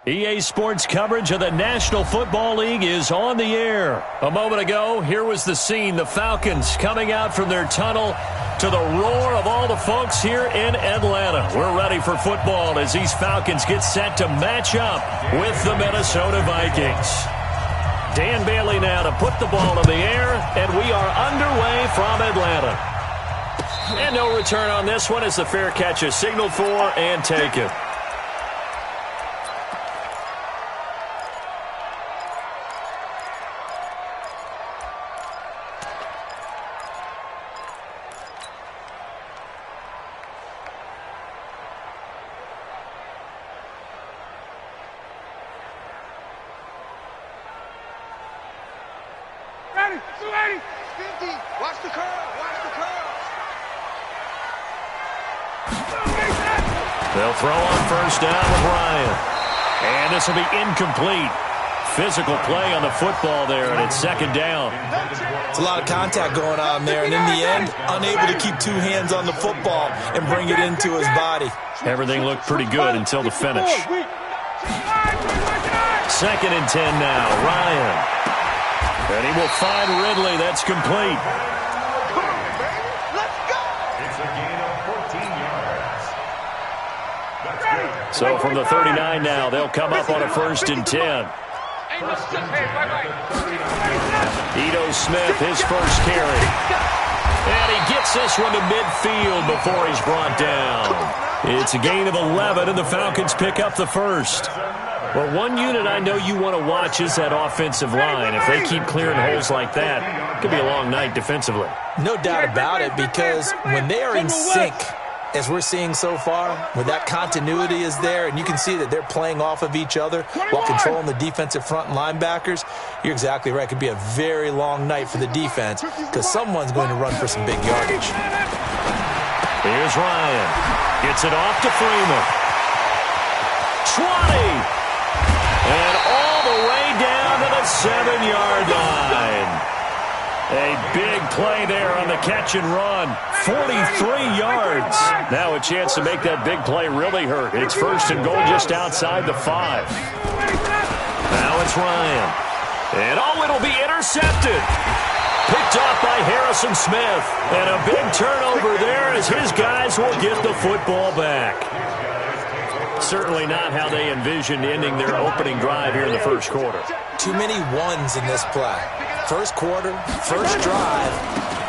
EA Sports coverage of the National Football League is on the air. A moment ago, here was the scene. The Falcons coming out from their tunnel to the roar of all the folks here in Atlanta. We're ready for football as these Falcons get set to match up with the Minnesota Vikings. Dan Bailey now to put the ball in the air, and we are underway from Atlanta. And no return on this one as the fair catch is signaled for and taken. Watch the curl. Watch the curl. They'll throw on first down with Ryan. And this will be incomplete. Physical play on the football there, and it's second down. It's a lot of contact going on there, and in the end, unable to keep two hands on the football and bring it into his body. Everything looked pretty good until the finish. Second and 10 now, Ryan. And he will find Ridley. That's complete. So from the 39 now, they'll come up on a first and 10. Ito Smith, his first carry. And he gets this one to midfield before he's brought down. It's a gain of 11, and the Falcons pick up the first. Well, one unit I know you want to watch is that offensive line. If they keep clearing holes like that, it could be a long night defensively. No doubt about it, because when they are in sync, as we're seeing so far, when that continuity is there, and you can see that they're playing off of each other while controlling the defensive front linebackers, you're exactly right. It could be a very long night for the defense because someone's going to run for some big yardage. Here's Ryan. Gets it off to Freeman. 20. And all the way down to the 7-yard line. A big play there on the catch and run. 43 yards. Now a chance to make that big play really hurt. It's first and goal just outside the 5. Now it's Ryan. And it'll be intercepted. Picked off by Harrison Smith. And a big turnover there as his guys will get the football back. Certainly not how they envisioned ending their opening drive here in the first quarter. Too many ones in this play. First quarter, first drive,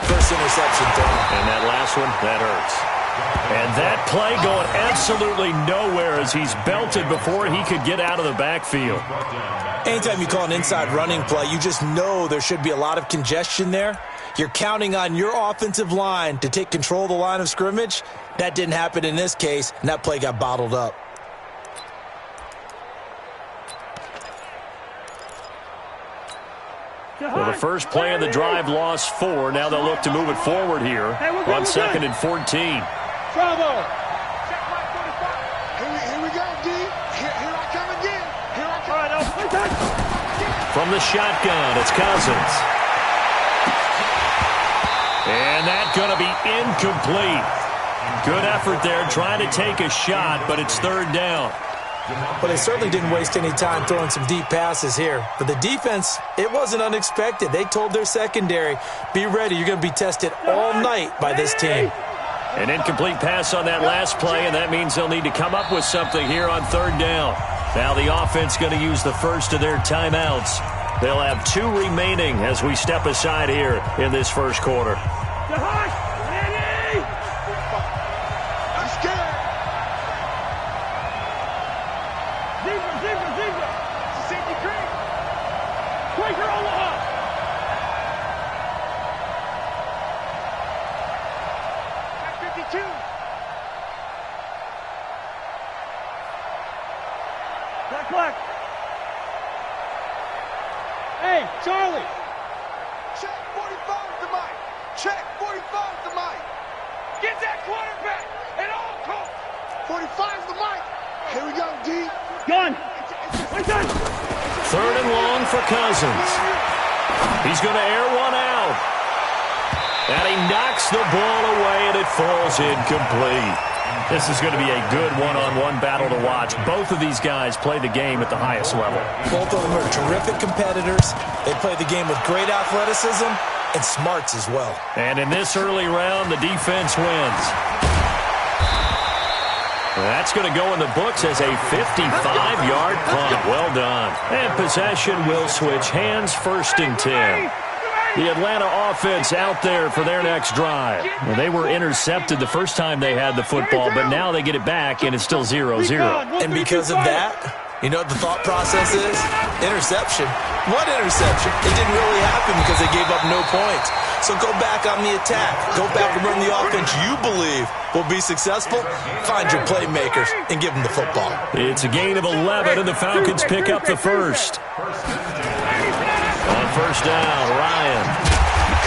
first interception thrown. And that last one, that hurts. And that play going absolutely nowhere as he's belted before he could get out of the backfield. Anytime you call an inside running play, you just know there should be a lot of congestion there. You're counting on your offensive line to take control of the line of scrimmage. That didn't happen in this case, and that play got bottled up. Well, the first play of the drive lost 4. Now they'll look to move it forward here on second and 14. Bravo. Here we go, D. Here I come again. Here I come. From the shotgun, it's Cousins. And that's going to be incomplete. Good effort there trying to take a shot, but it's third down. But they certainly didn't waste any time throwing some deep passes here. For the defense, it wasn't unexpected. They told their secondary, be ready. You're going to be tested all night by this team. An incomplete pass on that last play, and that means they'll need to come up with something here on third down. Now the offense going to use the first of their timeouts. They'll have 2 remaining as we step aside here in this first quarter. Hey, Charlie! Check 45 to Mike! Check 45 to Mike! Get that quarterback at all costs! 45 to Mike! Here we go, D! Gun! Third and long for Cousins. He's going to air one out. And he knocks the ball away, and it falls incomplete. This is going to be a good one-on-one battle to watch. Both of these guys play the game at the highest level. Both of them are terrific competitors. They play the game with great athleticism and smarts as well. And in this early round, the defense wins. That's going to go in the books as a 55-yard punt. Well done. And possession will switch hands, 1st and 10. The Atlanta offense out there for their next drive. Well, they were intercepted the first time they had the football, but now they get it back, and it's still 0-0. And because of that, you know what the thought process is? Interception. What interception? It didn't really happen because they gave up no points. So go back on the attack. Go back and run the offense you believe will be successful. Find your playmakers and give them the football. It's a gain of 11, and the Falcons pick up the first. On 1st down, Ryan.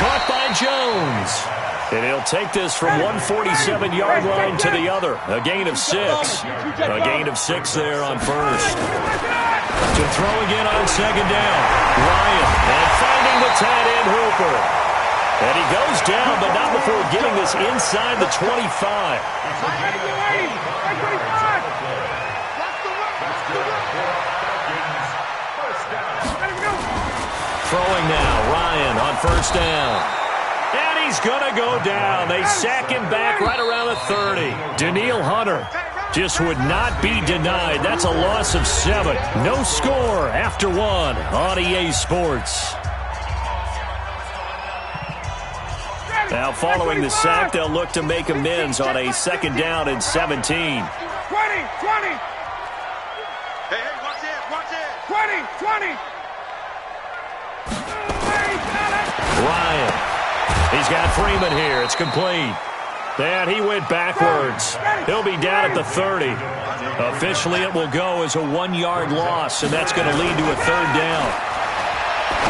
Caught by Jones. And he'll take this from 147-yard line to the other. A gain of 6. A gain of 6 there on 1st. To throw again on 2nd down. Ryan. And finding the tight end Hooper. And he goes down, but not before getting this inside the 25. Throwing now, Ryan on 1st down. And he's going to go down. They sack him back right around the 30. Danielle Hunter just would not be denied. That's a loss of 7. No score after 1 on EA Sports. Now following the sack, they'll look to make amends on a 2nd down and 17. 20, 20. Hey, watch it. 20, 20. Ryan. He's got Freeman here. It's complete. And he went backwards. He'll be down at the 30. Officially, it will go as a 1-yard loss, and that's going to lead to a 3rd down.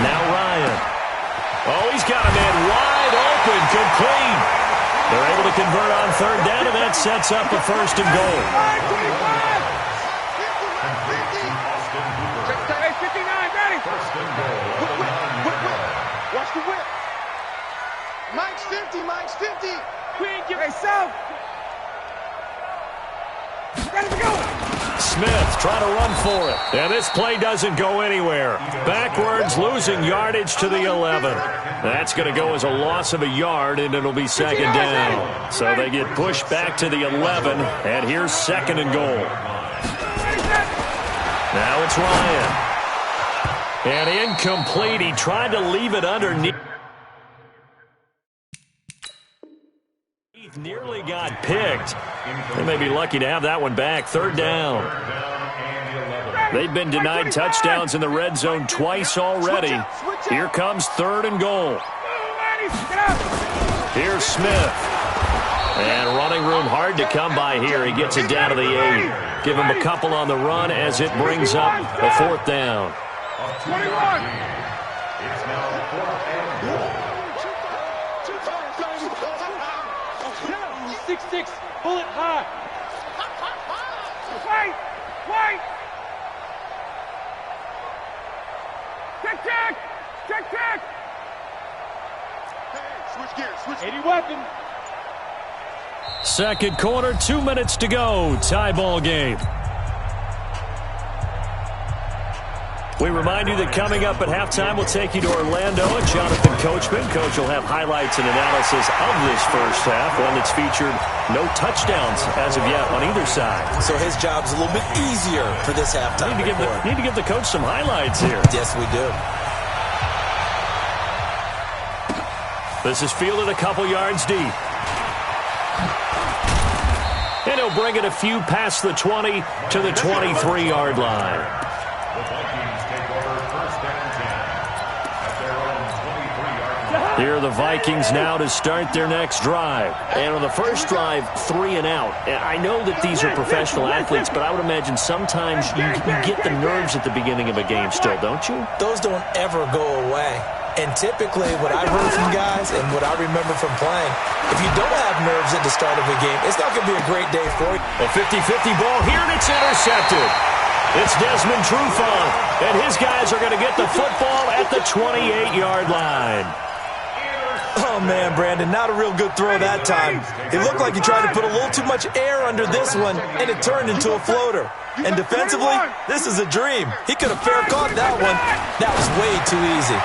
Now Ryan. Oh, he's got a man wide open, complete. They're able to convert on 3rd down, and that sets up a 1st and goal. 59, ready. Watch the whip. Mike's 50, Mike's 50. Hey, South. Ready to go. Smith trying to run for it. And this play doesn't go anywhere. Backwards, losing yardage to the 11. That's going to go as a loss of a yard, and it'll be 2nd down. So they get pushed back to the 11, and here's 2nd and goal. Now it's Ryan. And incomplete. He tried to leave it underneath. Nearly got picked. They may be lucky to have that one back. 3rd down. They've been denied touchdowns in the red zone twice already. Here comes 3rd and goal. Here's Smith. And running room hard to come by here. He gets it down to the 8. Give him a couple on the run as it brings up a 4th down. 21. 6-6, pull it high. Wait. Check. Hey, switch gears. 80 weapon. 2nd quarter, 2 minutes to go. Tie ball game. We remind you that coming up at halftime, we'll take you to Orlando and Jonathan Coachman. Coach will have highlights and analysis of this first half, one that's featured no touchdowns as of yet on either side. So his job's a little bit easier for this halftime. Need to give the coach some highlights here. Yes, we do. This is fielded a couple yards deep. And he'll bring it a few past the 20 to the 23-yard line. Here are the Vikings now to start their next drive. And on the first drive, 3 and out. I know that these are professional athletes, but I would imagine sometimes you get the nerves at the beginning of a game still, don't you? Those don't ever go away. And typically what I've heard from guys and what I remember from playing, if you don't have nerves at the start of a game, it's not going to be a great day for you. A 50-50 ball here, and it's intercepted. It's Desmond Trufant, and his guys are going to get the football at the 28-yard line. Oh, man, Brandon, not a real good throw that time. It looked like he tried to put a little too much air under this one, and it turned into a floater. And defensively, this is a dream. He could have fair caught that one. That was way too easy.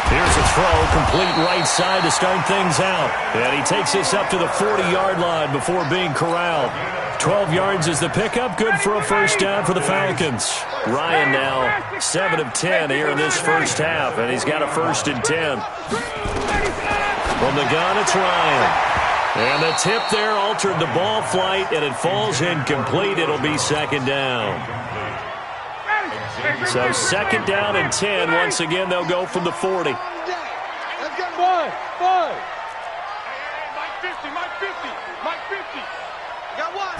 Here's a throw, complete right side to start things out. And he takes this up to the 40-yard line before being corralled. 12 yards is the pickup, good for a first down for the Falcons. Ryan now 7 of 10 here in this first half, and he's got a 1st and 10. From the gun, it's Ryan. And the tip there altered the ball flight, and it falls incomplete. It'll be 2nd down. So 2nd down and 10. Once again, they'll go from the 40. Five. Mike 50. Got one.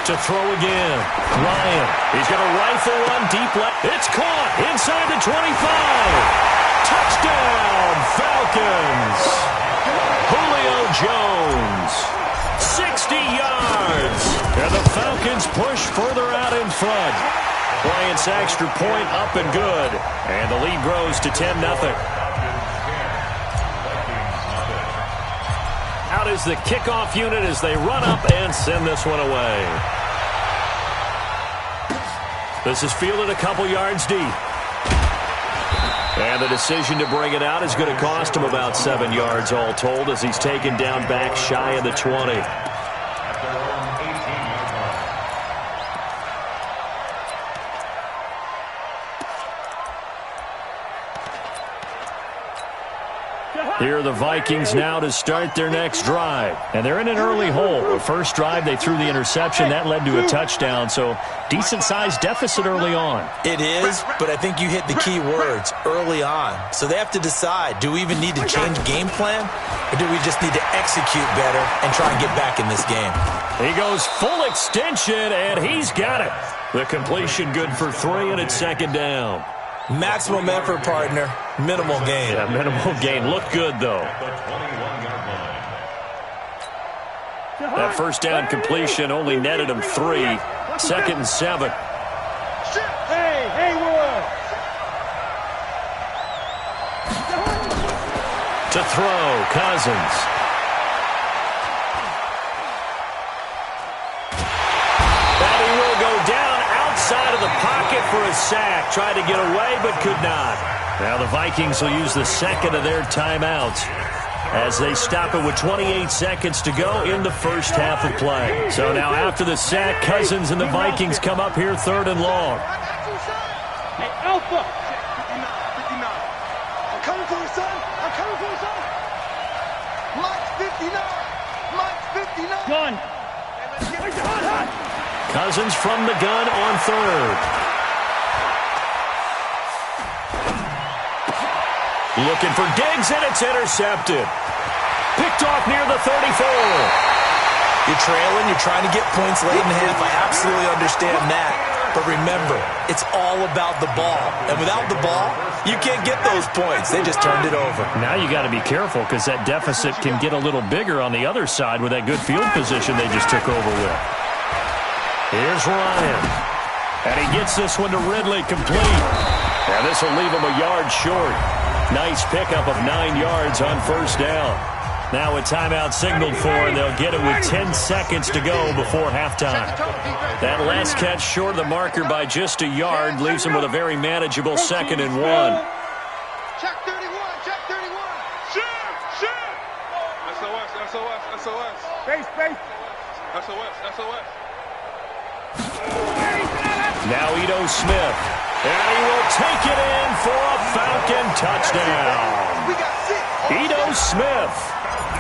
To throw again. Ryan. He's going to rifle one deep left. It's caught inside the 25. Touchdown, Falcons. Julio Jones. 60 yards. And the Falcons push further out in front. Bryant's extra point up and good. And the lead grows to 10-0. Out is the kickoff unit as they run up and send this one away. This is fielded a couple yards deep. And the decision to bring it out is going to cost him about 7 yards all told as he's taken down back shy of the 20. Here are the Vikings now to start their next drive. And they're in an early hole. The first drive, they threw the interception. That led to a touchdown. So decent-sized deficit early on. It is, but I think you hit the key words, early on. So they have to decide, do we even need to change game plan? Or do we just need to execute better and try and get back in this game? He goes full extension, and he's got it. The completion good for 3, and it's 2nd down. Maximum effort, partner. Minimal gain. Yeah, minimal gain. Looked good, though. That first down completion only netted him 3. 2nd and 7. Hey, Haywood. To throw, Cousins. And he will go down outside of the pocket for a sack. Tried to get away, but could not. Now the Vikings will use the 2nd of their timeouts as they stop it with 28 seconds to go in the first half of play. So now after the sack, Cousins and the Vikings come up here 3rd and long. Hey, Alpha. 59. I'm coming for you, son. I'm coming for you, son. Mike's 59. Mike's 59. Gun. Cousins from the gun on 3rd. Looking for Diggs, and it's intercepted. Picked off near the 34. You're trailing, you're trying to get points late in the half. I absolutely understand that. But remember, it's all about the ball. And without the ball, you can't get those points. They just turned it over. Now you got to be careful because that deficit can get a little bigger on the other side with that good field position they just took over with. Here's Ryan. And he gets this one to Ridley complete. And this will leave him a yard short. Nice pickup of 9 yards on 1st down. Now a timeout signaled for, and they'll get it with 10 seconds to go before halftime. That last catch short of the marker by just a yard leaves him with a very manageable 2nd and 1. Check 31. Check 31. Shoot. SOS. Space. SOS. Now Ito Smith. And he will take it in for a Falcon touchdown. We got 6. Ito Smith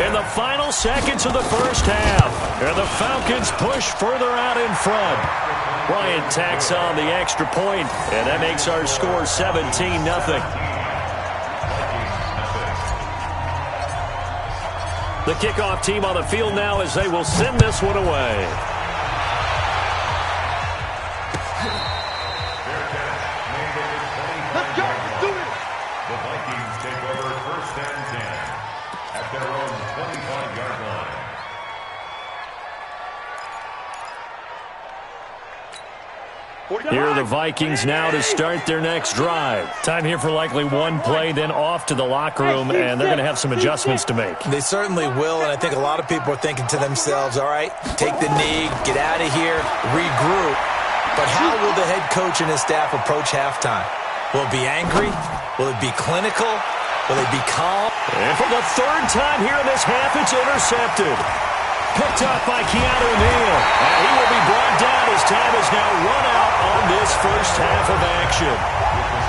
in the final seconds of the first half. And the Falcons push further out in front. Bryant tacks on the extra point, and that makes our score 17-0. The kickoff team on the field now as they will send this one away. Here are the Vikings now to start their next drive. Time here for likely one play, then off to the locker room, and they're going to have some adjustments to make. They certainly will, and I think a lot of people are thinking to themselves, all right, take the knee, get out of here, regroup. But how will the head coach and his staff approach halftime? Will it be angry? Will it be clinical? Will it be calm? And for the third time here in this half, it's intercepted. Picked up by Keanu Neal. And he will be brought down as time is now run out on this first half of action.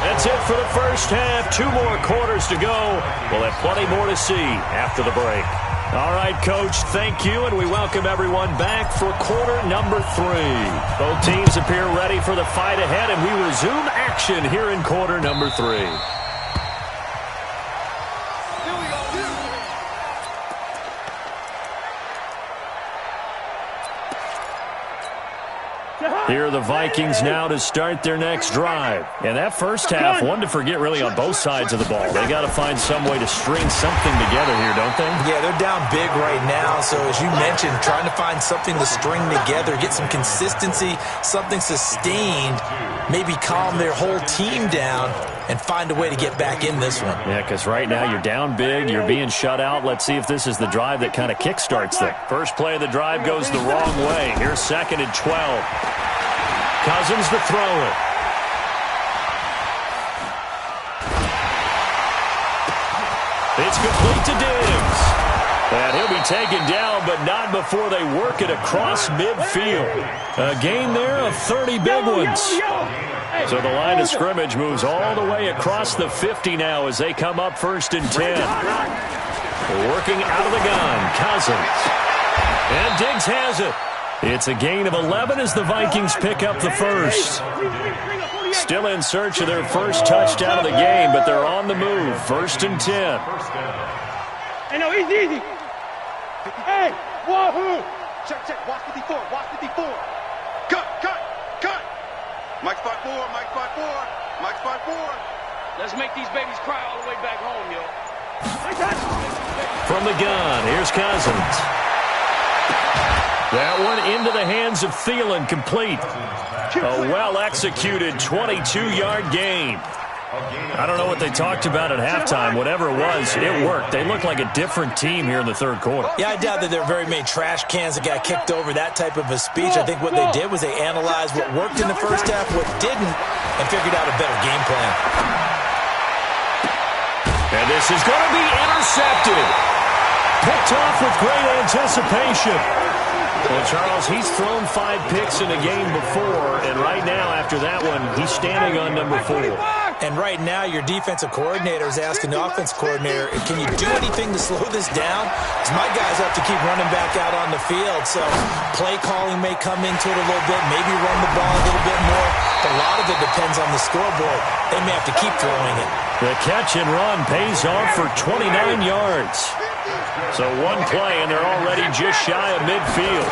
That's it for the first half. 2 more quarters to go. We'll have plenty more to see after the break. All right, Coach, thank you, and we welcome everyone back for quarter number 3. Both teams appear ready for the fight ahead, and we resume action here in quarter number 3. Here are the Vikings now to start their next drive. And that first half, one to forget really on both sides of the ball. They got to find some way to string something together here, don't they? Yeah, they're down big right now. So as you mentioned, trying to find something to string together, get some consistency, something sustained, maybe calm their whole team down and find a way to get back in this one. Yeah, because right now you're down big, you're being shut out. Let's see if this is the drive that kind of kickstarts them. First play of the drive goes the wrong way. Here's 2nd and 12. Cousins to throw it. It's complete to Diggs. And he'll be taken down, but not before they work it across midfield. A gain there of 30 big ones. So the line of scrimmage moves all the way across the 50 now as they come up 1st and 10. Working out of the gun, Cousins. And Diggs has it. It's a gain of 11 as the Vikings pick up the first. Still in search of their first touchdown of the game, but they're on the move. 1st and 10. Hey, no, easy. Hey, wahoo! Check, watch 54, watch 54. Cut. Mike spot 4. Let's make these babies cry all the way back home, yo. From the gun, here's Cousins. That one into the hands of Thielen, complete. A well-executed 22-yard gain. I don't know what they talked about at halftime. Whatever it was, it worked. They look like a different team here in the third quarter. Yeah, I doubt that there are very many trash cans that got kicked over, that type of a speech. I think what they did was they analyzed what worked in the first half, what didn't, and figured out a better game plan. And this is going to be intercepted. Picked off with great anticipation. Well, Charles, he's thrown 5 picks in a game before, and right now, after that one, he's standing on number 4. And right now, your defensive coordinator is asking the offensive coordinator, can you do anything to slow this down? Because my guys have to keep running back out on the field, so play calling may come into it a little bit, maybe run the ball a little bit more, but a lot of it depends on the scoreboard. They may have to keep throwing it. The catch and run pays off for 29 yards. So one play, and they're already just shy of midfield.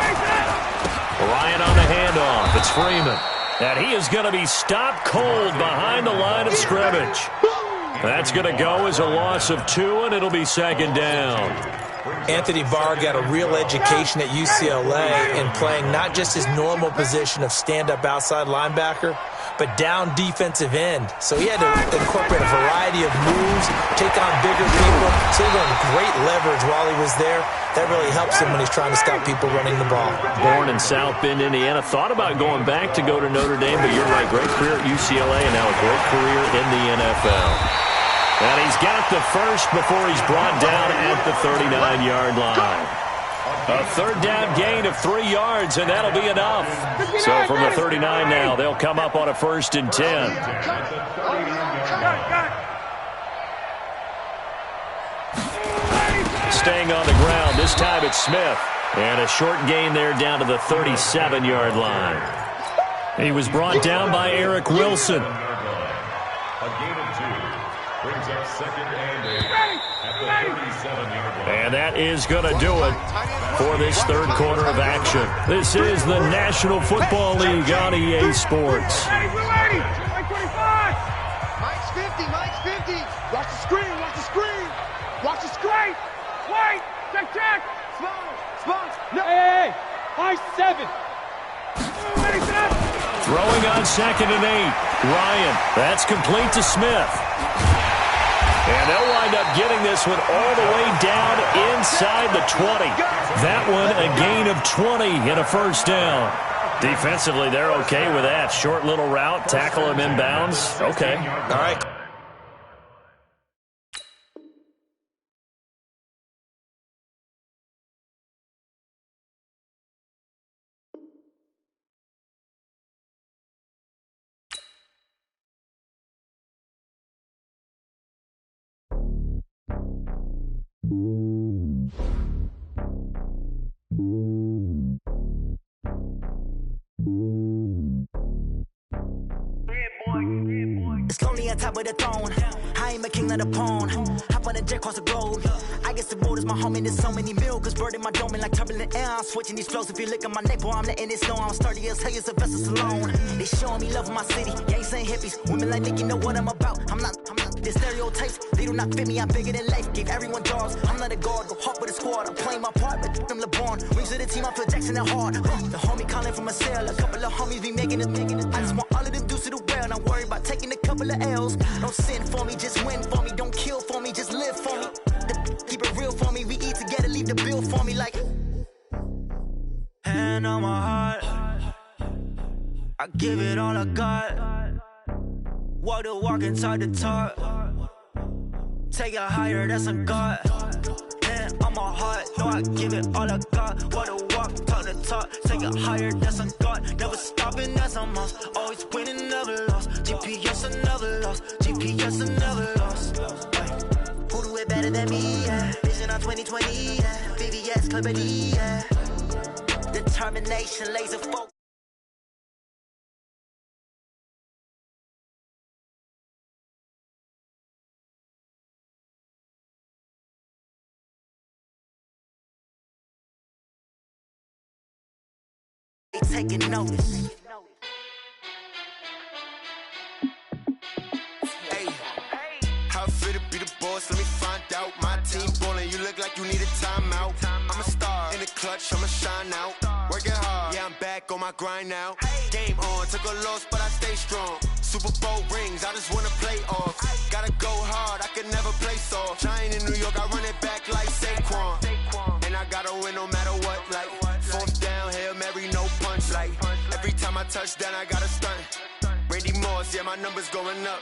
Ryan on the handoff. It's Freeman. And he is going to be stopped cold behind the line of scrimmage. That's going to go as a loss of 2, and it'll be 2nd down. Anthony Barr got a real education at UCLA in playing not just his normal position of stand-up outside linebacker, but down defensive end. So he had to incorporate a variety of moves, take on bigger people. So he learned great leverage while he was there. That really helps him when he's trying to stop people running the ball. Born in South Bend, Indiana. Thought about going back to go to Notre Dame, but you're right. Great career at UCLA and now a great career in the NFL. And he's got the first before he's brought down at the 39-yard line. A 3rd down gain of 3 yards, and that'll be enough. So from the 39 now, they'll come up on a 1st and 10. Staying on the ground, this time it's Smith. And a short gain there down to the 37-yard line. He was brought down by Eric Wilson. And that is going to do it for this third quarter of action. This is the National Football League on EA Sports. Mike's 50, Mike's 50. Watch the screen, watch the screen. Watch the screen. Wait, check. Small. No. Hey, high 7. Throwing on 2nd and 8. Ryan, that's complete to Smith. And they'll wind up getting this one all the way down inside the 20. That one a gain of 20 and a first down. Defensively, they're okay with that. Short little route, tackle him inbounds. Okay. All right. It's lonely on top of the throne. I ain't a king of the pawn. Hop on a jet across the globe. I guess the world is my home and there's so many miracles burning my dome and like turbulent air. I'm switching these flows. If you look at my neck, boy, I'm letting it snow. I'm sturdy as hell, as a vessel alone. They showing me love in my city. Gangs ain't hippies. Women like me, you know what I'm about. I'm not the stereotypes. They do not fit me. I'm bigger than life. Gave everyone jobs. I'm not a guard. Go hard with a squad. I'm playing my part, but them LeBron. Rings to the team. I feel Jackson and hard. The homie calling from a cell. A couple of homies be making it. I just want all of them dudes to the well. Not worried about taking a couple of L's. Don't sin for me, just win for me. Don't kill for me, just live for me. Keep it real for me. We eat together, leave the bill for me like. Hand on my heart, I give it all I got. Walk the walk inside the talk. Take it higher, that's a God. Hand on my heart, no, I give it all I got. Walk the walk, talk the talk. Take it higher, that's a God. Never stopping, that's a must. Always winning, never lost. GPS, I never lost. GPS, I never lost. Who do it better than me? Yeah. Vision on 2020. Yeah. VVS, Club D. Yeah. Determination, laser focus. Taking notice. Hey, how fit to be the boss? Let me find out. My team ballin', you look like you need a timeout. I'm a star in the clutch, I'ma shine out. Working hard, yeah, I'm back on my grind now. Game on, took a loss, but I stay strong. Super Bowl rings, I just wanna play off. Gotta go hard, I can never play soft. Giant in New York, I run it back like Saquon. And I gotta win no matter what, like fourth down, Hail Mary, no punch. Like every time I touch down, I gotta stunt. Randy Moss, yeah, my numbers going up.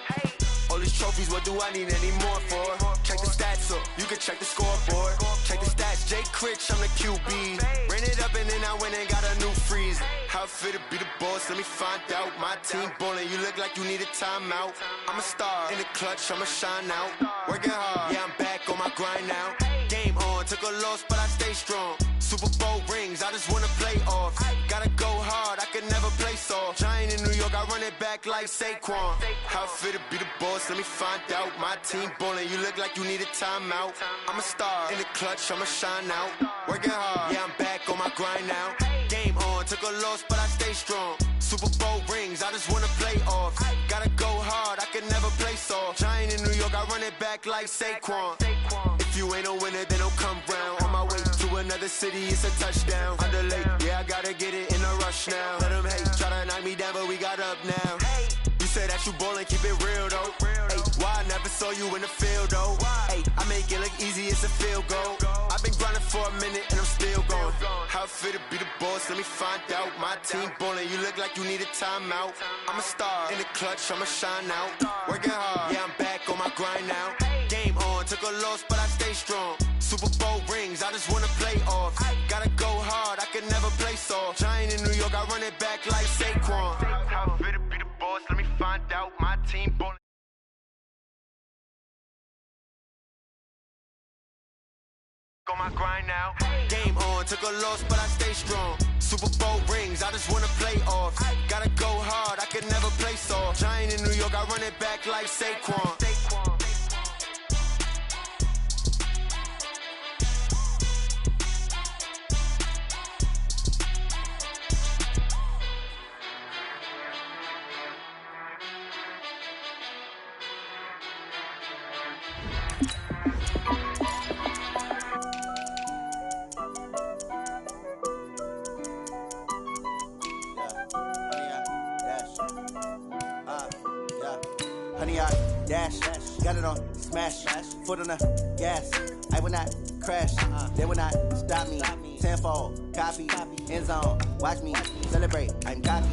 All these trophies, what do I need any more for? Check the stats up, you can check the scoreboard. Check the stats, Jay Critch, I'm the QB. Ran it up and then I went and got a new freeze. How fit to be the boss, let me find out. My team ballin', you look like you need a timeout. I'm a star in the clutch, I'ma shine out. Working hard, yeah, I'm back on my grind now. Game on, took a loss, but I stay strong. Super Bowl rings, I just wanna play off. Gotta go hard, I can never play soft. Giant in New York, I run it back like Saquon. How fit to be the boss, let me find out. My team ballin', you look like you need a timeout. I'm a star in the clutch, I'ma shine out. Working hard, yeah, I'm back on my grind now. Game on, took a loss, but I stay strong. Super Bowl rings, I just wanna play off. Gotta go hard, I can never play soft. Giant in New York, I run it back like Saquon. If you ain't a winner, then don't come round. On my way to another city, it's a touchdown. Underlay, yeah, I gotta get it in a rush now. Let them hate, try to knock me down, but we got up now. You say that you ballin', keep it real though. Hey, why I never saw you in the field though? Hey, I make it look easy, it's a field goal. I've been grinding for a minute and I'm still going. How fit to be the boss, let me find out. My team ballin', you look like you need a timeout. I'm a star in the clutch, I'ma shine out. Working hard, yeah, I'm back on my grind now. Game on, took a loss, but I stay strong. Super Bowl rings, I just wanna play off. Gotta go hard, I can never play soft. Giant in New York, I run it back like Saquon. How fit to be the boss, let me find out. My team ballin'. On my grind now. Game on, took a loss, but I stay strong. Super Bowl rings, I just wanna play off. Gotta go hard, I can never play soft. Giant in New York, I run it back like Saquon. 100-yard dash. Got it on smash. Foot on the gas. I will not crash. They will not stop me. Tenfold, copy, end zone. Watch me celebrate. I'm cocky.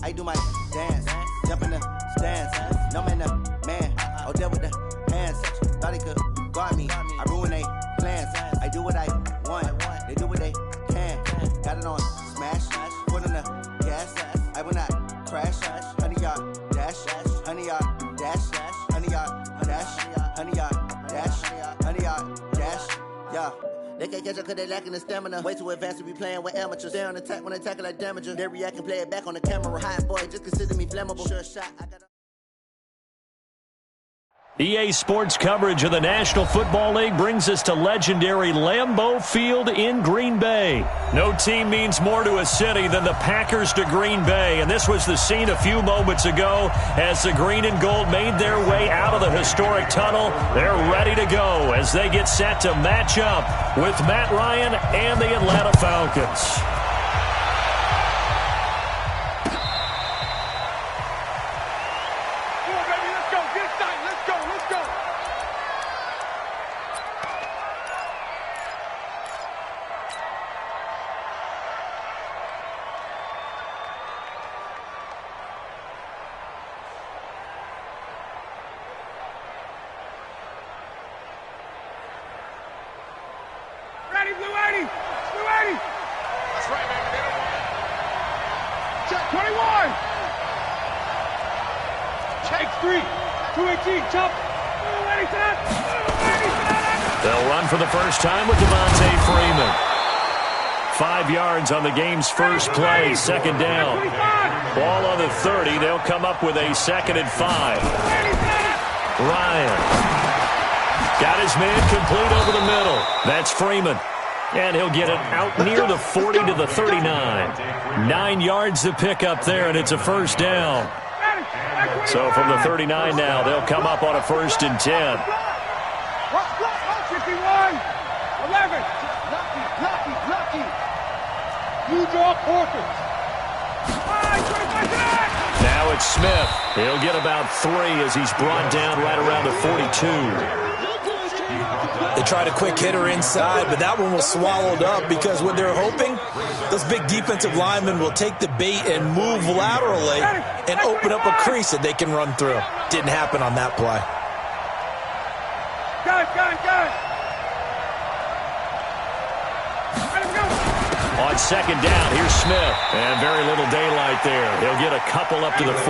I do my dance. Jump in the stands. No man, the man. Oh, there with the hands. Thought he could guard me. I ruin they plans. I do what I want. They do what they can. Got it on smash. Foot on the gas. I will not crash. 100-yard dash. 100-yard dash. 100-yard dash. 100-yard dash. 100-yard dash. Yeah. They can't catch up cause they lacking the stamina. Way too advanced to be playing with amateurs. Stay on attack when they tackle like damager. They react and play it back on the camera. Hot boy, just consider me flammable. Sure shot, I got EA Sports coverage of the National Football League brings us to legendary Lambeau Field in Green Bay. No team means more to a city than the Packers to Green Bay, and this was the scene a few moments ago as the green and gold made their way out of the historic tunnel. They're ready to go as they get set to match up with Matt Ryan and the Atlanta Falcons. They'll run for the first time with Devontae Freeman. 5 yards on the game's first play, second down. Ball on the 30. They'll come up with a 2nd and 5. Ryan got his man complete over the middle. That's Freeman. And he'll get it out near the 40 to the 39. 9 yards to pick up there, and it's a first down. So from the 39 now, they'll come up on a 1st and 10. 51, 11. Lucky. You draw quarters. Now it's Smith. He'll get about 3 as he's brought down right around the 42. They tried a quick hitter inside, but that one was swallowed up because what they're hoping, those big defensive linemen will take the bait and move laterally and open up a crease that they can run through. Didn't happen on that play. Go. On second down, here's Smith. And very little daylight there. He'll get a couple up to the 44.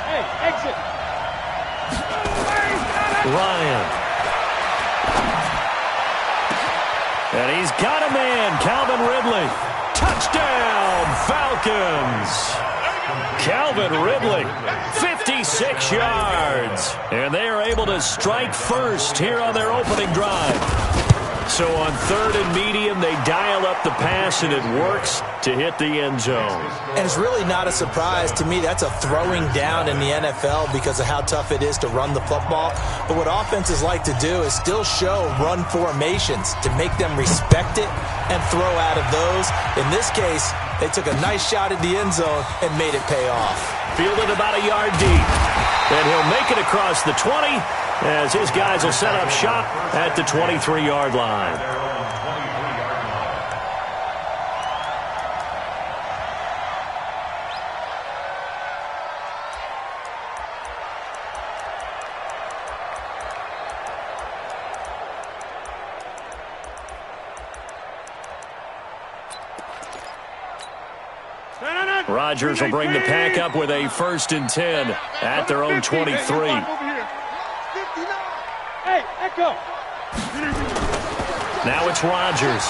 Hey, exit. Ryan. And he's got a man, Calvin Ridley. Touchdown, Falcons. Calvin Ridley, 56 yards. And they are able to strike first here on their opening drive. So on 3rd and medium, they dial up the pass, and it works to hit the end zone. And it's really not a surprise to me. That's a throwing down in the NFL because of how tough it is to run the football. But what offenses like to do is still show run formations to make them respect it and throw out of those. In this case, they took a nice shot at the end zone and made it pay off. Fielded about a yard deep. And he'll make it across the 20 as his guys will set up shop at the 23-yard line. Rodgers will bring the pack up with a 1st and 10 at their own 23. Hey, Echo. Now it's Rodgers.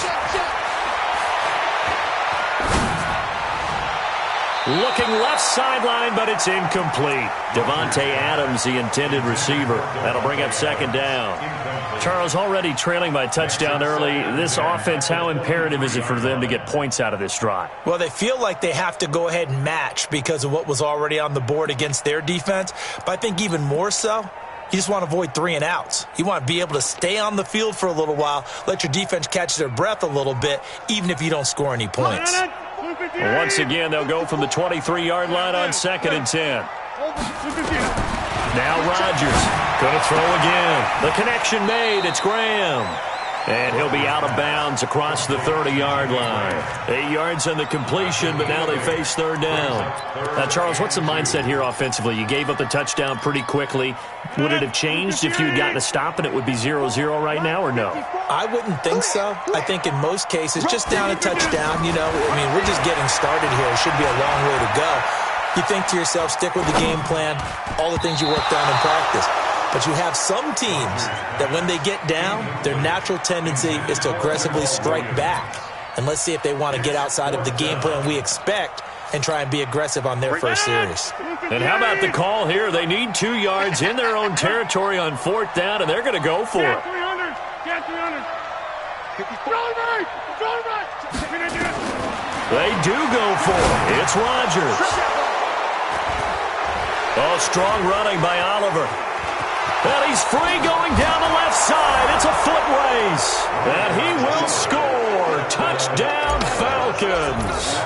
Looking left sideline, but it's incomplete. Devontae Adams, the intended receiver. That'll bring up 2nd down. Charles, already trailing by touchdown early. This offense, how imperative is it for them to get points out of this drive? Well, they feel like they have to go ahead and match because of what was already on the board against their defense. But I think even more so, You just want to avoid 3 and outs. You want to be able to stay on the field for a little while, let your defense catch their breath a little bit, even if you don't score any points. Once again, they'll go from the 23-yard line on 2nd and 10. Now Rodgers going to throw again. The connection made. It's Graham. And he'll be out of bounds across the 30-yard line. 8 yards on the completion, but now they face 3rd down. Now, Charles, what's the mindset here offensively? You gave up the touchdown pretty quickly. Would it have changed if you had gotten a stop and it would be 0-0 right now, or no? I wouldn't think so. I think in most cases, just down a touchdown, you know, I mean, we're just getting started here. It should be a long way to go. You think to yourself, stick with the game plan, all the things you worked on in practice. But you have some teams that when they get down, their natural tendency is to aggressively strike back. And let's see if they want to get outside of the game plan we expect and try and be aggressive on their first series. And how about the call here? They need 2 yards in their own territory on 4th down, and they're going to go for it. They do go for it. It's Rodgers. Oh, strong running by Oliver. And he's free going down the left side. It's a foot race. And he will score. Touchdown, Falcons.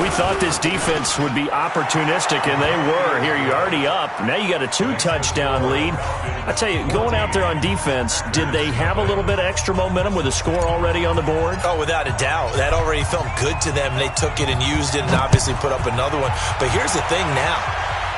We thought this defense would be opportunistic, and they were. Here, you're already up. Now you got a 2-touchdown lead. I tell you, going out there on defense, did they have a little bit of extra momentum with a score already on the board? Oh, without a doubt. That already felt good to them. They took it and used it and obviously put up another one. But here's the thing now.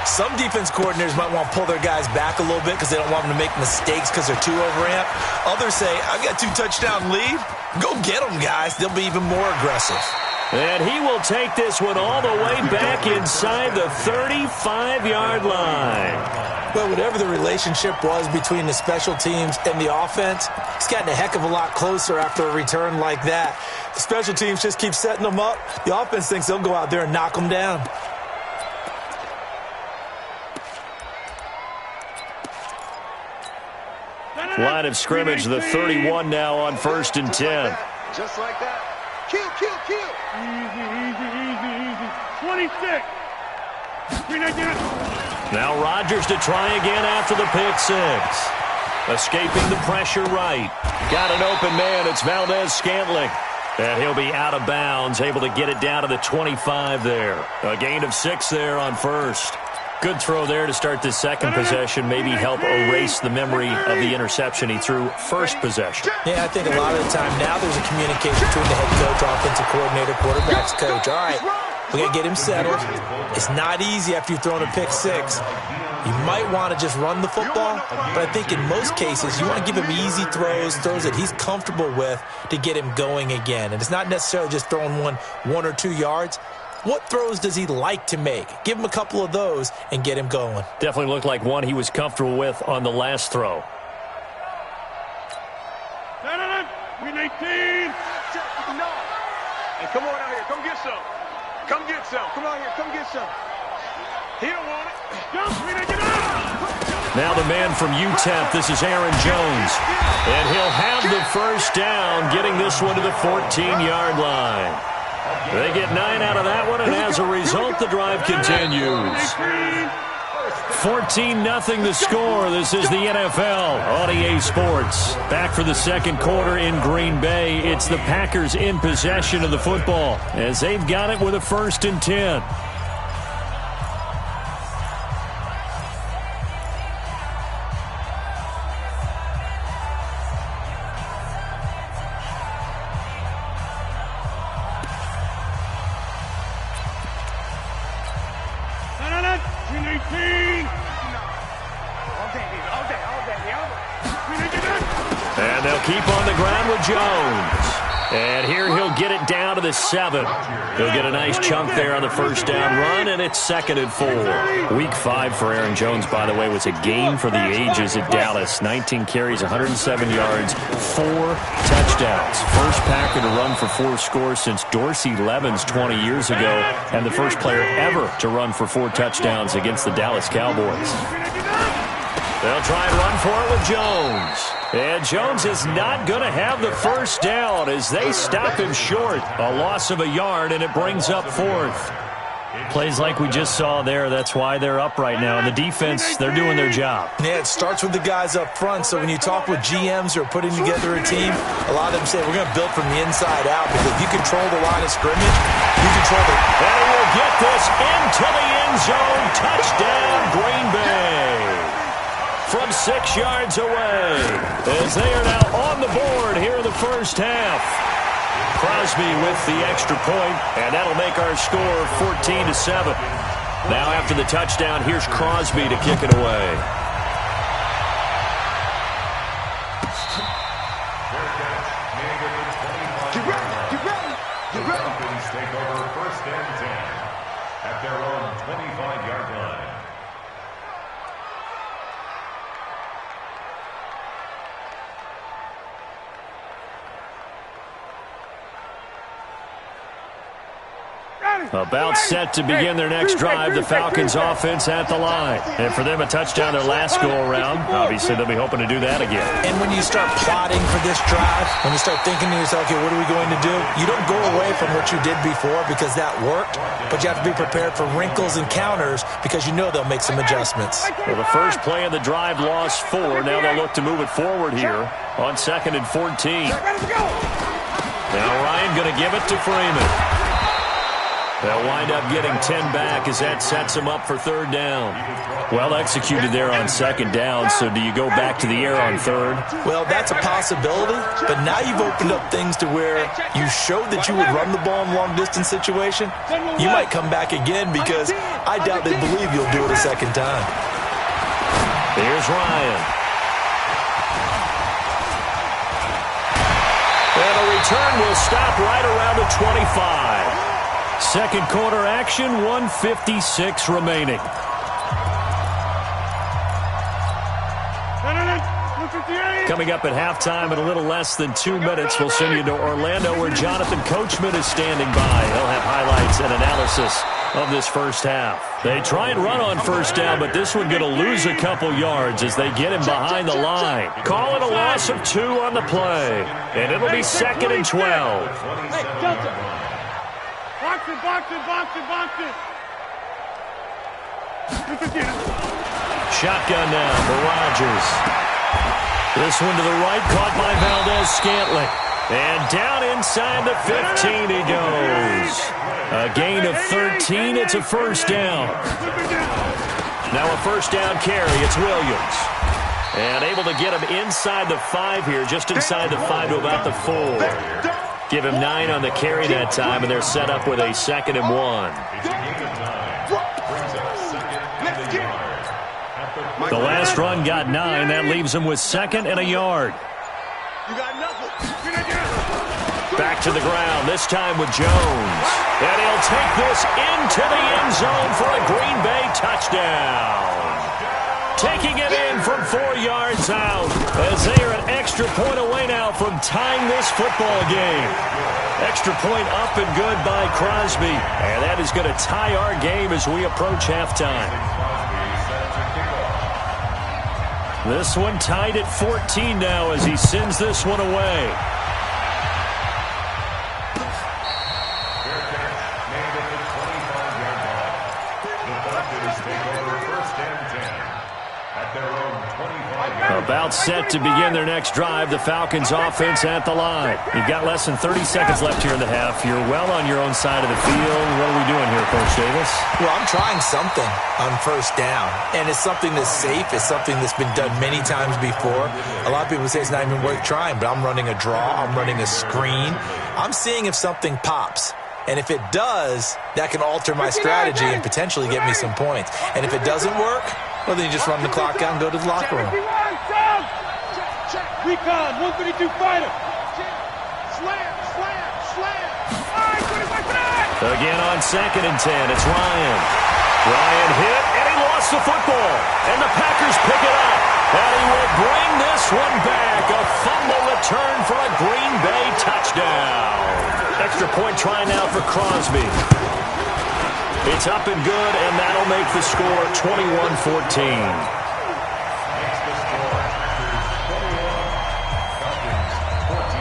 Some defense coordinators might want to pull their guys back a little bit because they don't want them to make mistakes because they're too overamped. Others say, I've got a 2-touchdown lead. Go get them, guys. They'll be even more aggressive. And he will take this one all the way back inside the 35-yard line. Well, whatever the relationship was between the special teams and the offense, it's gotten a heck of a lot closer after a return like that. The special teams just keep setting them up. The offense thinks they'll go out there and knock them down. Line of scrimmage, the 31 now on 1st and 10. Just like that. Kill. Easy. 26. Now Rodgers to try again after the pick 6. Escaping the pressure right. Got an open man. It's Valdez-Scantling. And he'll be out of bounds, able to get it down to the 25 there. A gain of 6 there on 1st. Good throw there to start this second possession. Maybe help erase the memory of the interception he threw first possession. Yeah, I think a lot of the time now there's a communication between the head coach, offensive coordinator, quarterback's coach. All right, we got to get him settled. It's not easy after you've thrown a pick 6. You might want to just run the football, but I think in most cases you want to give him easy throws that he's comfortable with to get him going again. And it's not necessarily just throwing one or 2 yards. What throws does he like to make? Give him a couple of those and get him going. Definitely looked like one he was comfortable with on the last throw. Win 18. Hey, come on out here. Come get some. Come out here. Come get some. He don't want it. Now the man from UTEP, this is Aaron Jones. And he'll have the first down, getting this one to the 14-yard line. They get 9 out of that one, and as a result, the drive continues. 14-0 the score. This is the NFL on EA Sports. Back for the second quarter in Green Bay. It's the Packers in possession of the football as they've got it with a 1st and 10. And they'll keep on the ground with Jones. And here he'll get it down to the 7. He'll get a nice chunk there on the first down run, and it's 2nd and 4. Week 5 for Aaron Jones, by the way, was a game for the ages at Dallas. 19 carries, 107 yards, 4 touchdowns. First Packer to run for 4 scores since Dorsey Levens 20 years ago, and the first player ever to run for 4 touchdowns against the Dallas Cowboys. They'll try and run for it with Jones. And Jones is not going to have the first down as they stop him short. A loss of a yard, and it brings up 4th. Plays like we just saw there, that's why they're up right now. And the defense, they're doing their job. Yeah, it starts with the guys up front. So when you talk with GMs who are putting together a team, a lot of them say we're going to build from the inside out, because if you control the line of scrimmage, you control the... And he will get this into the end zone. Touchdown, Green Bay. From 6 yards away, as they are now on the board here in the first half. Crosby with the extra point, and that'll make our score 14-7. Now after the touchdown, here's Crosby to kick it away. Get ready, get ready, get ready. Falcons take over first and 10 at their own 25-yard line. About set to begin their next drive, the Falcons offense at the line. And for them, a touchdown their last go-around. Obviously, they'll be hoping to do that again. And when you start plotting for this drive, when you start thinking to yourself, okay, what are we going to do? You don't go away from what you did before because that worked, but you have to be prepared for wrinkles and counters because you know they'll make some adjustments. Well, the first play of the drive lost 4. Now they'll look to move it forward here on 2nd and 14. Now Ryan going to give it to Freeman. They'll wind up getting 10 back as that sets them up for 3rd down. Well executed there on 2nd down, so do you go back to the air on 3rd? Well, that's a possibility, but now you've opened up things to where you showed that you would run the ball in long-distance situation. You might come back again because I doubt they believe you'll do it a 2nd time. Here's Ryan. And a return will stop right around the 25. Second quarter action, 1:56 remaining. Coming up at halftime in a little less than 2 minutes, we'll send you to Orlando where Jonathan Coachman is standing by. He'll have highlights and analysis of this first half. They try and run on first down, but this one going to lose a couple yards as they get him behind the line. Call it a loss of 2 on the play, and it'll be 2nd and 12. Box it, box it, box it, box it. Shotgun now for Rodgers. This one to the right, caught by Valdez-Scantling. And down inside the 15 he goes. A gain of 13, it's a first down. Now a first down carry, it's Williams. And able to get him inside the 5 here, just inside the 5 to about the 4. Give him 9 on the carry that time, and they're set up with a 2nd and 1. The last run got 9. That leaves him with 2nd and a yard. You got nothing. Back to the ground, this time with Jones. And he'll take this into the end zone for a Green Bay touchdown. Taking it in from 4 yards out as they are an extra point away now from tying this football game. Extra point up and good by Crosby. And that is going to tie our game as we approach halftime. This one tied at 14 now as he sends this one away. About set to begin their next drive, the Falcons offense at the line. You've got less than 30 seconds left here in the half. You're well on your own side of the field. What are we doing here, Coach Davis? Well, I'm trying something on first down, and it's something that's safe. It's something that's been done many times before. A lot of people say it's not even worth trying, but I'm running a draw. I'm running a screen. I'm seeing if something pops. And if it does, that can alter my strategy and potentially get me some points. And if it doesn't work, well, then you just run the clock out and go to the locker room. Recon, 132 fighter. Slam, slam, slam. Again on 2nd and 10, it's Ryan. Ryan hit, and he lost the football. And the Packers pick it up. And he will bring this one back. A fumble return for a Green Bay touchdown. Extra point try now for Crosby. It's up and good, and that'll make the score 21-14.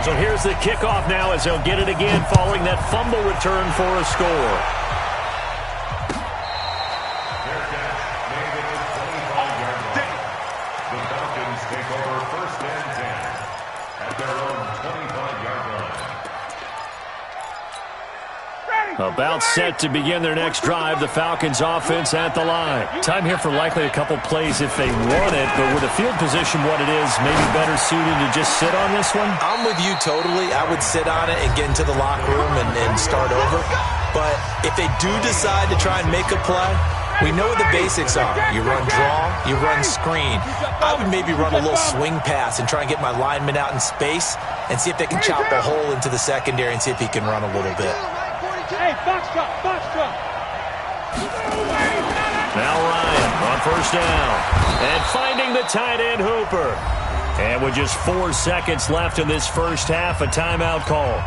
So here's the kickoff now as they'll get it again following that fumble return for a score. take over 1st and 10 at their own 25-yard line. About set to begin their next drive, the Falcons offense at the line. Time here for likely a couple plays if they want it, but with the field position what it is, maybe better suited to just sit on this one? I'm with you totally. I would sit on it and get into the locker room and start over. But if they do decide to try and make a play, we know what the basics are. You run draw, you run screen. I would maybe run a little swing pass and try and get my lineman out in space and see if they can chop a hole into the secondary and see if he can run a little bit. Hey, box drop. Now Ryan on 1st down. And finding the tight end Hooper. And with just 4 seconds left in this first half, a timeout call.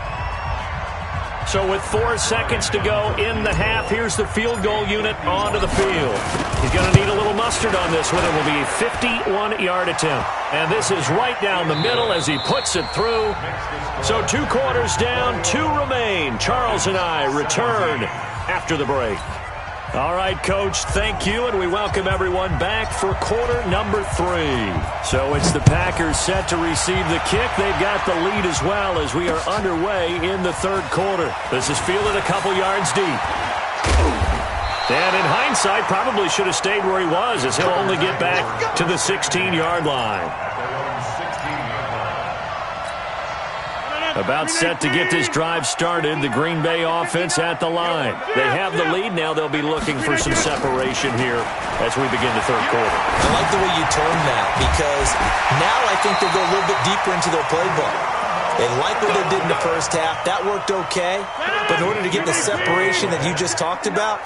So with 4 seconds to go in the half, here's the field goal unit onto the field. He's going to need a little mustard on this one. It will be a 51-yard attempt. And this is right down the middle as he puts it through. So 2 quarters down, 2 remain. Charles and I return after the break. All right, Coach, thank you, and we welcome everyone back for quarter number 3. So it's the Packers set to receive the kick. They've got the lead as well as we are underway in the 3rd quarter. This is fielded a couple yards deep. And in hindsight, probably should have stayed where he was as he'll only get back to the 16-yard line. About set to get this drive started, the Green Bay offense at the line. They have the lead. Now they'll be looking for some separation here as we begin the 3rd quarter. I like the way you term that because now I think they'll go a little bit deeper into their playbook. They like what they did in the first half. That worked okay. But in order to get the separation that you just talked about,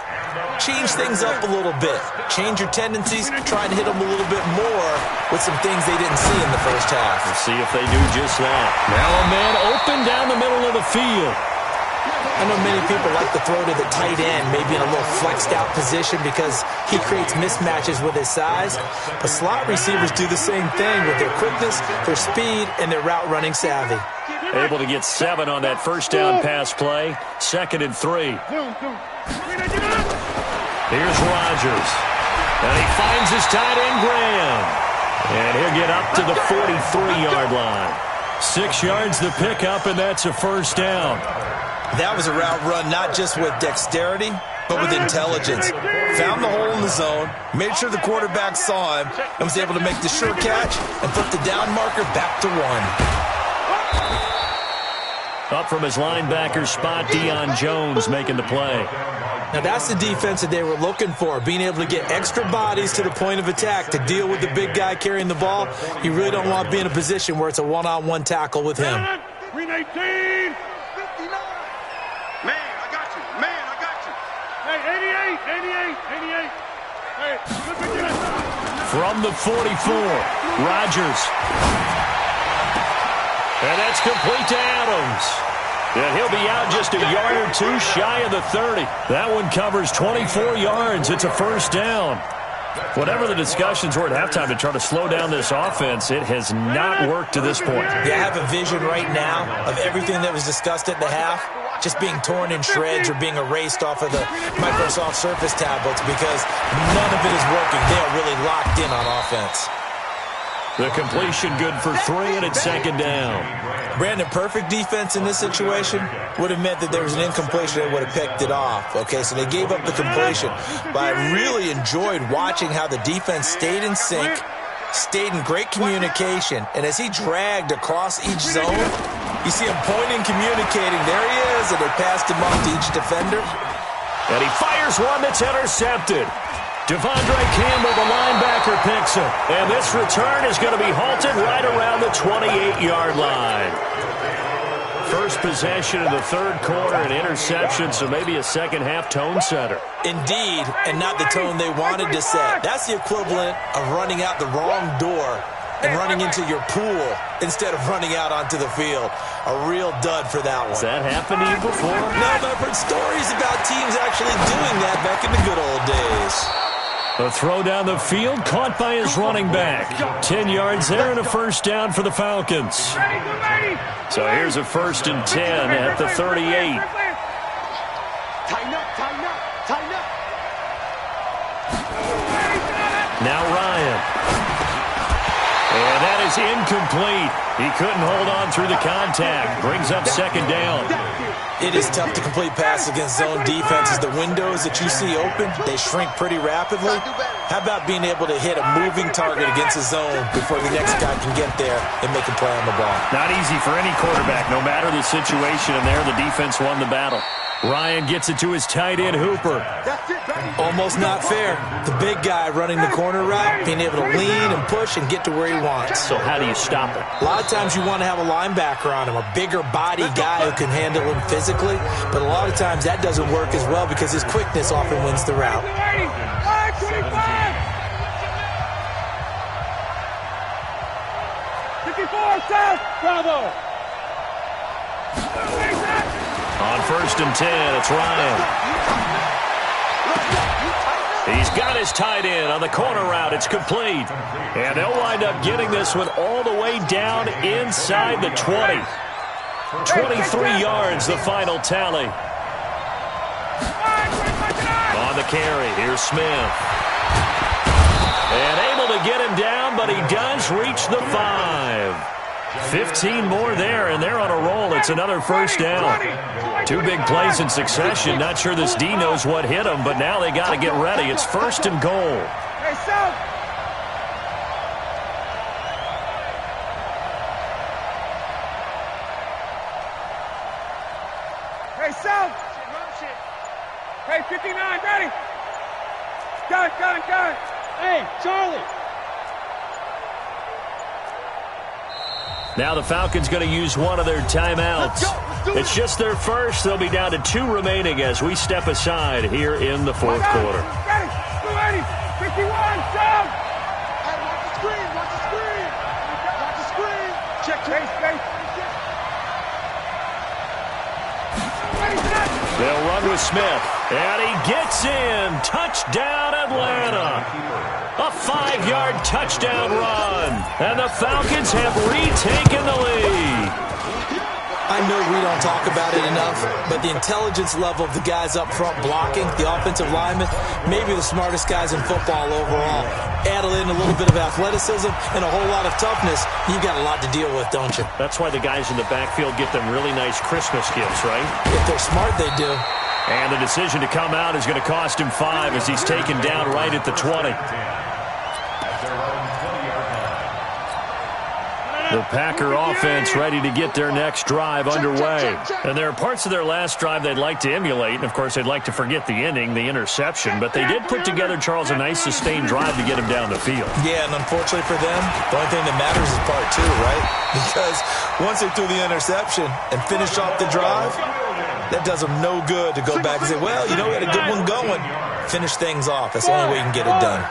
change things up a little bit. Change your tendencies. Try and hit them a little bit more with some things they didn't see in the first half. We'll see if they do just that. Now a man open down the middle of the field. I know many people like to throw to the tight end, maybe in a little flexed out position because he creates mismatches with his size. But slot receivers do the same thing with their quickness, their speed, and their route running savvy. Able to get 7 on that 1st down pass play. 2nd and 3. Here's Rodgers. And he finds his tight end, Graham. And he'll get up to the 43-yard line. 6 yards the pickup, and that's a 1st down. That was a route run not just with dexterity, but with intelligence. Found the hole in the zone, made sure the quarterback saw him, and was able to make the sure catch and put the down marker back to 1. Up from his linebacker spot, Deion Jones making the play. Now that's the defense that they were looking for, being able to get extra bodies to the point of attack to deal with the big guy carrying the ball. You really don't want to be in a position where it's a one-on-one tackle with him. Green 18, 59. Man, I got you. Hey, 88. Hey, from the 44, Rodgers. And that's complete to Adams. And he'll be out just a yard or 2 shy of the 30. That one covers 24 yards. It's a 1st down. Whatever the discussions were at halftime to try to slow down this offense, it has not worked to this point. Yeah, I have a vision right now of everything that was discussed at the half just being torn in shreds or being erased off of the Microsoft Surface tablets because none of it is working. They are really locked in on offense. The completion good for 3, and it's 2nd down. Brandon, perfect defense in this situation would have meant that there was an incompletion that would have picked it off. Okay, so they gave up the completion. But I really enjoyed watching how the defense stayed in sync, stayed in great communication, and as he dragged across each zone, you see him pointing, communicating. There he is, and they passed him off to each defender. And he fires one that's intercepted. Devondre Campbell, the linebacker, picks it. And this return is going to be halted right around the 28-yard line. First possession of the 3rd quarter, an interception, so maybe a second-half tone setter. Indeed, and not the tone they wanted to set. That's the equivalent of running out the wrong door and running into your pool instead of running out onto the field. A real dud for that one. Has that happened to you before? No, I've heard stories about teams actually doing that back in the good old days. A throw down the field, caught by his running back. 10 yards there and a 1st down for the Falcons. So here's a 1st and 10 at the 38. Tighten up. Now Ryan. And that is incomplete. He couldn't hold on through the contact. Brings up second down. It is tough to complete passes against zone defenses. The windows that you see open, they shrink pretty rapidly. How about being able to hit a moving target against a zone before the next guy can get there and make a play on the ball? Not easy for any quarterback, no matter the situation, and there the defense won the battle. Ryan gets it to his tight end, Hooper. Almost not fair. The big guy running the corner route, being able to lean and push and get to where he wants. So how do you stop it? A lot of times you want to have a linebacker on him, a bigger body guy who can handle him physically, but a lot of times that doesn't work as well because his quickness often wins the route. 54, South, Bravo. On 1st and 10, it's Ryan. He's got his tight end on the corner route. It's complete. And they'll wind up getting this one all the way down inside the 20. 23 yards, the final tally. On the carry, here's Smith. And able to get him down, but he does reach the 5. 15 more there, and they're on a roll. It's another first down. 2 big plays in succession. Not sure this D knows what hit him, but now they got to get ready. It's 1st and goal. Hey, South. Hey, South. Hey, 59, ready. Got it. Hey, Charlie. Now the Falcons going to use one of their timeouts. It's just their first. They'll be down to 2 remaining as we step aside here in the 4th quarter. Ready, 51, down. Hey, watch the screen. Watch the screen. Check. Space. They'll run with Smith. And he gets in. Touchdown, Atlanta. A 5-yard touchdown run. And the Falcons have retaken the lead. I know we don't talk about it enough, but the intelligence level of the guys up front blocking, the offensive linemen, maybe the smartest guys in football overall. Add in a little bit of athleticism and a whole lot of toughness, you've got a lot to deal with, don't you? That's why the guys in the backfield get them really nice Christmas gifts, right? If they're smart, they do. And the decision to come out is going to cost him 5 as he's taken down right at the 20. The Packer offense ready to get their next drive underway. And there are parts of their last drive they'd like to emulate. And, of course, they'd like to forget the inning, the interception. But they did put together, Charles, a nice sustained drive to get him down the field. Yeah, and unfortunately for them, the only thing that matters is part 2, right? Because once they threw the interception and finished off the drive, that does them no good to go back and say, well, you know, we had a good one going. Finish things off. That's the only way you can get it done.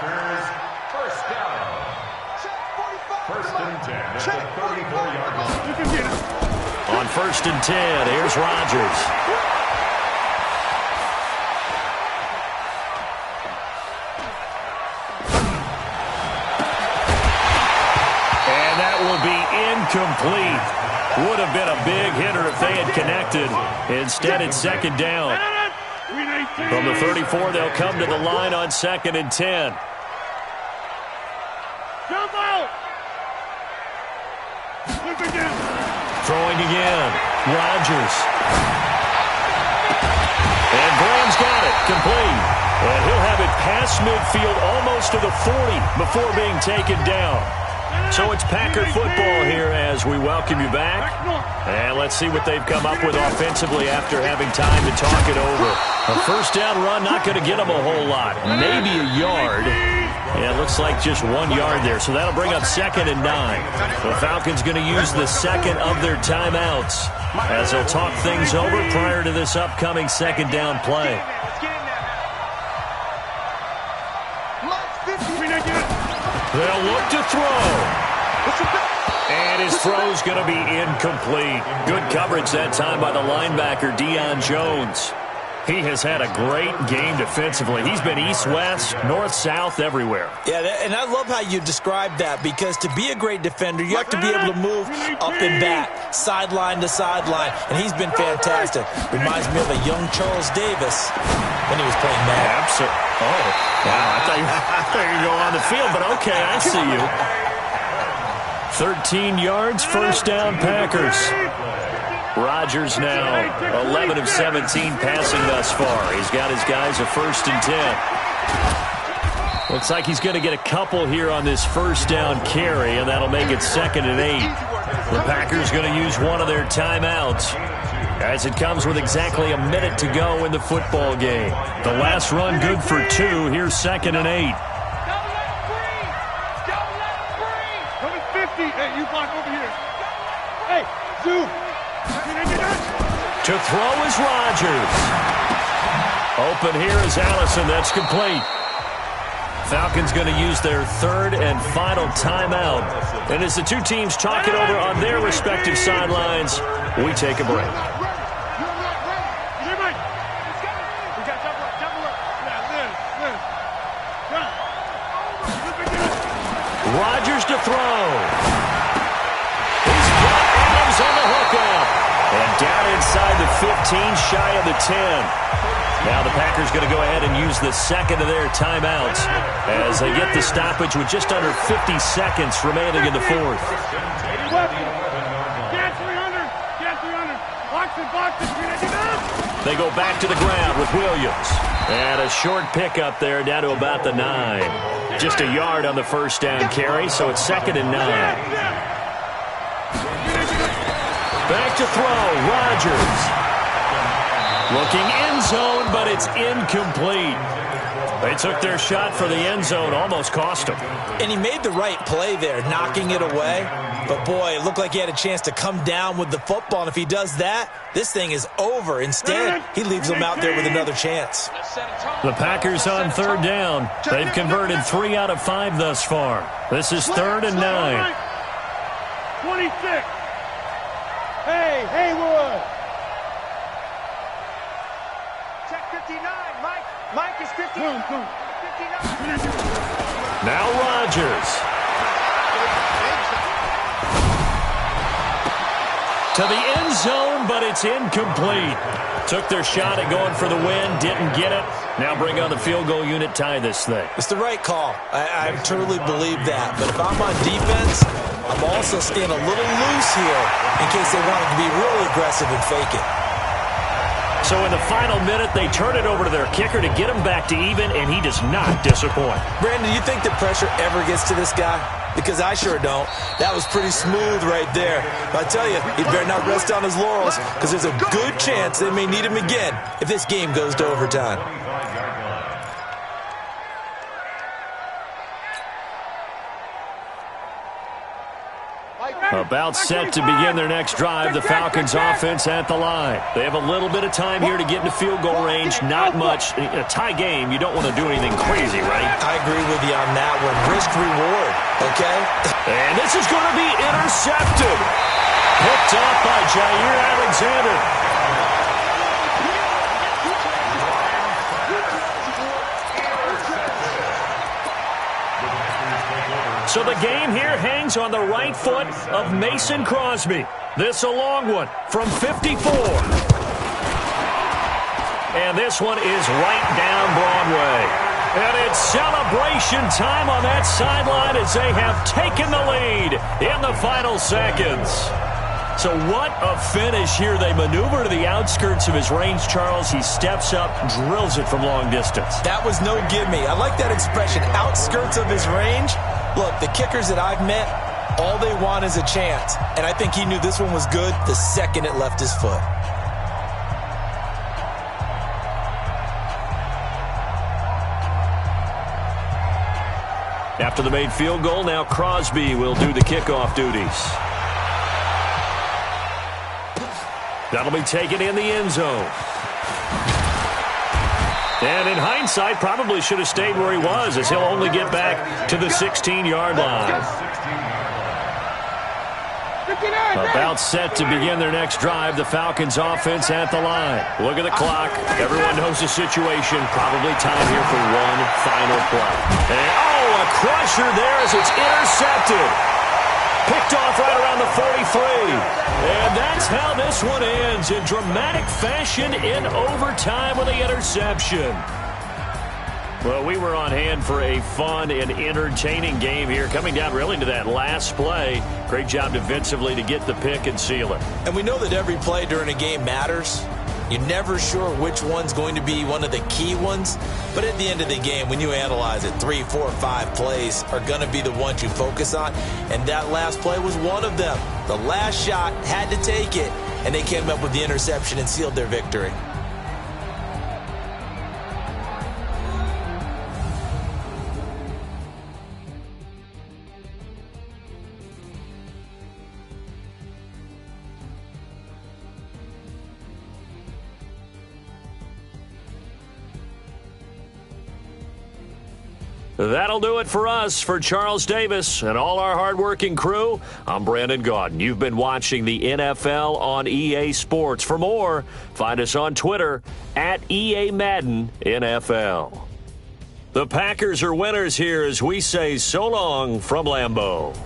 On 1st and 10, here's Rodgers. And that will be incomplete. Would have been a big hitter if they had connected. Instead, it's 2nd down. From the 34, they'll come to the line on 2nd and 10. Jump out. Throwing again. Rodgers. And Graham's got it. Complete. And he'll have it past midfield almost to the 40 before being taken down. So it's Packer football here as we welcome you back. And let's see what they've come up with offensively after having time to talk it over. A 1st down run, not going to get them a whole lot. Maybe a yard. Yeah, it looks like just 1 yard there. So that'll bring up 2nd and 9. The Falcons going to use the second of their timeouts as they'll talk things over prior to this upcoming 2nd down play. They'll look to throw. And his throw's going to be incomplete. Good coverage that time by the linebacker, Deion Jones. He has had a great game defensively. He's been east-west, north-south, everywhere. Yeah, and I love how you described that because to be a great defender, you have to be able to move up and back, sideline to sideline, and he's been fantastic. Reminds me of a young Charles Davis when he was playing Madden. Absolutely. Oh, wow. I thought you were going to go on the field, but okay, I see you. 13 yards, first down, Packers. Rodgers now 11 of 17 passing thus far. He's got his guys a 1st and 10. Looks like he's going to get a couple here on this first down carry, and that'll make it 2nd and 8. The Packers going to use one of their timeouts as it comes with exactly a minute to go in the football game. The last run good for 2. Here's 2nd and 8. Hey, you block over here. Hey, zoom. To throw is Rodgers. Open here is Allison. That's complete. Falcons going to use their 3rd and final timeout. And as the two teams talk it over on their respective sidelines, we take a break. Rodgers to throw. He's got Adams on the hookup. And down inside the 15, shy of the 10. Now the Packers going to go ahead and use the 2nd of their timeouts as they get the stoppage with just under 50 seconds remaining in the 4th. They go back to the ground with Williams. And a short pickup there down to about the 9. Just a yard on the first down carry, so it's 2nd and 9. Back to throw, Rodgers. Looking end zone, but it's incomplete. They took their shot for the end zone, almost cost them. And he made the right play there, knocking it away. But, boy, it looked like he had a chance to come down with the football. And if he does that, this thing is over. Instead, he leaves him out there with another chance. The Packers on 3rd down. They've converted 3 out of 5 thus far. This is 3rd and 9. 26. Hey, Haywood. Check 59, Mike. Mike is 59. 59. Now Rodgers. To the end zone, but it's incomplete. Took their shot at going for the win, didn't get it. Now bring on the field goal unit, tie this thing. It's the right call. I truly believe that. But if I'm on defense, I'm also staying a little loose here in case they wanted to be really aggressive and fake it. So in the final minute, they turn it over to their kicker to get him back to even, and he does not disappoint. Brandon, do you think the pressure ever gets to this guy? Because I sure don't. That was pretty smooth right there. But I tell you, he better not rest on his laurels because there's a good chance they may need him again if this game goes to overtime. About set to begin their next drive, the Falcons offense at the line. They have a little bit of time here to get into field goal range, not much. A tie game, you don't want to do anything crazy, right? I agree with you on that one. Risk reward, okay? And this is going to be intercepted. Picked off by Jair Alexander. So the game here hangs on the right foot of Mason Crosby. This a long one from 54. And this one is right down Broadway. And it's celebration time on that sideline as they have taken the lead in the final seconds. So what a finish here. They maneuver to the outskirts of his range, Charles. He steps up, drills it from long distance. That was no gimme. I like that expression, outskirts of his range. Look, the kickers that I've met, all they want is a chance. And I think he knew this one was good the second it left his foot. After the made field goal, now Crosby will do the kickoff duties. That'll be taken in the end zone. And in hindsight, probably should have stayed where he was, as he'll only get back to the 16-yard line. About set to begin their next drive, the Falcons offense at the line. Look at the clock. Everyone knows the situation. Probably time here for one final play. And, a crusher there as it's intercepted. Picked off right around the 43. And that's how this one ends, in dramatic fashion in overtime with the interception. Well, we were on hand for a fun and entertaining game here, coming down really to that last play. Great job defensively to get the pick and seal it. And we know that every play during a game matters. You're never sure which one's going to be one of the key ones. But at the end of the game, when you analyze it, 3, 4, 5 plays are going to be the ones you focus on. And that last play was one of them. The last shot had to take it, and they came up with the interception and sealed their victory. That'll do it for us. For Charles Davis and all our hardworking crew, I'm Brandon Gaudin. You've been watching the NFL on EA Sports. For more, find us on Twitter at EA Madden NFL. The Packers are winners here as we say so long from Lambeau.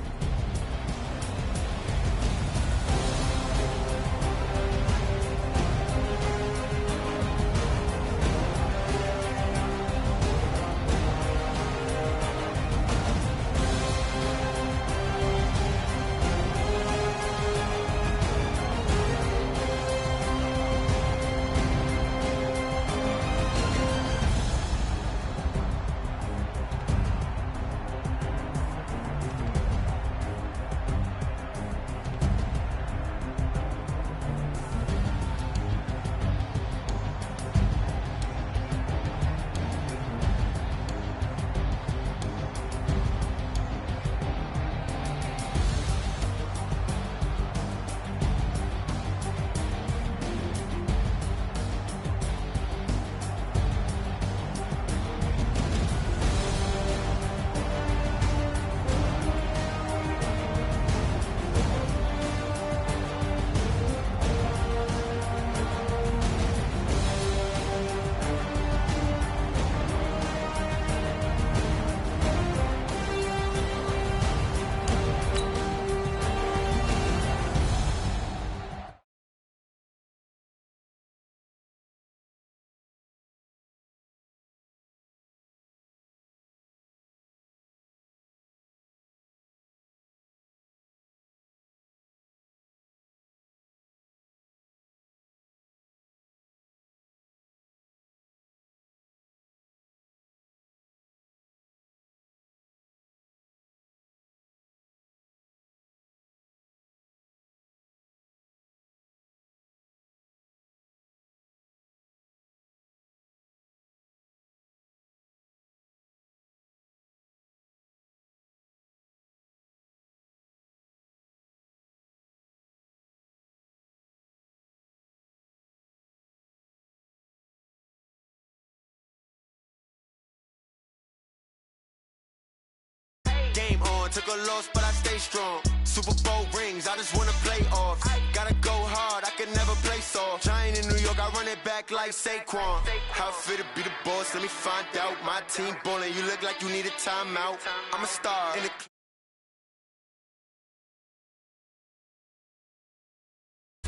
Game on, took a loss, but I stay strong. Super Bowl rings, I just wanna play off. Gotta go hard, I can never play soft. Giant in New York, I run it back like Saquon. How fit to be the boss, let me find out. My team ballin', you look like you need a timeout. I'm a star in the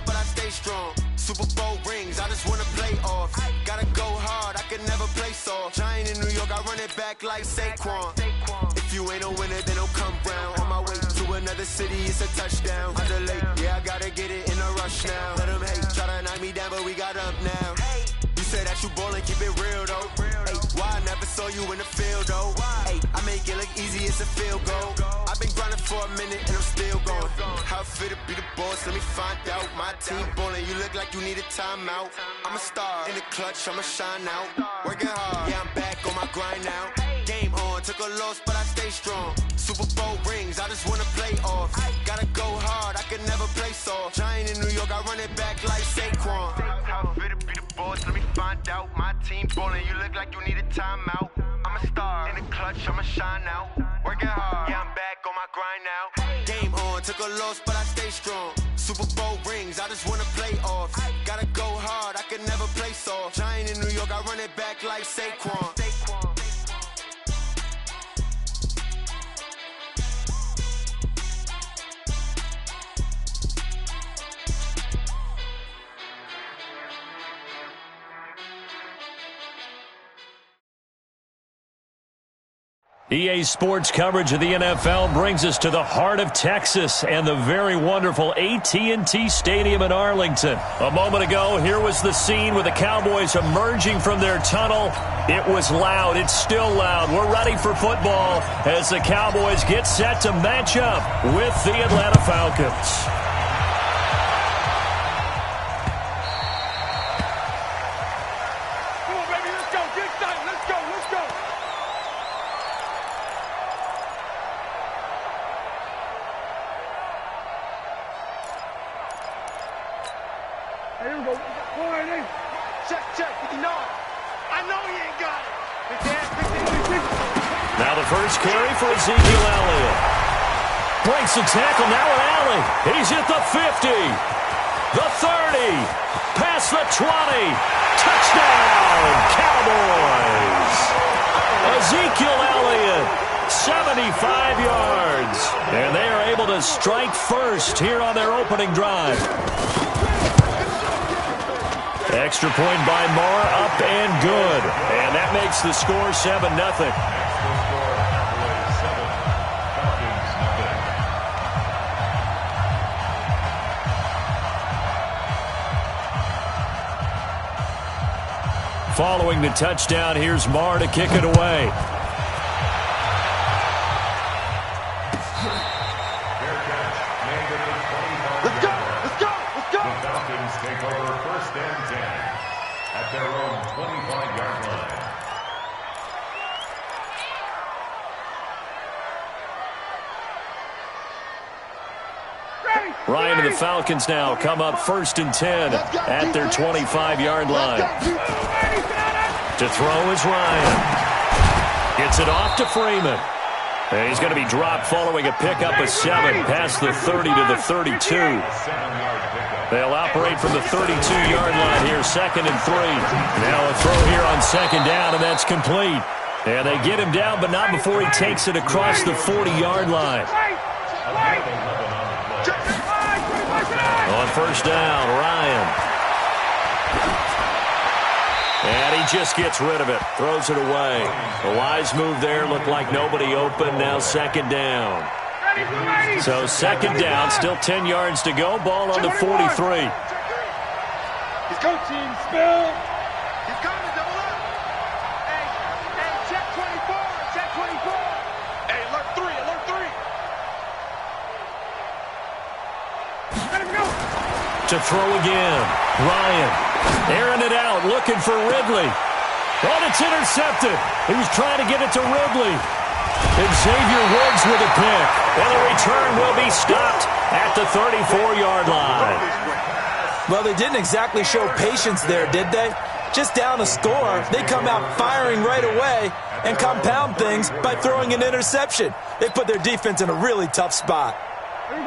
but I stay strong. Super Bowl rings, I just wanna play off. Gotta go hard, I can never play soft. Giant in New York, I run it back like Saquon. If you ain't a winner, then don't come round. On my way to another city, it's a touchdown. I delay, yeah, I gotta get it in a rush now. Let them hate, try to knock me down, but we got up now. You say that you ballin', keep it real though. Hey, why I never saw you in the field though? Hey, I make it look easy, it's a field goal. I've been grinding for a minute and I'm still going. How fit to be the boss, let me find out. My team ballin', you look like you need a timeout. I'm a star in the clutch, I'ma shine out. Working hard, yeah, I'm back on my grind now. Game on, took a loss, but I stay strong. Super Bowl rings, I just wanna play off. Gotta go hard, I can never play soft. Giant in New York, I run it back like Saquon. How fit to be the boss, let me find out. My team ballin', you look like you need a timeout. I'm a star in the clutch, I'ma shine out. Working hard, yeah, I'm back on my grind now. Game on, took a loss, but I stay strong. Super Bowl rings, I just wanna play off. Gotta go hard, I can never play soft. Giant in New York, I run it back like Saquon. EA Sports coverage of the NFL brings us to the heart of Texas and the very wonderful AT&T Stadium in Arlington. A moment ago, here was the scene with the Cowboys emerging from their tunnel. It was loud. It's still loud. We're ready for football as the Cowboys get set to match up with the Atlanta Falcons. Here we go. Check, 59. I know he ain't got it. 15. Now the first carry for Ezekiel Elliott. Breaks the tackle now with Alley. He's at the 50. The 30. Past the 20. Touchdown, Cowboys. Ezekiel Elliott, 75 yards. And they are able to strike first here on their opening drive. Extra point by Marr, up and good. And that makes the score 7-0. Following the touchdown, here's Marr to kick it away. Let's go. The Falcons take over 1st and 10 at their own 25-yard line. Ryan and the Falcons now come up 1st and 10 at their 25-yard line. To throw is Ryan. Gets it off to Freeman. And he's going to be dropped following a pickup of 7 past the 30 to the 32. They'll operate from the 32-yard line here, 2nd and 3. Now a throw here on 2nd down, and that's complete. And they get him down, but not before he takes it across the 40-yard line. On 1st down, Ryan. And he just gets rid of it, throws it away. A wise move there, looked like nobody open, now 2nd down. So 2nd down, still 10 yards to go, ball on the 43. He's coaching, spill. He's coming, double up. Hey, check 24. Hey, alert 3. Let him go. To throw again, Ryan. Airing it out, looking for Ridley. Oh, it's intercepted. He was trying to get it to Ridley. And Xavier Woods with a pick. And the return will be stopped at the 34-yard line. Well, they didn't exactly show patience there, did they? Just down a score, they come out firing right away and compound things by throwing an interception. They put their defense in a really tough spot.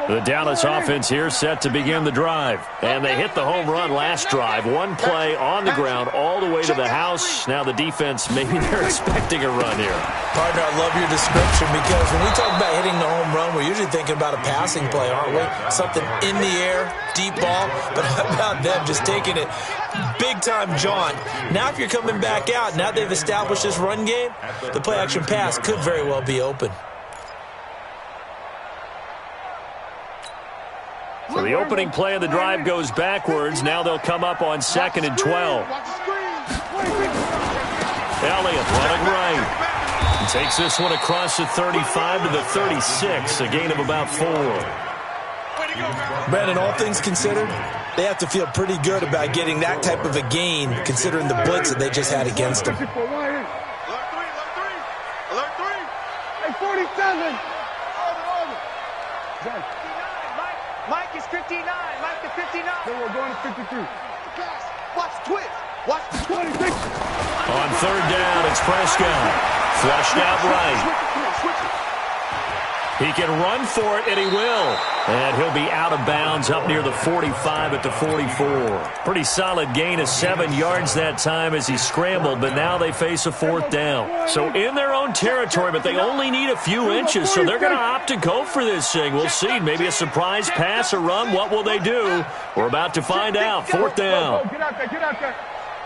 The Dallas offense here set to begin the drive. And they hit the home run last drive. One play on the ground all the way to the house. Now the defense, maybe they're expecting a run here. Partner, I love your description because when we talk about hitting the home run, we're usually thinking about a passing play, aren't we? Something in the air, deep ball. But how about them just taking it big-time jaunt? Now if you're coming back out, now they've established this run game, the play-action pass could very well be open. So the opening play of the drive goes backwards. Now they'll come up on 2nd and 12. Elliott running right. He takes this one across the 35 to the 36, a gain of about 4. Brandon, all things considered, they have to feel pretty good about getting that type of a gain considering the blitz that they just had against them. Alert 3. Hey, 47. Mike is 59. Mike to 59. Then we're going to 53. Watch the twist. Watch the 26. On 3rd down, it's Prescott. Flushed out right. Switch it. He can run for it, and he will. And he'll be out of bounds up near the 45 at the 44. Pretty solid gain of 7 yards that time as he scrambled, but now they face a 4th down. So in their own territory, but they only need a few inches, so they're going to opt to go for this thing. We'll see. Maybe a surprise pass, a run. What will they do? We're about to find out. 4th down. Get out there.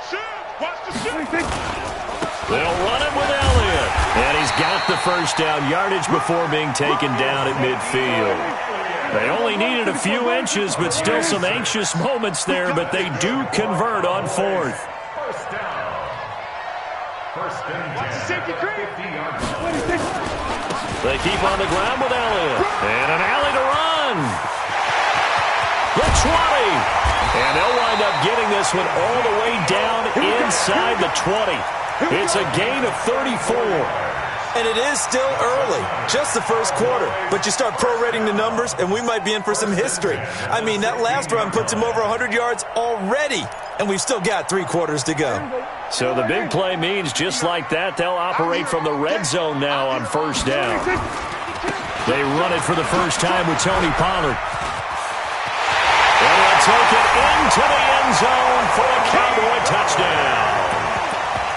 Shoot. Watch the shoot. They'll run it with Elliott. And he's got the first down yardage before being taken down at midfield. They only needed a few inches, but still some anxious moments there, but they do convert on fourth. First down. First and 10. 50-yard line. They keep on the ground with Elliott. And an alley to run. The 20. And they'll wind up getting this one all the way down inside the 20. It's a gain of 34. And it is still early, just the first quarter. But you start prorating the numbers, and we might be in for some history. I mean, that last run puts him over 100 yards already, and we've still got 3 quarters to go. So the big play means just like that, they'll operate from the red zone now on first down. They run it for the first time with Tony Pollard. And they'll take it into the end zone for a Cowboy touchdown.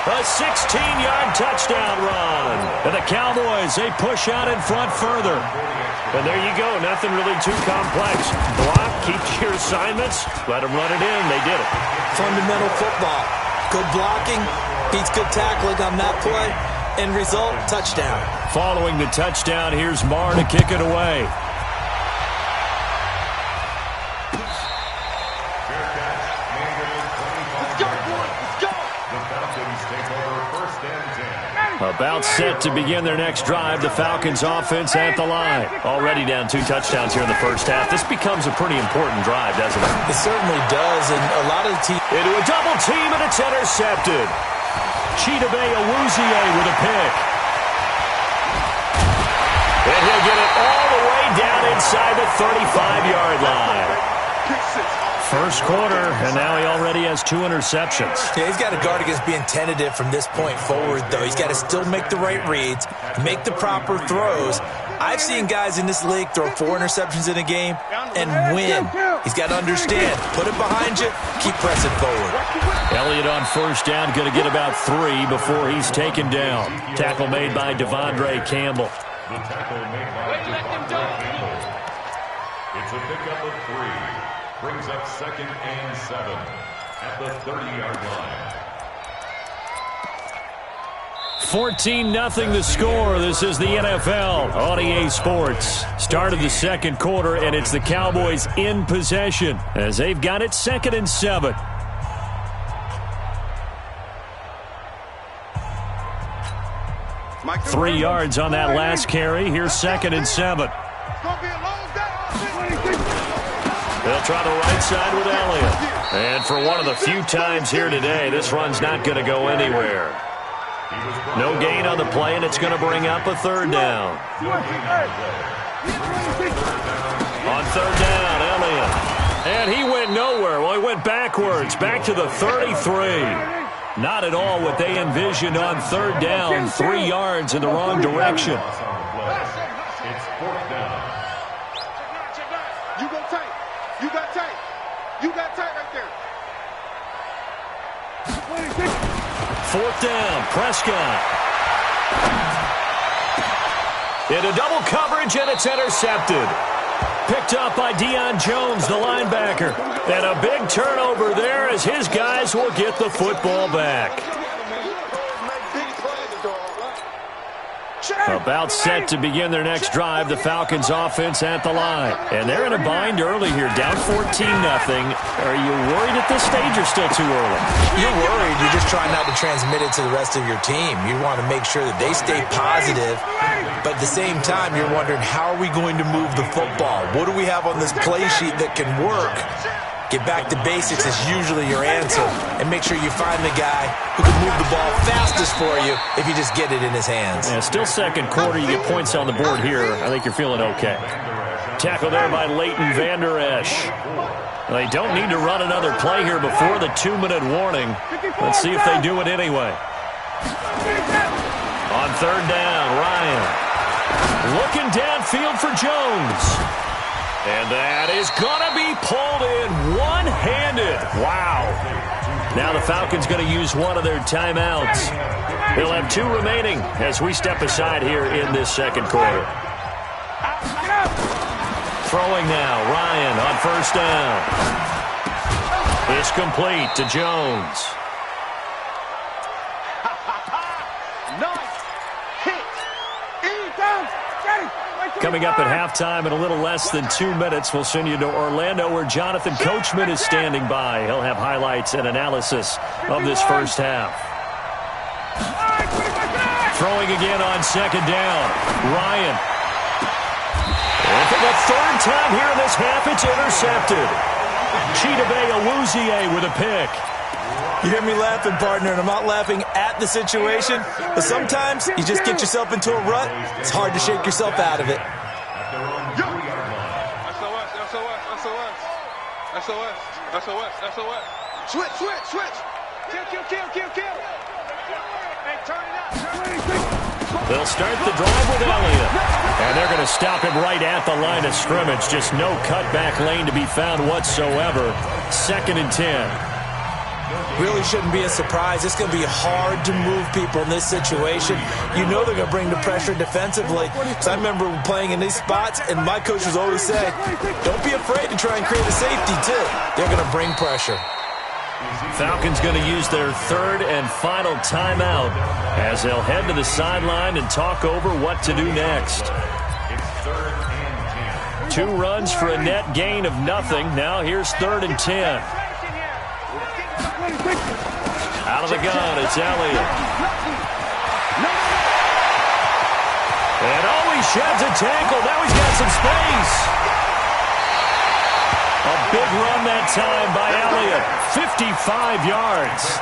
A 16-yard touchdown run. And the Cowboys, they push out in front further. And there you go. Nothing really too complex. Block, keep your assignments, let them run it in. They did it. Fundamental football. Good blocking, beats good tackling on that play. End result, touchdown. Following the touchdown, here's Marr to kick it away. About set to begin their next drive. The Falcons offense at the line. Already down 2 touchdowns here in the first half. This becomes a pretty important drive, doesn't it? It certainly does, and a lot of the team... Into a double team, and it's intercepted. Chidobe Awuzie with a pick. And he'll get it all the way down inside the 35-yard line. First quarter, and now he already has 2 interceptions. Yeah, he's got to guard against being tentative from this point forward, though. He's got to still make the right reads, make the proper throws. I've seen guys in this league throw 4 interceptions in a game and win. He's got to understand, put it behind you, keep pressing forward. Elliott on first down, going to get about 3 before he's taken down. Tackle made by Devondre Campbell. The tackle made by Devondre Campbell. It's a pickup of 3. Brings up 2nd and 7 at the 30-yard line. 14-0 the score. This is the NFL on EA Sports. Start of the second quarter, and it's the Cowboys in possession as they've got it 2nd and 7. Three yards on that last carry. Here's 2nd and 7. They'll try the right side with Elliott. And for one of the few times here today, this run's not going to go anywhere. No gain on the play, and it's going to bring up a 3rd down. On 3rd down, Elliott. And he went nowhere. Well, he went backwards, back to the 33. Not at all what they envisioned on 3rd down. 3 yards in the wrong direction. It's 4th down. You go tight. You got tight. You got tight right there. 4th down, Prescott. Into double coverage, and it's intercepted. Picked up by Deion Jones, the linebacker. And a big turnover there as his guys will get the football back. About set to begin their next drive, the Falcons offense at the line. And they're in a bind early here, down 14-0. Are you worried at this stage or still too early? You're worried. You're just trying not to transmit it to the rest of your team. You want to make sure that they stay positive, but at the same time, you're wondering, how are we going to move the football? What do we have on this play sheet that can work? Get back to basics is usually your answer, and make sure you find the guy who can move the ball fastest for you if you just get it in his hands. Yeah, still second quarter. You get points on the board here. I think you're feeling okay. Tackle there by Leighton Vander Esch. They don't need to run another play here before the 2-minute warning. Let's see if they do it anyway. On 3rd down, Ryan. Looking downfield for Jones. And that is going to be pulled in one-handed. Wow. Now the Falcons going to use one of their timeouts. They'll have 2 remaining as we step aside here in this second quarter. Throwing now, Ryan on 1st down. It's complete to Jones. Nice hit. Coming up at halftime in a little less than 2 minutes, we'll send you to Orlando where Jonathan Coachman is standing by. He'll have highlights and analysis of this first half. Throwing again on second down. Ryan. And for the third time here in this half, it's intercepted. Chidobe Awuzie with a pick. You hear me laughing, partner, and I'm not laughing at the situation, but sometimes you just get yourself into a rut. It's hard to shake yourself out of it. SOS. Switch. Kill. Hey, turn it up. They'll start the drive with Elliott. And they're going to stop him right at the line of scrimmage. Just no cutback lane to be found whatsoever. 2nd and 10. Really shouldn't be a surprise. It's going to be hard to move people in this situation. You know they're going to bring the pressure defensively. Because I remember playing in these spots, and my coach was always saying, don't be afraid to try and create a safety, too. They're going to bring pressure. Falcons going to use their 3rd and final timeout as they'll head to the sideline and talk over what to do next. It's 3rd and 10. 2 runs for a net gain of nothing. Now here's 3rd and 10. Out of the gun, it's Elliott. And he sheds a tackle. Now he's got some space. A big run that time by Elliott. 55 yards.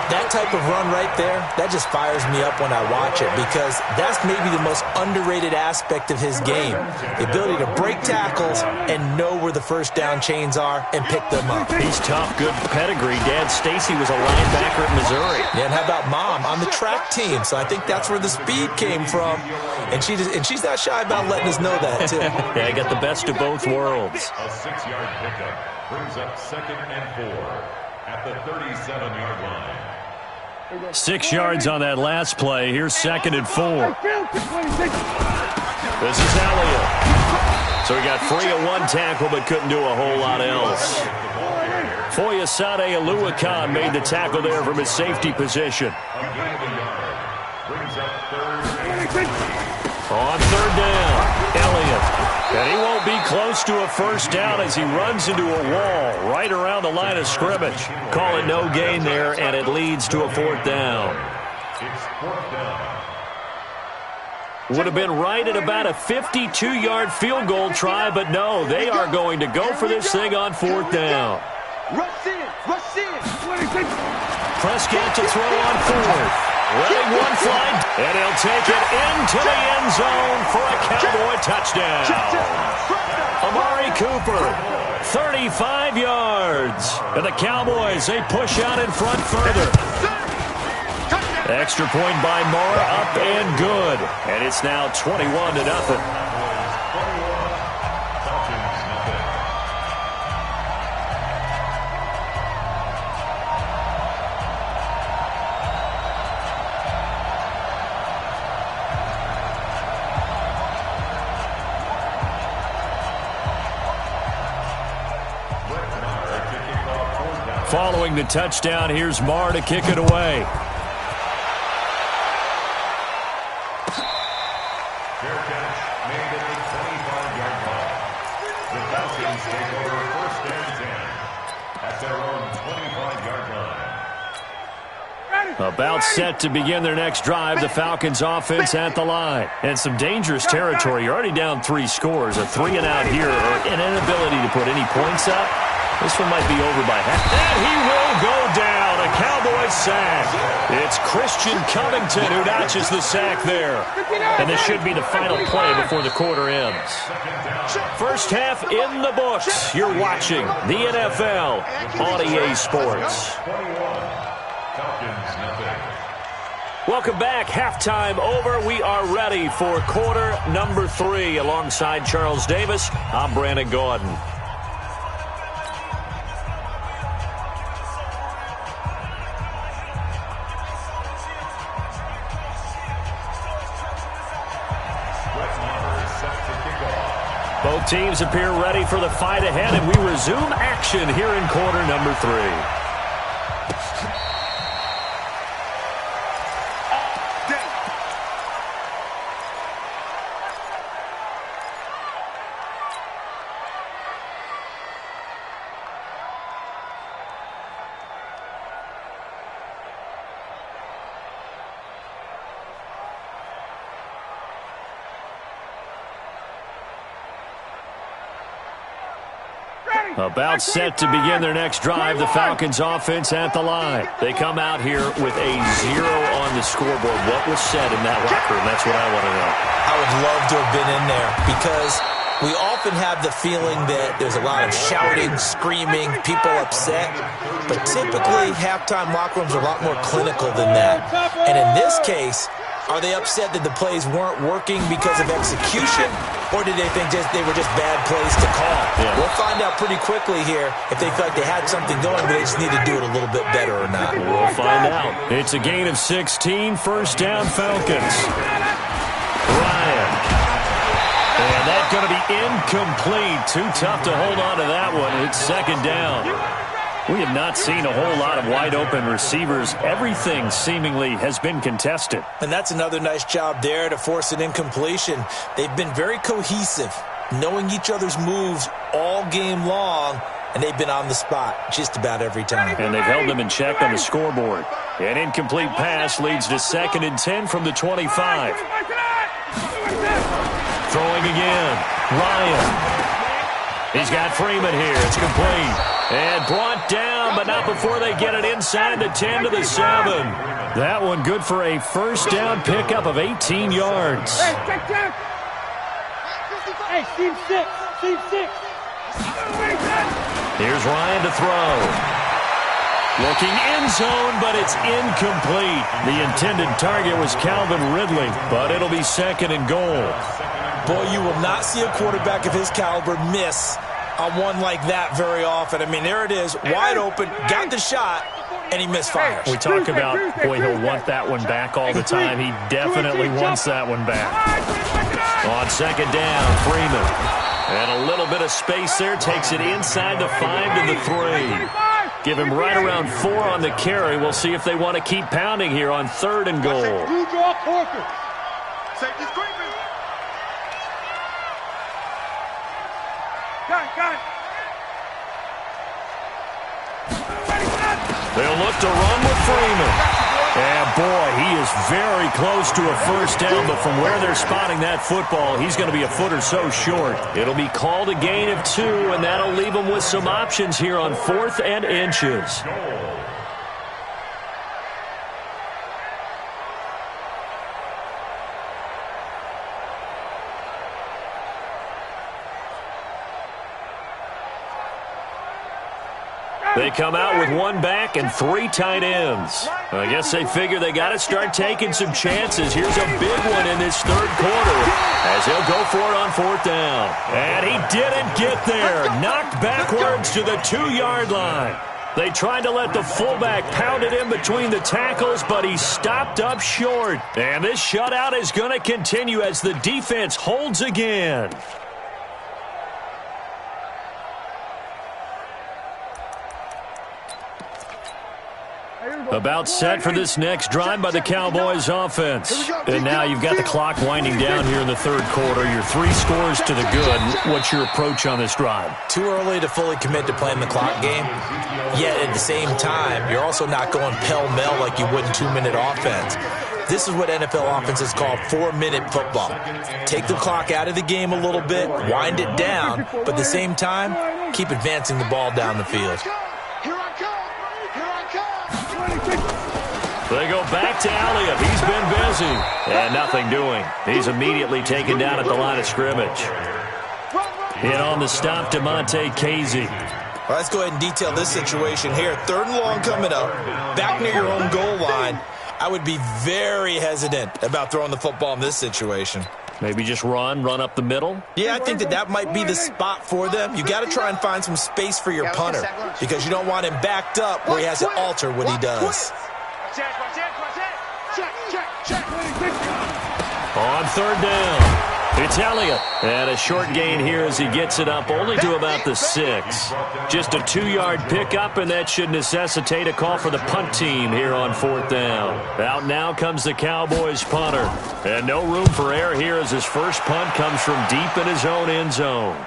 That type of run right there, that just fires me up when I watch it because that's maybe the most underrated aspect of his game. The ability to break tackles and know where the first down chains are and pick them up. He's tough, good pedigree. Dad Stacy was a linebacker at Missouri. Yeah, and how about Mom on the track team? So I think that's where the speed came from. And she's not shy about letting us know that, too. Yeah, I got the best of both worlds. A 6-yard pickup brings up 2nd and 4 at the 37-yard line. 6 yards on that last play. Here's 2nd and 4. This is Elliott. So he got free of one tackle but couldn't do a whole lot else. Foyesade Oluwakan made the tackle there from his safety position. Brings up 3rd. On 3rd down, Elliott. And he won't be close to a first down as he runs into a wall right around the line of scrimmage. Call it no gain there, and it leads to a 4th down. It's 4th down. Would have been right at about a 52-yard field goal try, but no, they are going to go for this thing on 4th down. Rush in. Prescott to throw on 4th. Letting one fly, and he'll take it into the end zone for a Cowboy touchdown. Amari Cooper, 35 yards. And the Cowboys, they push out in front further. Extra point by Mara, up and good. And it's now 21-0. Following the touchdown, here's Marr to kick it away. Fair catch made at the 25-yard line. The Falcons take over 1st and 10 at their own 25-yard line. About set to begin their next drive, the Falcons offense at the line. And some dangerous territory. You're already down 3 scores. A 3-and-out here or an inability to put any points up. This one might be over by half. And he will go down. A Cowboy sack. It's Christian Covington who notches the sack there. And this should be the final play before the quarter ends. First half in the books. You're watching the NFL on EA Sports. Welcome back. Halftime over. We are ready for quarter number 3. Alongside Charles Davis, I'm Brandon Gordon. Both teams appear ready for the fight ahead, and we resume action here in quarter number 3. About set to begin their next drive, the Falcons offense at the line. They come out here with a 0 on the scoreboard. What was said in that locker room? That's what I want to know. I would love to have been in there because we often have the feeling that there's a lot of shouting, screaming, people upset. But typically, halftime locker rooms are a lot more clinical than that. And in this case, are they upset that the plays weren't working because of execution, or did they think they were just bad plays to call? Yeah. We'll find out pretty quickly here if they felt like they had something going, but they just need to do it a little bit better or not. We'll find out. It's a gain of 16, first down Falcons. Ryan. And that's going to be incomplete. Too tough to hold on to that one. It's second down. We have not seen a whole lot of wide-open receivers. Everything seemingly has been contested. And that's another nice job there to force an incompletion. They've been very cohesive, knowing each other's moves all game long, and they've been on the spot just about every time. And they've held them in check on the scoreboard. An incomplete pass leads to 2nd and 10 from the 25. Throwing again. Ryan. He's got Freeman here. It's complete. And brought down, but not before they get it inside the 10 to the 7. That one good for a first down pickup of 18 yards. Hey, check. Hey, team 6. Here's Ryan to throw. Looking end zone, but it's incomplete. The intended target was Calvin Ridley, but it'll be 2nd and goal. Boy, you will not see a quarterback of his caliber miss on one like that very often. I mean, there it is, wide open, got the shot, and he misfires. We talk about, boy, he'll want that one back all the time. He definitely wants that one back. On 2nd down, Freeman. And a little bit of space there, takes it inside the 5 to the 3. Give him right around 4 on the carry. We'll see if they want to keep pounding here on 3rd and goal. Safety's creeping. They'll look to run with Freeman. And, boy, he is very close to a first down, but from where they're spotting that football, he's going to be a foot or so short. It'll be called a gain of 2, and that'll leave them with some options here on 4th and inches. They come out with 1 back and 3 tight ends. I guess they figure they got to start taking some chances. Here's a big one in this 3rd quarter as he'll go for it on 4th down. And he didn't get there. Knocked backwards to the 2-yard line. They tried to let the fullback pound it in between the tackles, but he stopped up short. And this shutout is going to continue as the defense holds again. About set for this next drive by the Cowboys offense. And now you've got the clock winding down here in the 3rd quarter. You're 3 scores to the good. What's your approach on this drive? Too early to fully commit to playing the clock game. Yet at the same time, you're also not going pell-mell like you would in 2-minute offense. This is what NFL offenses call 4-minute football. Take the clock out of the game a little bit, wind it down, but at the same time, keep advancing the ball down the field. They go back to Elliott. He's been busy. And nothing doing. He's immediately taken down at the line of scrimmage. In on the stop, DeMonte Casey. Well, let's go ahead and detail this situation here. 3rd and long coming up. Back near your own goal line. I would be very hesitant about throwing the football in this situation. Maybe just run up the middle? Yeah, I think that might be the spot for them. You got to try and find some space for your punter because you don't want him backed up where he has to alter what he does. Check. On 3rd down, it's Elliott. And a short gain here as he gets it up only to about the 6. Just a 2-yard pickup, and that should necessitate a call for the punt team here on 4th down. Out now comes the Cowboys punter. And no room for error here as his first punt comes from deep in his own end zone.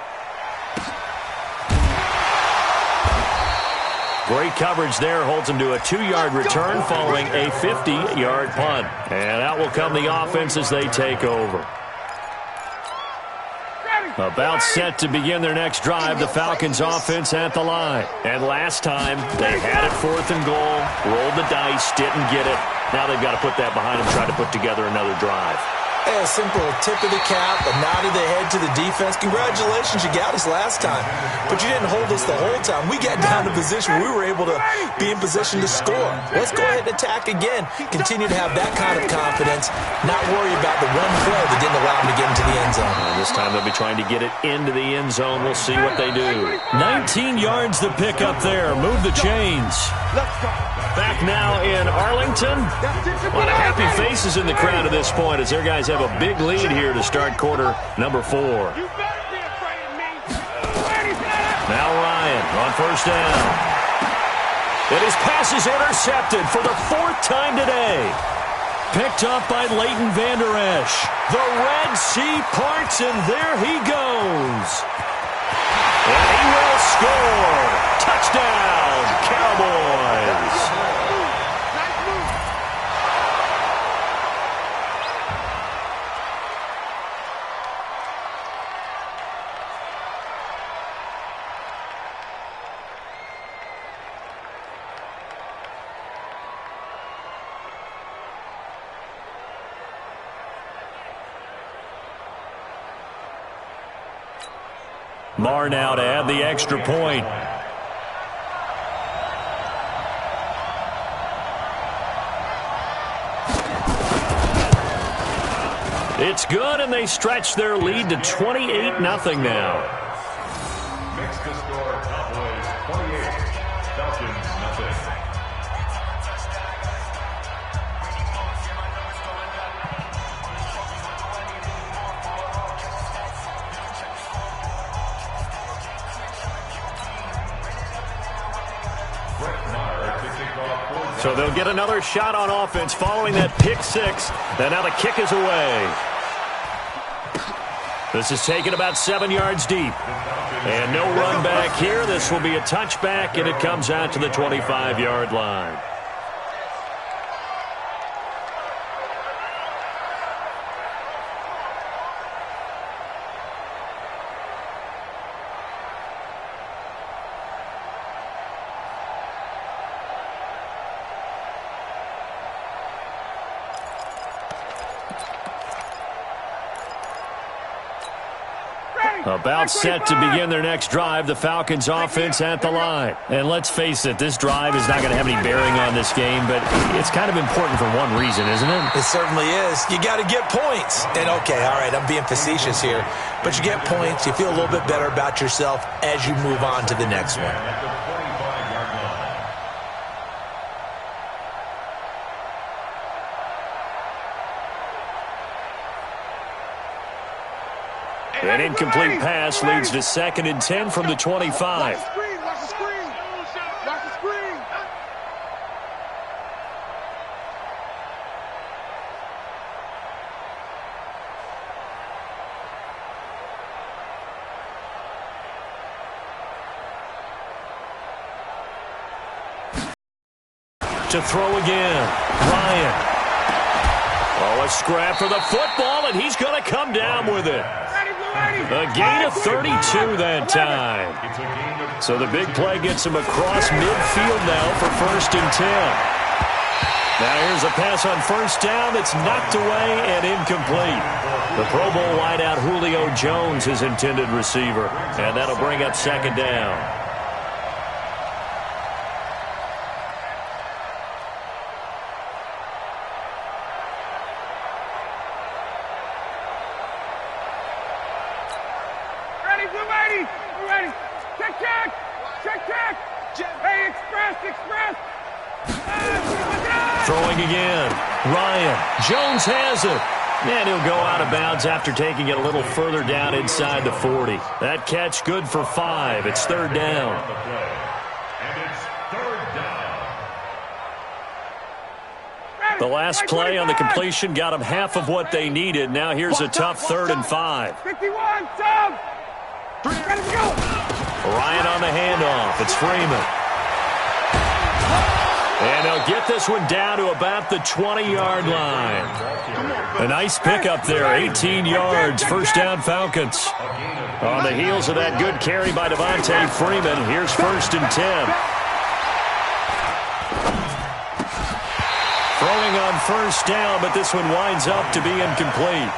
Great coverage there, holds him to a 2-yard return following a 50-yard punt. And out will come the offense as they take over. About set to begin their next drive, the Falcons offense at the line. And last time, they had it 4th and goal, rolled the dice, didn't get it. Now they've got to put that behind them, try to put together another drive. A simple tip of the cap, a nod of the head to the defense. Congratulations, you got us last time. But you didn't hold us the whole time. We got down to position where we were able to be in position to score. Let's go ahead and attack again. Continue to have that kind of confidence, not worry about the one play that didn't allow them to get into the end zone. This time they'll be trying to get it into the end zone. We'll see what they do. 19 yards the pick up there. Move the chains. Back now in Arlington. A lot of happy faces in the crowd at this point as their guys have a big lead here to start quarter number 4. Now Ryan on first down. And his pass is intercepted for the 4th time today. Picked up by Leighton Vander Esch. The Red Sea parts, and there he goes. And he will score. Touchdown, Cowboys. Marr now to add the extra point. It's good, and they stretch their lead to 28-0 now. Makes the score Cowboys 28, Falcons nothing. So they'll get another shot on offense following that pick 6. And now the kick is away. This is taken about 7 yards deep. And no run back here. This will be a touchback, and it comes out to the 25-yard line. About set to begin their next drive, the Falcons offense at the line. And let's face it, this drive is not going to have any bearing on this game, but it's kind of important for one reason, isn't it? It certainly is. You got to get points. And okay, all right, I'm being facetious here, but you get points, you feel a little bit better about yourself as you move on to the next one. An incomplete pass leads to 2nd and 10 from the 25. Watch the screen. Watch the screen. Watch the screen. To throw again. Ryan. Oh, a scrap for the football, and he's going to come down with it. A gain of 32 that time. So the big play gets him across midfield now for 1st and 10. Now here's a pass on first down that's knocked away and incomplete. The Pro Bowl wideout Julio Jones is intended receiver, and that'll bring up 2nd down. Throwing again. Ryan. Jones has it. And he'll go out of bounds after taking it a little further down inside the 40. That catch good for 5. It's 3rd down. And it's 3rd down. The last play on the completion got them half of what they needed. Now here's a tough 3rd and 5. 51, Tom! Ready to go! Ryan on the handoff. It's Freeman. And they'll They'll get this one down to about the 20-yard line. A nice pickup there, 18 yards, first down Falcons. On the heels of that good carry by Devontae Freeman, here's 1st and 10. Throwing on first down, but this one winds up to be incomplete.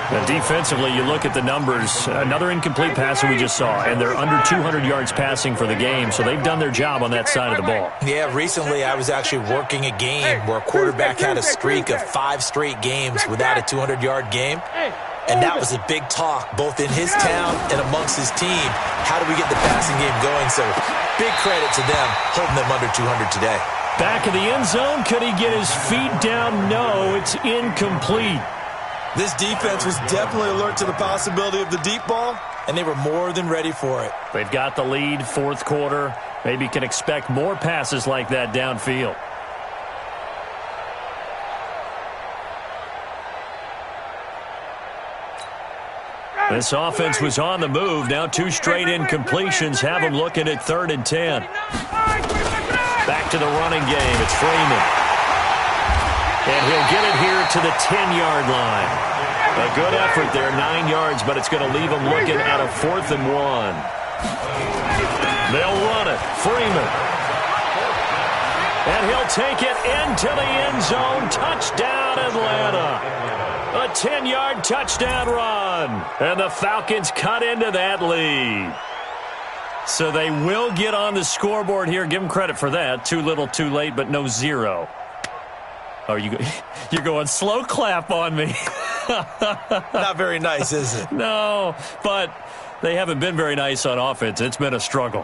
And defensively, you look at the numbers. Another incomplete pass that we just saw, and they're under 200 yards passing for the game, so they've done their job on that side of the ball. Yeah, recently I was actually working a game where a quarterback had a streak of 5 straight games without a 200-yard game. And that was a big talk, both in his town and amongst his team. How do we get the passing game going? So big credit to them, holding them under 200 today. Back in the end zone, could he get his feet down? No, it's incomplete. This defense was definitely alert to the possibility of the deep ball, and they were more than ready for it. They've got the lead, 4th quarter. Maybe can expect more passes like that downfield. This offense was on the move. Now 2 straight incompletions have them looking at 3rd and 10. Back to the running game. It's Freeman. And he'll get it here to the 10-yard line. A good effort there, 9 yards, but it's going to leave him looking at a 4th and 1. They'll run it. Freeman. And he'll take it into the end zone. Touchdown, Atlanta. A 10-yard touchdown run. And the Falcons cut into that lead. So they will get on the scoreboard here. Give them credit for that. Too little, too late, but no 0. Oh, you're going slow clap on me. Not very nice, is it? No, but they haven't been very nice on offense. It's been a struggle.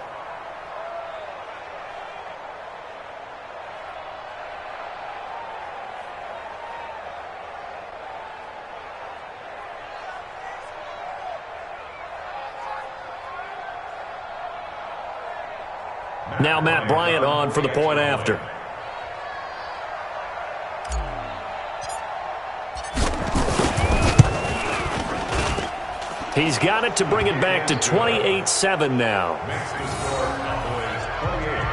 Now Matt Bryant on for the point after. He's got it to bring it back to 28-7 now. Makes the score Cowboys 28,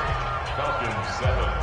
Falcons 7.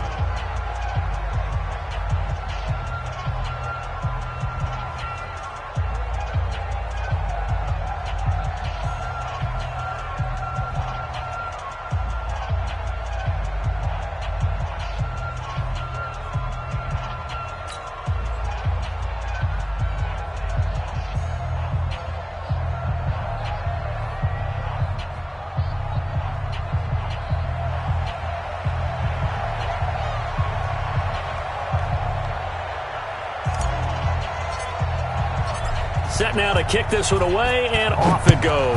Set now to kick this one away, and off it goes.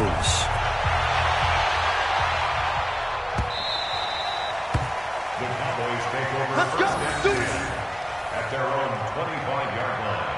The Cowboys take over first and 10 at their own 25-yard line.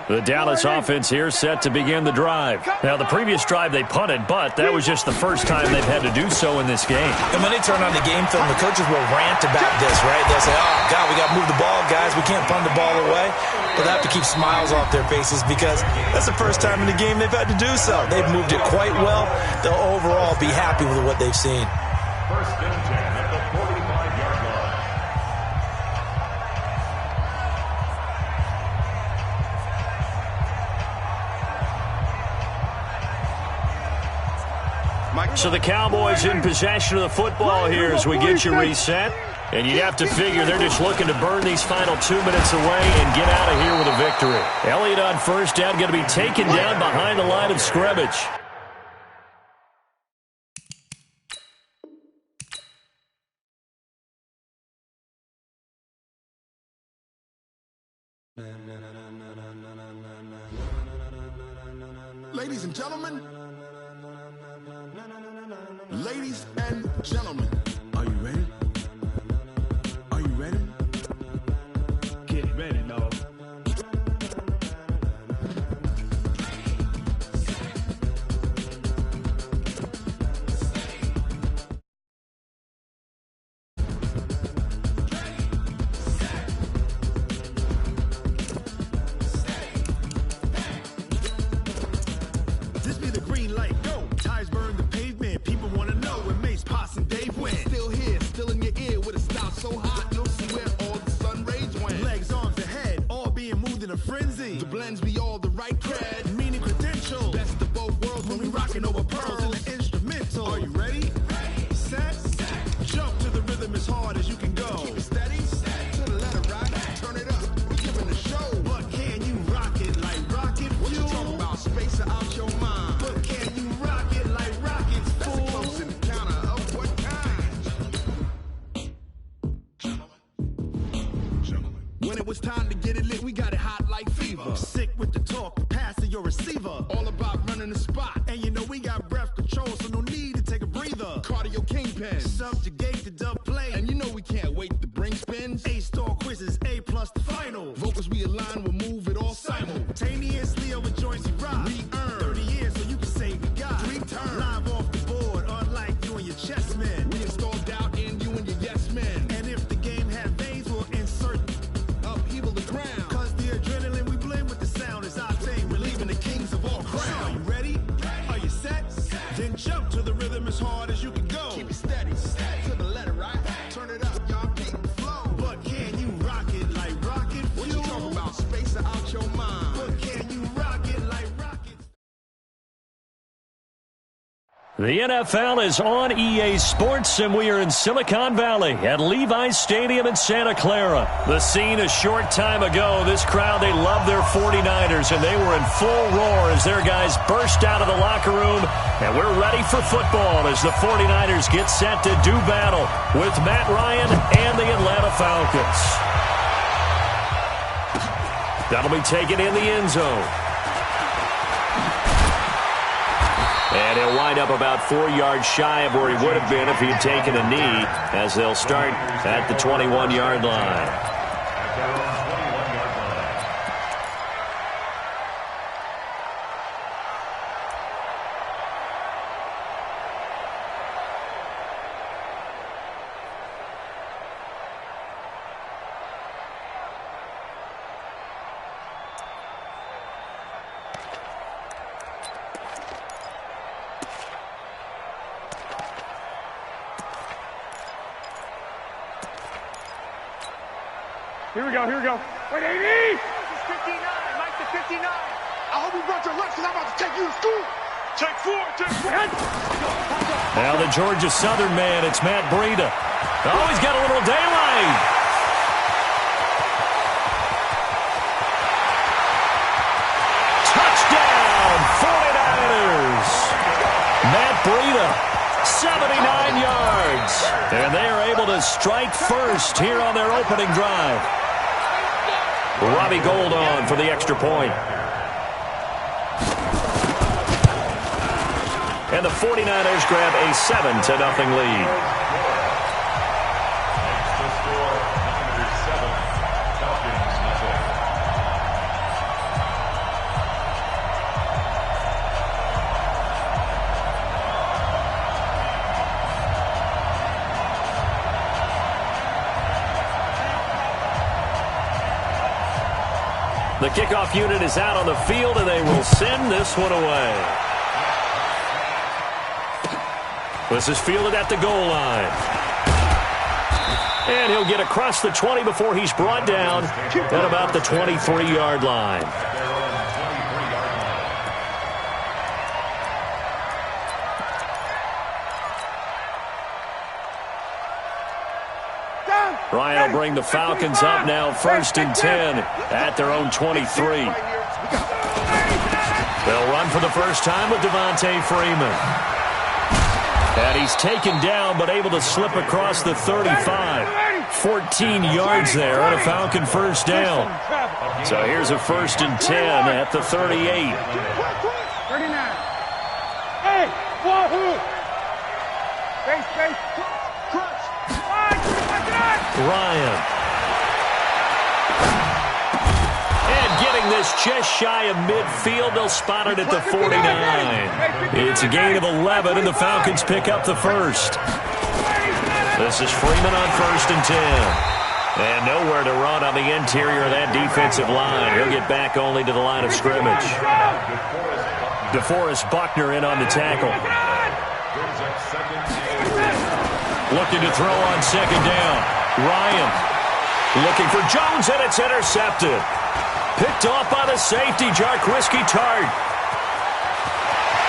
The Dallas offense here set to begin the drive. Now, the previous drive they punted, but that was just the first time they've had to do so in this game. And when they turn on the game film, the coaches will rant about this, right? They'll say, oh, God, we got to move the ball, guys. We can't punt the ball away. But they have to keep smiles off their faces because that's the first time in the game they've had to do so. They've moved it quite well. They'll overall be happy with what they've seen. First and 10 at the 45-yard line. So the Cowboys in possession of the football here as we get you reset. And you'd have to figure they're just looking to burn these final 2 minutes away and get out of here with a victory. Elliott on first down, going to be taken down behind the line of scrimmage. Ladies and gentlemen. Ladies and gentlemen. Are you ready? Are you ready? Get ready, dog. see the green light go. Tires burn the pavement. People want to know where Mace, Potts, and Dave went. Still here, still in your ear with a style so hot. You'll see where all the sun rays went. Legs, arms, and head, all being moved in a frenzy. The blends be all the right cred. Meaning credentials. Best of both worlds when we rockin' over pearls in the instrumental. Are you ready? Set. Jump to the rhythm as hard as you can go. Keep it steady. To the letter rock. Turn it up. We're giving a show. But can you rock it like rocket fuel? What you talking about? Space out your mind. But can you rock it like rockets, fool? That's a close encounter of what kind? When it was time to get it lit, we got it hot like fever. Sick with the talk, passing your receiver. All about running the spot. And you know we got breath control, so no need to take a breather. Cardio kingpin, subjugate the dub play. And you know we can't wait to bring spins. A-star quizzes, A+ the final. Vocals we align, we'll move it all simultaneously over joints we rock. We earn 30 years, so you can say we got 3 turns. Live off the board, unlike you and your chess men. We install doubt in you and your yes men. And if the game had veins, we'll insert upheaval the ground. Cause the adrenaline we blend with the sound is our thing. We're leaving the kings of all crowns. So are you ready? Are you set? Then jump to the rhythm as hard as you can go. Keep it steady, to the letter right. Turn it up, y'all keep the flow. But can you rock it like rocket fuel? What you talking about? Space out your mind. But can you rock it like rockets? The NFL is on EA Sports, and we are in Silicon Valley at Levi's Stadium in Santa Clara. The scene a short time ago, this crowd, they love their 49ers, and they were in full roar as their guys burst out of the locker room, and we're ready for football as the 49ers get set to do battle with Matt Ryan and the Atlanta Falcons. That'll be taken in the end zone. And he'll wind up about 4 yards shy of where he would have been if he had taken a knee, as they'll start at the 21-yard line. Here we go, here we go. Wait, 80! This is 59, Mike to 59. I hope you brought your lunch because I'm about to take you to school. Take 4, take 4. Now the Georgia Southern man, it's Matt Breida. Oh, he's got a little daylight. Touchdown, 49ers. Matt Breida, 79 yards. And they are able to strike first here on their opening drive. Robbie Gould on for the extra point. And the 49ers grab a 7-0 lead. The kickoff unit is out on the field, and they will send this one away. This is fielded at the goal line. And he'll get across the 20 before he's brought down at about the 23-yard line. Ryan will bring the Falcons up now 1st and 10 at their own 23. They'll run for the first time with Devontae Freeman. And he's taken down but able to slip across the 35. 14 yards there on a Falcon first down. So here's a 1st and 10 at the 38. 39. Hey, wahoo! Base. Ryan. And getting this just shy of midfield, they'll spot it at the 49. It's a gain of 11, and the Falcons pick up the first. This is Freeman on 1st and 10. And nowhere to run on the interior of that defensive line. He'll get back only to the line of scrimmage. DeForest Buckner in on the tackle. Looking to throw on second down. Ryan looking for Jones, and it's intercepted. Picked off by the safety, Jarquiski Tart.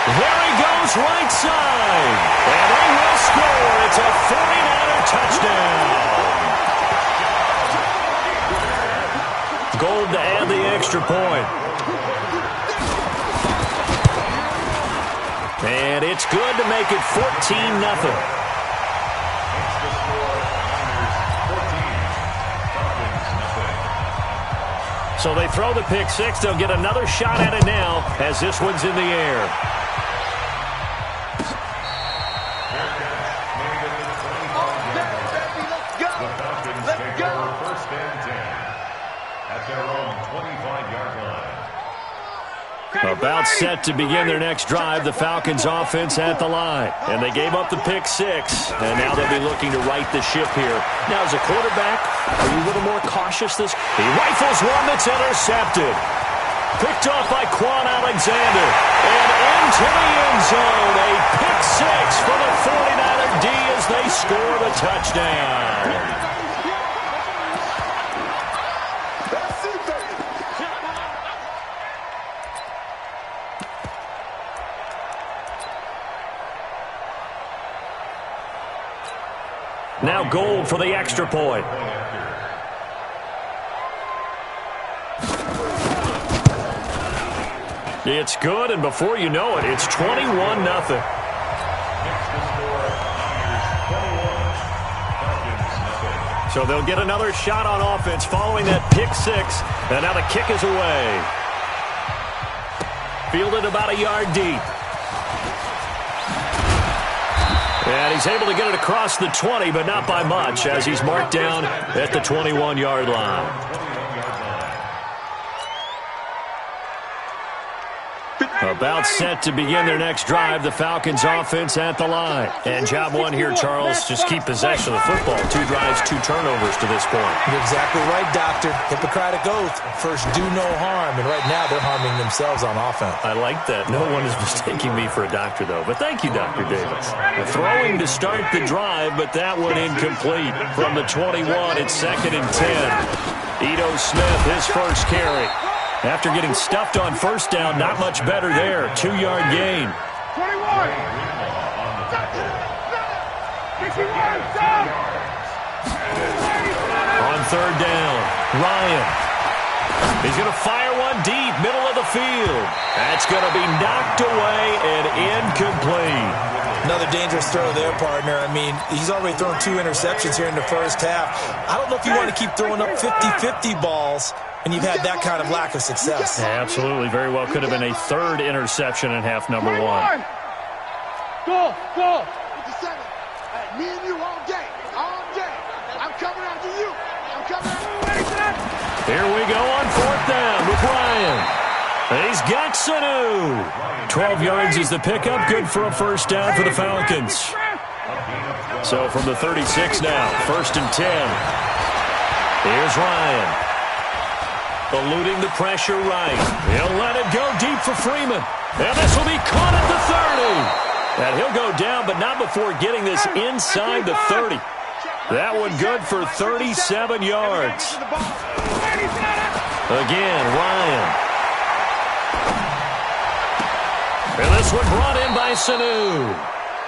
There he goes, right side. And they will score. It's a 49er touchdown. Gold to add the extra point. And it's good to make it 14-0. So they throw the pick six. They'll get another shot at it now as this one's in the air. Let's go. First and 10 at their own 25-yard line. About set to begin their next drive, the Falcons offense at the line. And they gave up the pick six, and now they'll be looking to right the ship here. Now, as a quarterback, are you a little more cautious this? He rifles one that's intercepted. Picked off by Quan Alexander. And into the end zone, a pick six for the 49er D as they score the touchdown. Now Gold for the extra point. It's good, and before you know it, it's 21-0. So they'll get another shot on offense following that pick six, and now the kick is away. Fielded about a yard deep. And he's able to get it across the 20, but not by much, as he's marked down at the 21-yard line. About set to begin their next drive, the Falcons offense at the line. And job one here, Charles, just keep possession of the football. 2 drives, 2 turnovers to this point. You're exactly right, Doctor. Hippocratic oath. First, do no harm. And right now, they're harming themselves on offense. I like that. No one is mistaking me for a doctor, though. But thank you, Dr. Davis. Throwing to start the drive, but that one incomplete. From the 21, it's 2nd and 10. Ito Smith, his first carry. After getting stuffed on first down, not much better there. 2-yard gain. 21. On third down, Ryan. He's going to fire one deep, middle of the field. That's going to be knocked away and incomplete. Another dangerous throw there, partner. I mean, he's already thrown 2 interceptions here in the first half. I don't know if you want to keep throwing up 50-50 balls, and you've had that kind of lack of success. Yeah, absolutely. Very well could have been a 3rd interception in half number 1. Go. 57. Hey, me and you all day. All day. I'm coming after you. I'm coming after you. Here we go on 4th down with Ryan. He's got Sanu. 12 yards is the pickup. Good for a first down for the Falcons. So from the 36 now, 1st and 10. Here's Ryan. Eluding the pressure right. He'll let it go deep for Freeman. And this will be caught at the 30. And he'll go down, but not before getting this inside the 30. That one good for 37 yards. Again, Ryan. And this one brought in by Sanu.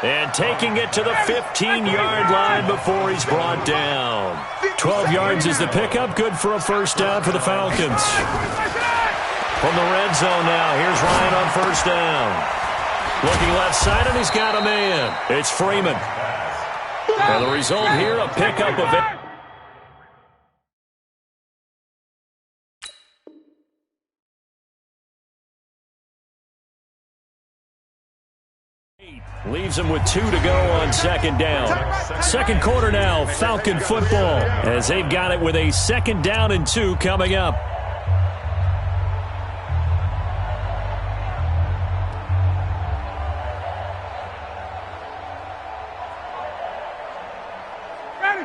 And taking it to the 15-yard line before he's brought down. 12 yards is the pickup. Good for a first down for the Falcons. From the red zone now, here's Ryan on first down. Looking left side, and he's got a man. It's Freeman. And the result here, a pickup of it. Leaves him with 2 to go on 2nd down. 2nd quarter now, Falcon football, as they've got it with a 2nd down and 2 coming up. Ready.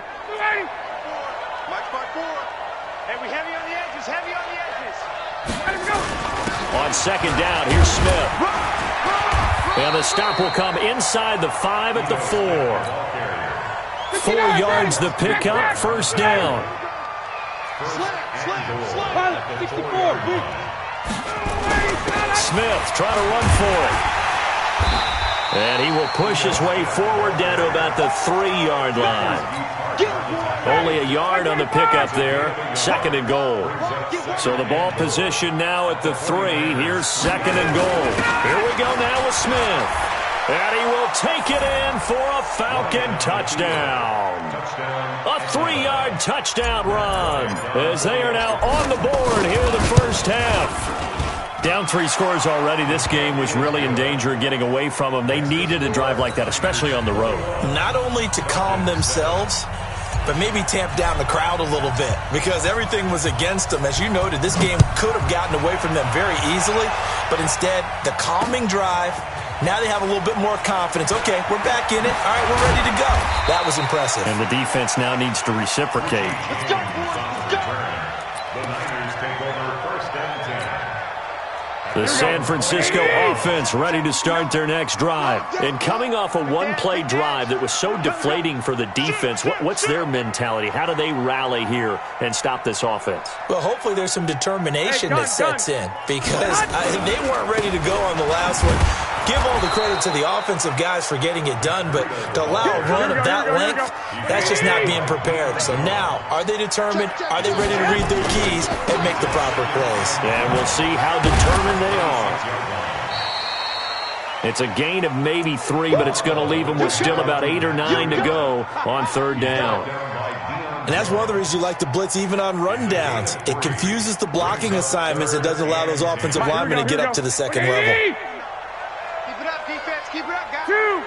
Mike 4. Hey, we heavy on the edges. Let him go. On 2nd down, here's Smith. And the stop will come inside the 5 at the 4. 4 yards the pickup, first down. Smith trying to run for it. And he will push his way forward down to about the 3-yard line. Only a yard on the pickup there, second and goal. So the ball position now at the 3. Here's second and goal. Here we go now with Smith. And he will take it in for a Falcon touchdown. A 3-yard touchdown run as they are now on the board here in the first half. Down 3 scores already. This game was really in danger of getting away from them. They needed a drive like that, especially on the road. Not only to calm themselves, but maybe tamp down the crowd a little bit because everything was against them. As you noted, this game could have gotten away from them very easily, but instead, the calming drive, now they have a little bit more confidence. Okay, we're back in it. All right, we're ready to go. That was impressive. And the defense now needs to reciprocate. Let's go, boys. Let's go. The Niners take over first and 10. The San Francisco offense ready to start their next drive. And coming off a one-play drive that was so deflating for the defense, what's their mentality? How do they rally here and stop this offense? Well, hopefully there's some determination that sets in because they weren't ready to go on the last one. Give all the credit to the offensive guys for getting it done, but to allow a run of that length, that's just not being prepared. So now, are they determined? Are they ready to read their keys and make the proper plays? And we'll see how determined they are. It's a gain of maybe 3, but it's going to leave them with still about 8 or 9 to go on third down. And that's one of the reasons you like to blitz even on rundowns. It confuses the blocking assignments. It doesn't allow those offensive linemen to get up to the second level. Keep it up, defense. Keep it up, guys. 2.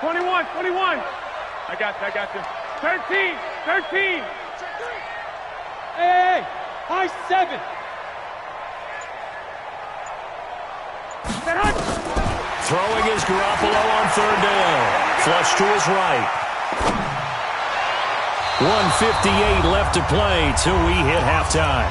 21. I got you. 13. Hey, high 7. Throwing is Garoppolo on third down. Flush to his right. 1:58 left to play till we hit halftime.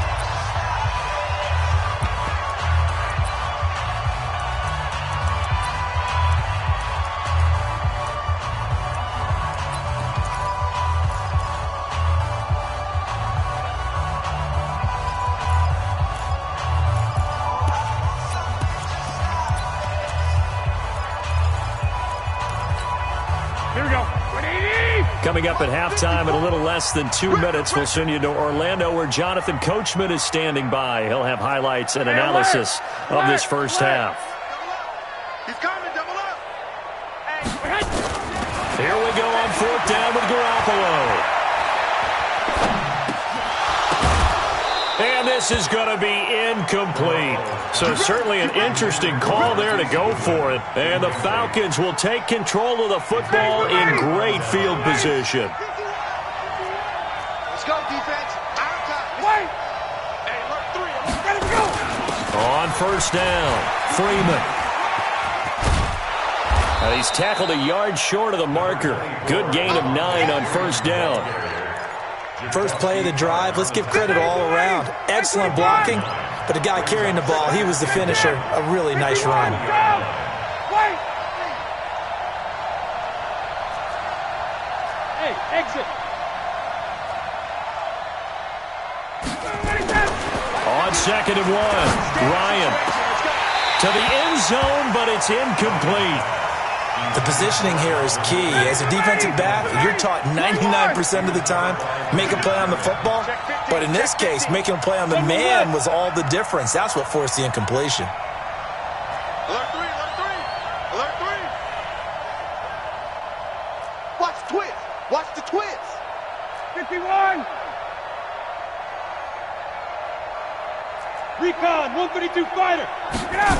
Coming up at halftime in a little less than 2 minutes, we'll send you to Orlando where Jonathan Coachman is standing by. He'll have highlights and analysis of this first half. He's coming, double up. Here we go on fourth down with Garoppolo. And this is going to be incomplete. So certainly an interesting call there to go for it. And the Falcons will take control of the football in great field position. Let's go, defense. Out of time. Wait. Hey, look, 3. Let him go. On first down, Freeman. And he's tackled a yard short of the marker. Good gain of 9 on first down. First play of the drive, let's give credit all around. Excellent blocking, but the guy carrying the ball, he was the finisher. A really nice run. Hey, exit. On second and 1, Ryan to the end zone, but it's incomplete. The positioning here is key. As a defensive back, you're taught 99% of the time, make a play on the football. But in this case, making a play on the man was all the difference. That's what forced the incompletion. Alert 3. Alert 3. Watch twist. Watch the twist. 51. Recon, 132 fighter. Get out.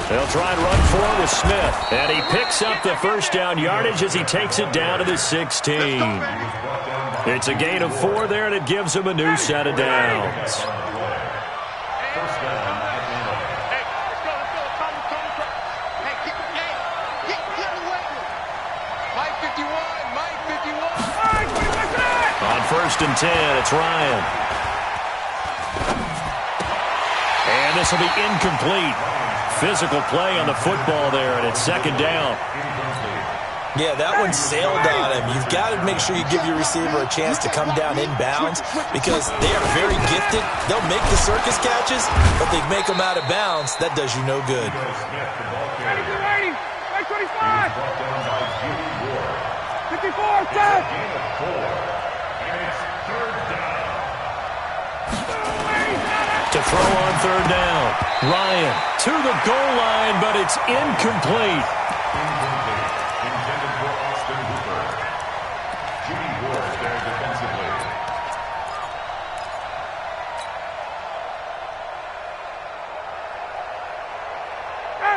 They'll try and run for it with Smith. And he picks up the first down yardage as he takes it down to the 16. It's a gain of 4 there, and it gives him a new set of downs. First down, Atlanta. Hey, let's go. Hey, get away. Mike 51. On first and 10, it's Ryan. And And this will be incomplete. Physical play on the football there, and it's second down. Yeah, that one sailed on him. You've got to make sure you give your receiver a chance to come down inbounds because they are very gifted. They'll make the circus catches, but they make them out of bounds. That does you no good. Ready, get ready. Right 25. 54, set. To throw on third down. Ryan to the goal line, but it's incomplete. Intended for Austin Hooper. Judy Ward there defensively.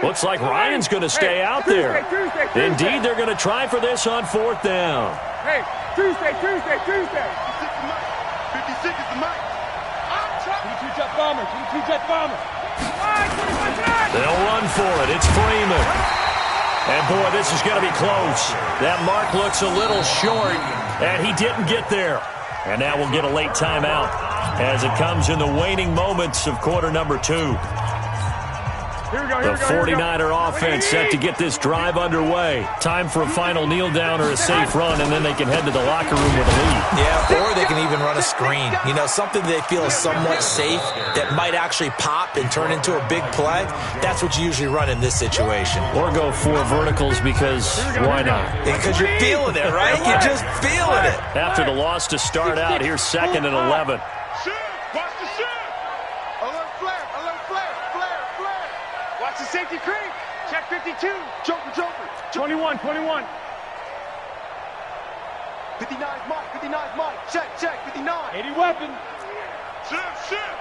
Looks like Ryan's going to stay out there. Indeed, they're going to try for this on fourth down. Hey, Tuesday. 56 is the mic. 22 jet bombers. They'll run for it. It's Freeman. And, boy, this is going to be close. That mark looks a little short, and he didn't get there. And now we'll get a late timeout as it comes in the waning moments of quarter number 2. The 49er offense set to get this drive underway. Time for a final kneel down or a safe run, and then they can head to the locker room with a lead. Yeah, or they can even run a screen. You know, something they feel is somewhat safe that might actually pop and turn into a big play. That's what you usually run in this situation. Or go 4 verticals because why not? Because you're feeling it, right? You're just feeling it. After the loss to start out, here's 2nd and 11. Safety creep. Check 52. Joker. 21. 59's Mike. Check. 59. 80 weapon. Shift.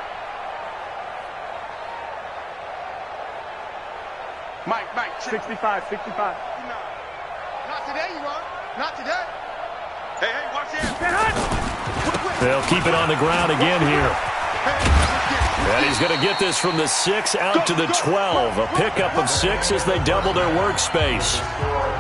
Mike. 65. 59. Not today, you run. Not today. Hey, watch out. They'll keep it on the ground again here. And he's going to get this from the 6 out to the 12. A pickup of 6 as they double their workspace.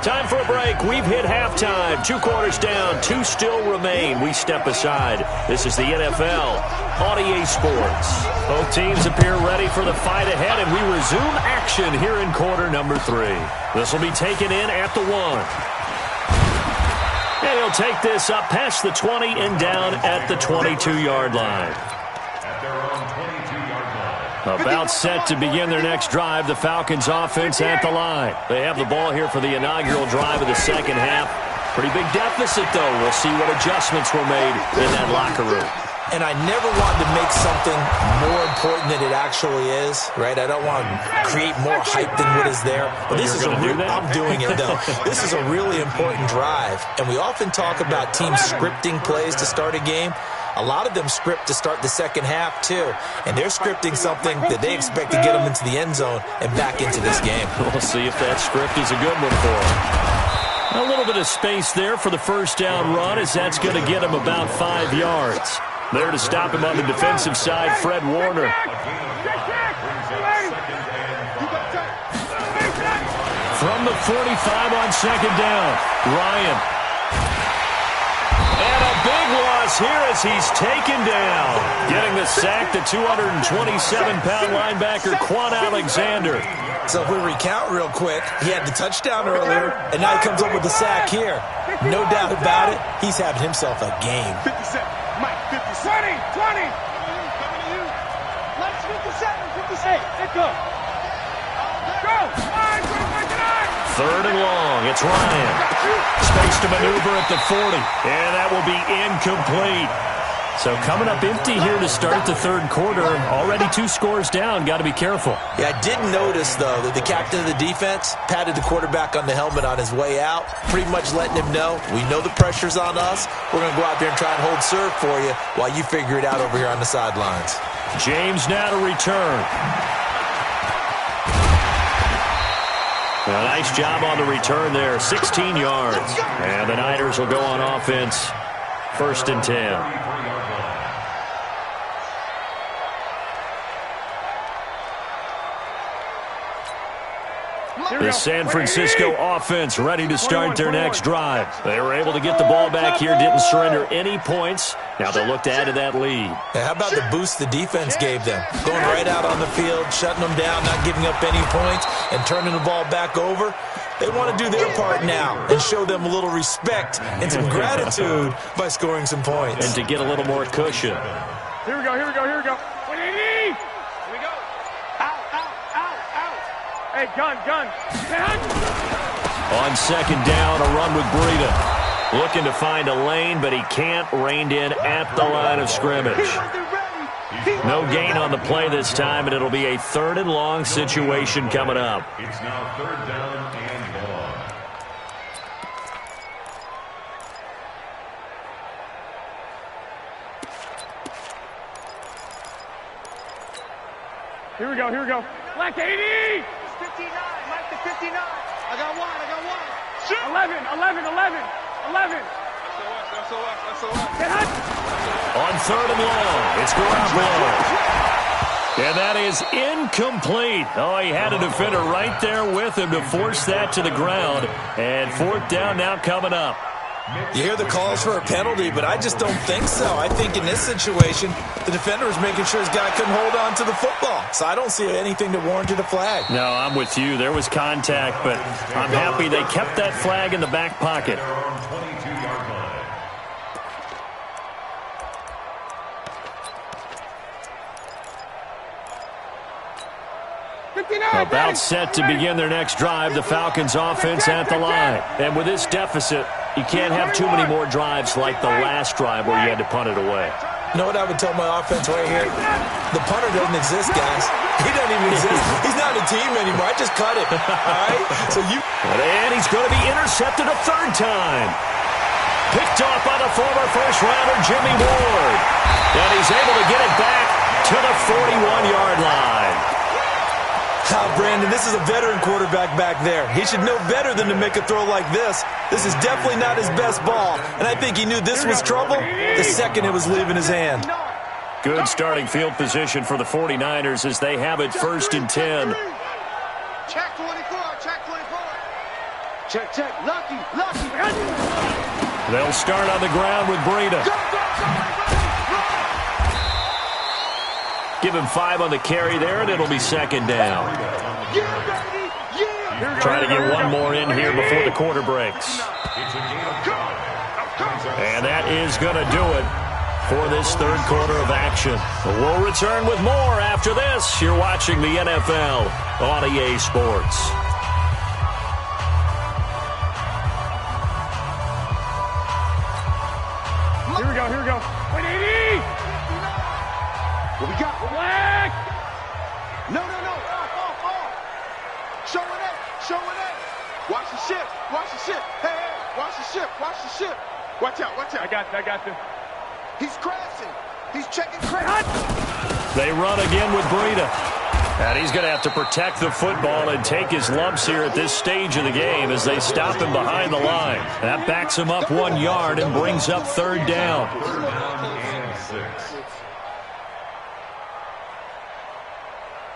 Time for a break. We've hit halftime. 2 quarters down. 2 still remain. We step aside. This is the NFL on EA Sports. Both teams appear ready for the fight ahead, and we resume action here in quarter number 3. This will be taken in at the 1. And he'll take this up past the 20 and down at the 22-yard line. About set to begin their next drive, the Falcons offense at the line. They have the ball here for the inaugural drive of the second half. Pretty big deficit, though. We'll see what adjustments were made in that locker room. And I never want to make something more important than it actually is, right? I don't want to create more hype than what is there. But this is I'm doing it, though. This is a really important drive. And we often talk about teams scripting plays to start a game. A lot of them script to start the second half, too. And they're scripting something that they expect to get them into the end zone and back into this game. We'll see if that script is a good one for them. A little bit of space there for the first down run, as that's going to get him about 5 yards. There to stop him on the defensive side, Fred Warner. From the 45 on second down, Ryan. And a big loss here as he's taken down. Getting the sack, the 227-pound linebacker, Quan Alexander. So if we recount real quick, he had the touchdown earlier, and now he comes up with the sack here. No doubt about it, he's having himself a game. 57. Mike, 57. 20. Let's 57. Let's go. Third and long. It's Ryan. Space to maneuver at the 40. And that will be incomplete. So coming up empty here to start the third quarter. Already 2 scores down. Got to be careful. Yeah, I did notice, though, that the captain of the defense patted the quarterback on the helmet on his way out, pretty much letting him know, we know the pressure's on us. We're going to go out there and try and hold serve for you while you figure it out over here on the sidelines. James now to return. A nice job on the return there, 16 yards. And the Niners will go on offense, 1st and 10. The San Francisco offense ready to start their next drive. They were able to get the ball back here, didn't surrender any points. Now they'll look to add to that lead. How about the boost the defense gave them? Going right out on the field, shutting them down, not giving up any points, and turning the ball back over. They want to do their part now and show them a little respect and some gratitude by scoring some points. And to get a little more cushion. Here we go. 180! Here we go. Out. Hey, gun. On second down, a run with Breida. Looking to find a lane, but he can't. Reined in at the line of scrimmage. No gain on the play this time, and it'll be a 3rd and long situation coming up. It's now 3rd down and long. Here we go. Black 80! 59, Mike to 59. I got one. 11. On 3rd and long, it's Garoppolo. And that is incomplete. Oh, he had a defender right there with him to force that to the ground. And 4th down now coming up. You hear the calls for a penalty, but I just don't think so. I think in this situation, the defender was making sure his guy couldn't hold on to the football. So I don't see anything that warranted a flag. No, I'm with you. There was contact, but I'm happy they kept that flag in the back pocket. About set to begin their next drive, the Falcons offense at the line. And with this deficit, you can't have too many more drives like the last drive where you had to punt it away. You know what I would tell my offense right here? The punter doesn't exist, guys. He doesn't even exist. He's not a team anymore. I just cut it. All right? And he's going to be intercepted a 3rd time. Picked off by the former first-rounder Jimmy Ward. And he's able to get it back to the 41-yard line. Brandon, this is a veteran quarterback back there. He should know better than to make a throw like this. This is definitely not his best ball, and I think he knew this was trouble the second it was leaving his hand. Good starting field position for the 49ers as they have it 1st and 10. Check 24. Check. Lucky. They'll start on the ground with Breida. Give him 5 on the carry there, and it'll be 2nd down. Try to get one more in here before the quarter breaks. And that is going to do it for this 3rd quarter of action. We'll return with more after this. You're watching the NFL on EA Sports. Here we go. 180! What we got? Black! No. Off. Showing it. Watch the ship. Hey, watch the ship. Watch out. I got this. He's crashing. He's checking crash. They run again with Breida. And he's going to have to protect the football and take his lumps here at this stage of the game as they stop him behind the line. That backs him up 1 yard and brings up 3rd down.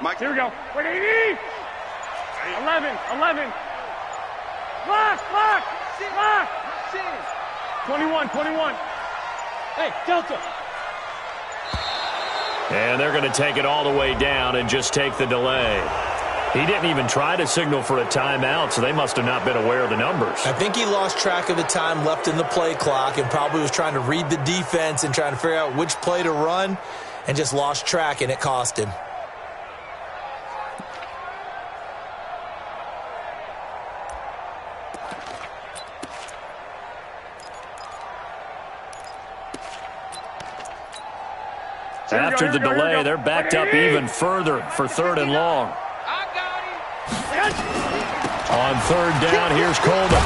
Mike, here we go. 180! 11. Block! 21. Hey, Delta. And they're going to take it all the way down and just take the delay. He didn't even try to signal for a timeout, so they must have not been aware of the numbers. I think he lost track of the time left in the play clock and probably was trying to read the defense and trying to figure out which play to run and just lost track, and it cost him. After the delay, they're backed up even further for 3rd and long. On 3rd down, here's Coleman.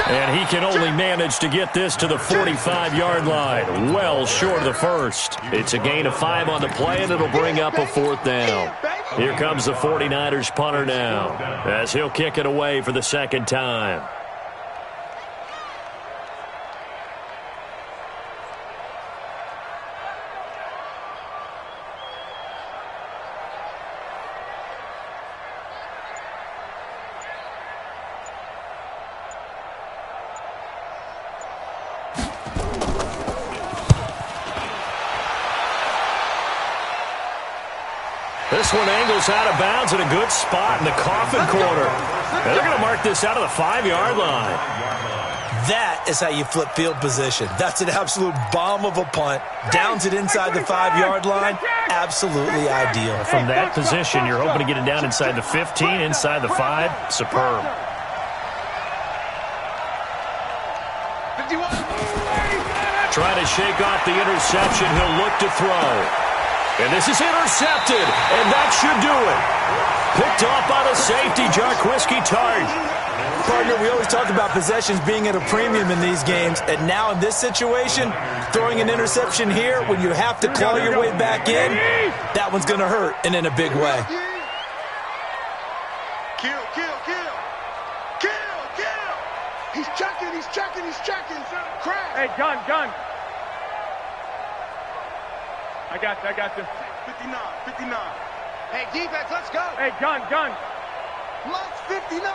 And he can only manage to get this to the 45-yard line, well short of the 1st. It's a gain of 5 on the play, and it'll bring up a 4th down. Here comes the 49ers punter now, as he'll kick it away for the 2nd time. this one angles out of bounds at a good spot in the coffin corner. And they're going to mark this out of the 5-yard line. That is how you flip field position. That's an absolute bomb of a punt. Downs it inside the 5-yard line. Absolutely ideal. From that position, you're hoping to get it down inside the 15, inside the 5. Superb. Trying to shake off the interception. He'll look to throw. And this is intercepted, and that should do it. Picked off by the safety, Jarquiski Tart. Partner, we always talk about possessions being at a premium in these games, and now in this situation, throwing an interception here when you have to claw your way back in, that one's going to hurt, and in a big way. Kill. He's checking. Crash. Hey, gun. I got you. 59. Hey, defense, let's go. Hey, gun. Mike's 59.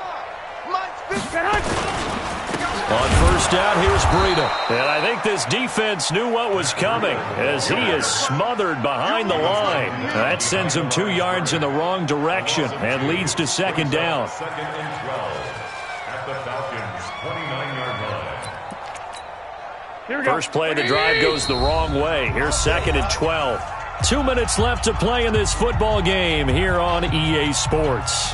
On first down, here's Breida. And I think this defense knew what was coming as he is smothered behind the line. That sends him 2 yards in the wrong direction and leads to second down. Second and 12 at the Falcons' 29-yard line. First play of the drive goes the wrong way. Here's second and 12. 2 minutes left to play in this football game here on EA Sports.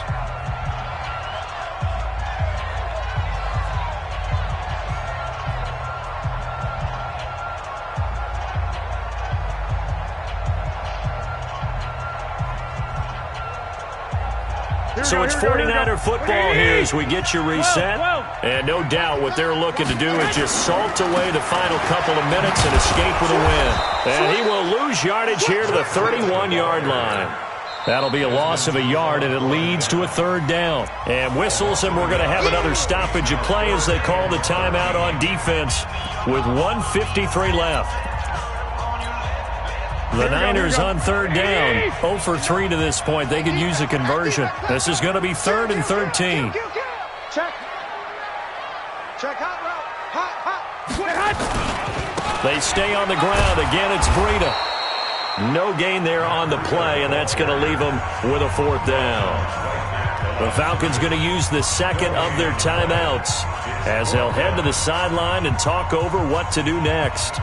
So it's 49er football here as we get you reset. And no doubt what they're looking to do is just salt away the final couple of minutes and escape with a win. And he will lose yardage here to the 31-yard line. That'll be a loss of a yard, and it leads to a third down. And whistles, and we're going to have another stoppage of play as they call the timeout on defense with 1:53 left. The Niners on third down, 0 for 3 to this point. They could use a conversion. This is going to be 3rd and 13. Check hot. They stay on the ground. Again, it's Breida. No gain there on the play, and that's going to leave them with a 4th down. The Falcons going to use the second of their timeouts as they'll head to the sideline and talk over what to do next.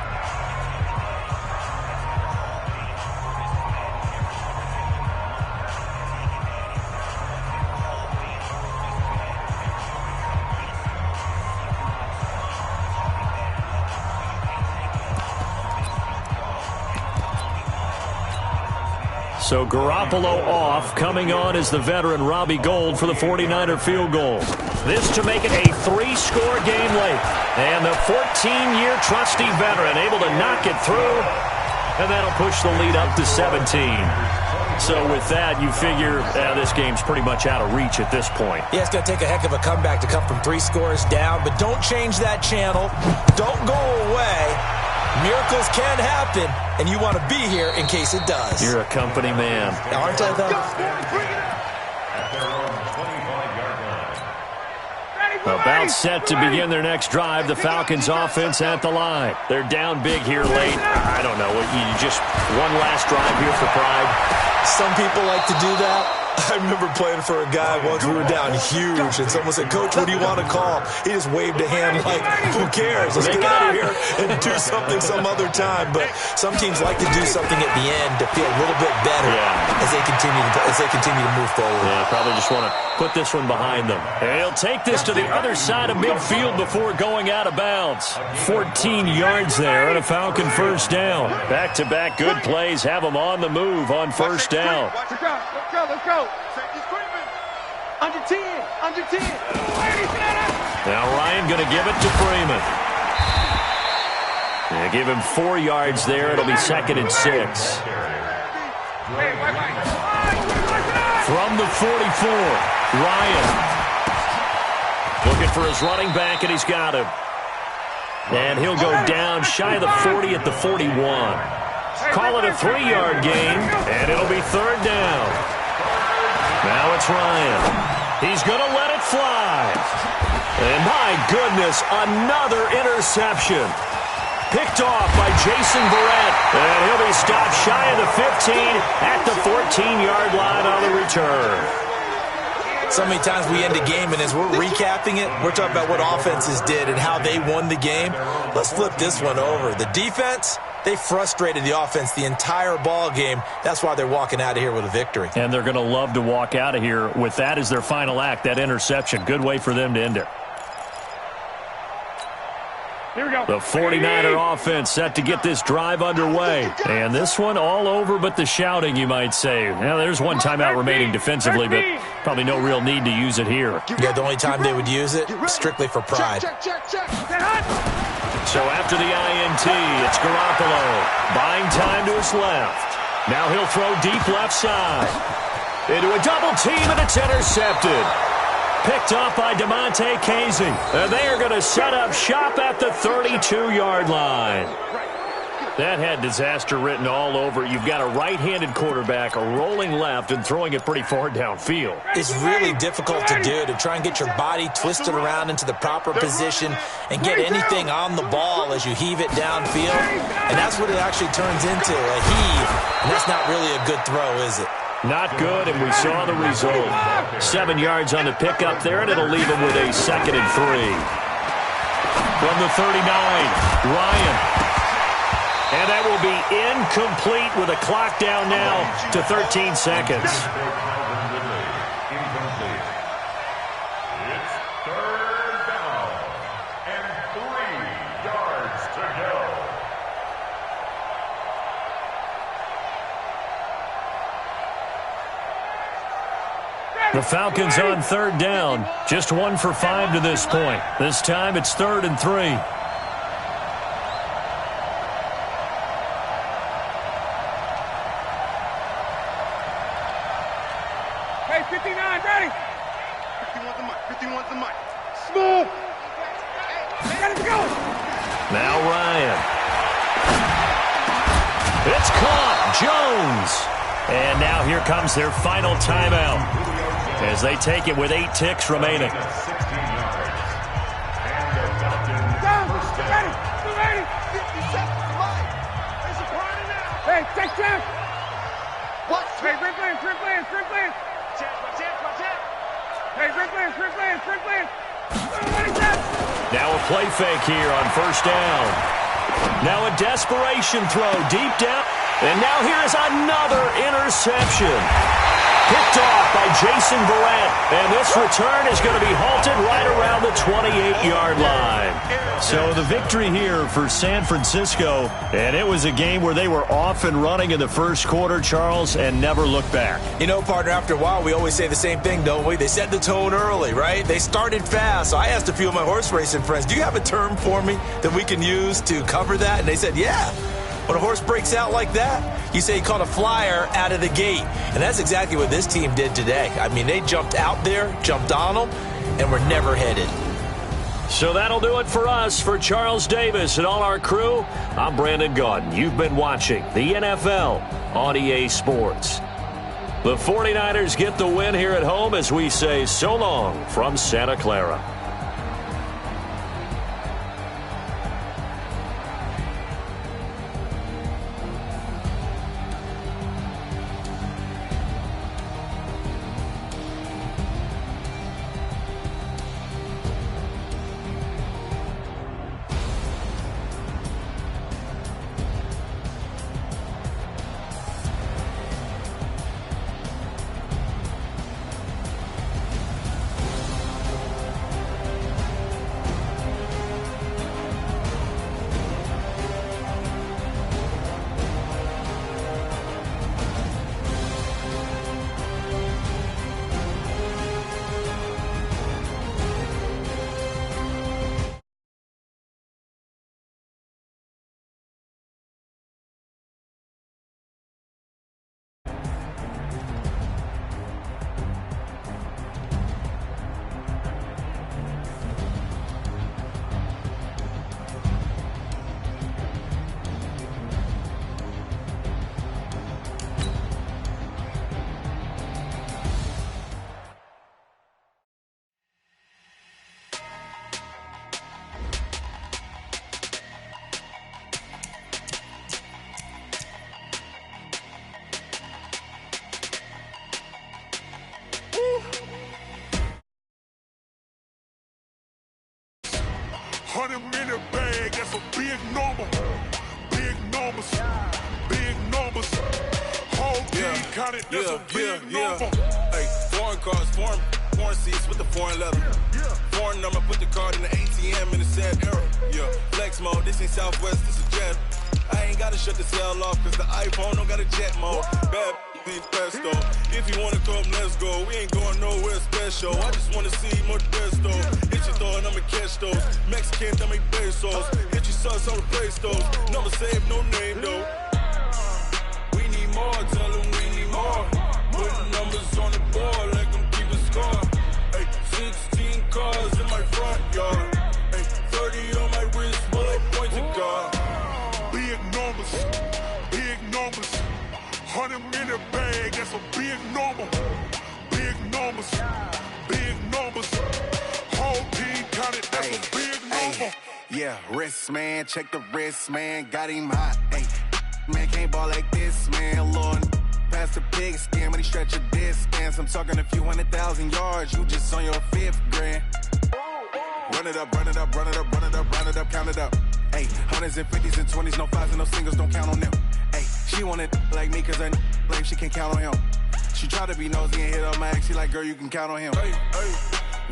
So Garoppolo off. Coming on is the veteran Robbie Gould for the 49er field goal. This to make it a 3-score game late. And the 14-year trusty veteran able to knock it through. And that'll push the lead up to 17. So with that, you figure this game's pretty much out of reach at this point. Yeah, it's going to take a heck of a comeback to come from 3 scores down. But don't change that channel. Don't go away. Miracles can happen, and you want to be here in case it does. You're a company man. Aren't I, though? About set to begin their next drive. The Falcons offense at the line. They're down big here late. I don't know. You just one last drive here for pride. Some people like to do that. I remember playing for a guy once. We were down huge, and someone said, "Coach, what do you want to call?" He just waved a hand like, "Who cares? Let's get out of here and do something some other time." But some teams like to do something at the end to feel a little bit better as they continue to move forward. Yeah, probably just want to put this one behind them. And he'll take this to the other side of midfield before going out of bounds. 14 yards there and a Falcon first down. Back-to-back good plays have them on the move on first down. Let's go. Under 10. Now Ryan going to give it to Freeman. They give him 4 yards there. It'll be 2nd and 6. From the 44, Ryan. Looking for his running back, and he's got him. And he'll go down shy of the 40 at the 41. Call it a 3-yard gain, and it'll be 3rd down. Now it's Ryan. He's going to let it fly. And my goodness, another interception. Picked off by Jason Verrett. And he'll be stopped shy of the 15 at the 14-yard line on the return. So many times we end a game, and as we're recapping it, we're talking about what offenses did and how they won the game. Let's flip this one over. The defense, they frustrated the offense the entire ball game. That's why they're walking out of here with a victory. And they're going to love to walk out of here with that as their final act, that interception. Good way for them to end it. Here we go. The 49er offense set to get this drive underway. And this one all over but the shouting, you might say. Now, there's one timeout remaining defensively, but probably no real need to use it here. Yeah, the only time they would use it, strictly for pride. So after the INT, it's Garoppolo. Buying time to his left. Now he'll throw deep left side. Into a double team, and it's intercepted. Picked off by DeMonte Casey. And they are going to set up shop at the 32-yard line. That had disaster written all over. You've got a right-handed quarterback, a rolling left, and throwing it pretty far downfield. It's really difficult to do, to try and get your body twisted around into the proper position and get anything on the ball as you heave it downfield. And that's what it actually turns into, a heave. And that's not really a good throw, is it? Not good, and we saw the result. 7 yards on the pickup there, and it'll leave him with a 2nd and 3. From the 39, Ryan. And that will be incomplete with a clock down now to 13 seconds. Incomplete. It's 3rd down and 3 yards to go. The Falcons on 3rd down. Just 1 for 5 to this point. This time it's 3rd and 3. Hey, 59, ready? 51's the mic. 51's the mic. Smooth. Let it go. Now Ryan. It's caught. Jones. And now here comes their final timeout as they take it with 8 ticks remaining. 16 yards. And the Falcons first down. Ready. 50 seconds to mine. There's a party now. Hey, take time. What? Hey, sprint plan. Hey, sprint plan. Now a play fake here on 1st down. Now a desperation throw deep down. And now here is another interception. Picked off by Jason Verrett. And this return is going to be halted right around the 28-yard line. So the victory here for San Francisco. And it was a game where they were off and running in the first quarter, Charles, and never looked back. You know, partner, after a while, we always say the same thing, don't we? They set the tone early, right? They started fast. So I asked a few of my horse racing friends, do you have a term for me that we can use to cover that? And they said, yeah. When a horse breaks out like that, you say he caught a flyer out of the gate. And that's exactly what this team did today. I mean, they jumped out there, jumped on them, and were never headed. So that'll do it for us. For Charles Davis and all our crew, I'm Brandon Gaudin. You've been watching the NFL on EA Sports. The 49ers get the win here at home as we say so long from Santa Clara. 100-minute bag, that's a big number. Big numbers, big numbers. Whole team counted, that's a big number. Hey, foreign cars, foreign seats with the foreign leather. Foreign number, put the card in the ATM in the sad era. Yeah, flex mode, this ain't Southwest, this is Jet. I ain't gotta shut the cell off, cause the iPhone don't got a jet mode. Bad need pesto. If you wanna come, let's go. We ain't going nowhere special. I just wanna see more desto. Hit your throw and I'ma catch those. Mexican, I make pesos. Hit your sauce on the Play Stores. Number saved, no name though. We need more, tell them we need more. Putting numbers on the board, like them keep a score. Hey, 16 cars in my front yard. Hey, 30 on my wrist, bullet pointed guard. Big numbers, big numbers. 100-minute bag, that's a big number. Big numbers, big numbers. Whole team counted, that's a big number. Yeah, wrist man, check the wrist man, got him hot. Hey, man can't ball like this, man. Lord, past the pig skin when he stretch a distance. I'm talking a few 100,000 yards, you just on your 5th grand. Run it up, run it up, run it up, run it up, run it up, count it up. Hey, 100s and 50s and 20s, no 5s and no singles, don't count on them. Hey, she wanted like me cause her blame she can't count on him. She tried to be nosy and hit up my ex, she like, girl, you can count on him. Hey,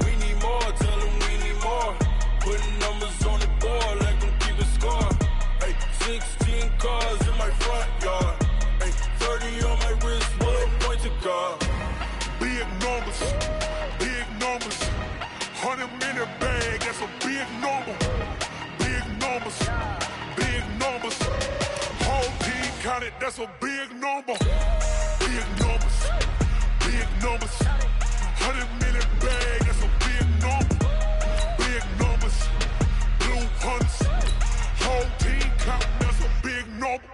we need more, tell them we need more. Putting numbers on the board, like them keep a score. Hey, 16 cars in my front yard. Hey, 30 on my wrist, bullet pointed guard. Big numbers, big numbers. 100-minute bag, that's a big number. Big numbers, big numbers. Whole team counted, that's a big number. Big numbers, big numbers. 100-minute bag, that's a big number. Big numbers, blue hunts. Whole team counting, that's a big number.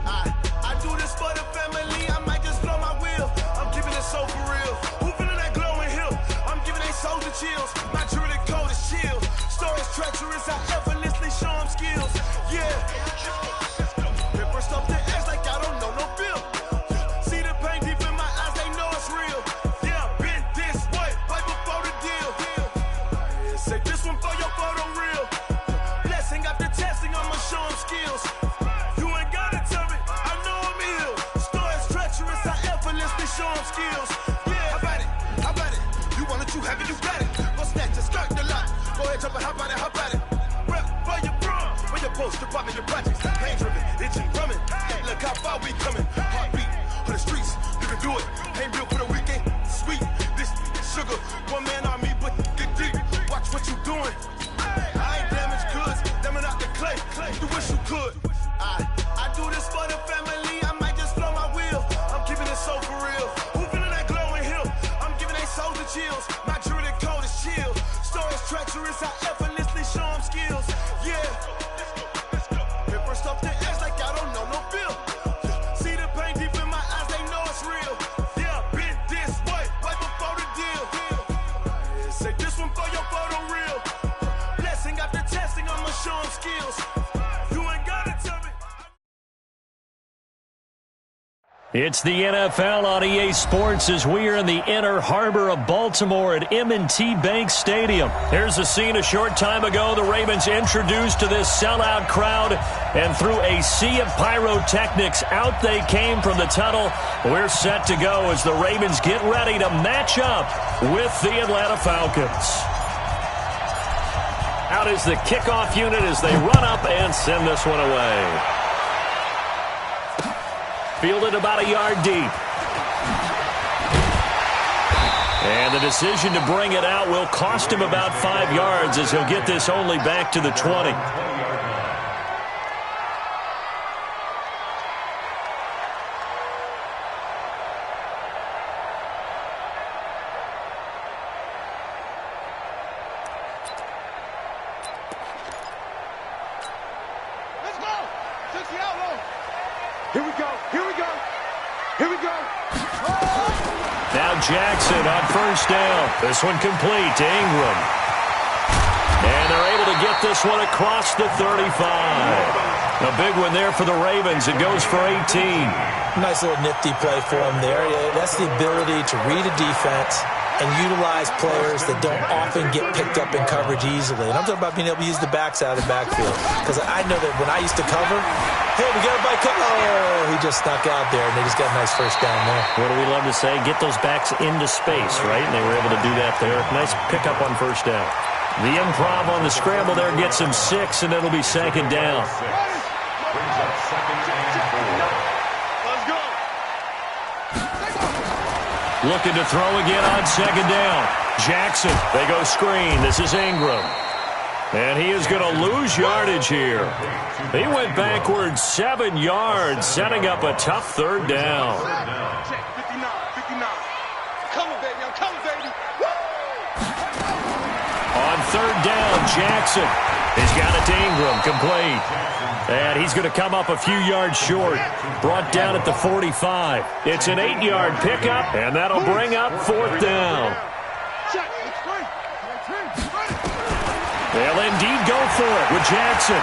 I do this for the family, I might just blow my wheel. I'm keeping it so for real. Who feeling that glowing hill? I'm giving they soldier chills. My jewelry code is chill. Stories treacherous, I effortlessly show them skills. Yeah. Paper stuff the edge like I don't know no bill. See the pain deep in my eyes, they know it's real. Yeah, been this way, right before the deal. Say this one for your photo real. Blessing after testing, I'ma show them skills. You ain't gotta tell me, I know I'm ill. Stories treacherous, I effortlessly show them skills. Yeah, how about it? How about it? You want it, you have it, you got it. Go snatch it, skirt the lot. Go ahead, jump it, how about it, how about it? Rep for your bro, where your post, department, your projects. Pain driven, itching, drumming. Hey, look how far we coming. Heartbeat on the streets, you can do it. Ain't built for the weekend, sweet. This sugar, one man army, but get deep. Watch what you doing. I ain't damaged goods, damn out the clay. You wish you could. I do this for the family, I might just blow my wheel. I'm keeping it so for real. Who feeling that glowing hill? I'm giving they soldier chills. My jewelry code is chill. Stories treacherous, I effortlessly show them skills. Yeah. Paper stuff the edge like I don't know no bill. See the pain deep in my eyes, they know it's real. Yeah, been this way, right before the deal. Say this one for your photo real. Blessing after testing, I'ma show them skills. You ain't gotta tell me. It's the NFL on EA Sports as we are in the inner harbor of Baltimore at M&T Bank Stadium. Here's a scene a short time ago. The Ravens introduced to this sellout crowd, and through a sea of pyrotechnics, out they came from the tunnel. We're set to go as the Ravens get ready to match up with the Atlanta Falcons. Out is the kickoff unit as they run up and send this one away. Fielded about a yard deep. And the decision to bring it out will cost him about 5 yards as he'll get this only back to the 20. Let's go! Took the outlaw! Here we go! Here we go! Here we go! Now Jackson on first down. This one complete to Ingram. And they're able to get this one across the 35. A big one there for the Ravens. It goes for 18. Nice little nifty play for him there. Yeah, that's the ability to read a defense, and utilize players that don't often get picked up in coverage easily. And I'm talking about being able to use the backside of the backfield. Because I know that when I used to cover, hey, we got a bike. Oh, he just snuck out there, and they just got a nice first down there. What do we love to say? Get those backs into space, right? And they were able to do that there. Nice pickup on first down. The improv on the scramble there gets him 6, and it'll be second down. Brings up second and 4. Let's go. Looking to throw again on second down. Jackson, they go screen. This is Ingram. And he is going to lose yardage here. He went backwards 7 yards, setting up a tough third down. Check, 59, 59. Coming, baby, I'm coming, baby. On third down, Jackson. He's got it to Ingram, complete. And he's going to come up a few yards short. Brought down at the 45. It's an 8-yard pickup, and that'll bring up fourth down. They'll indeed go for it with Jackson.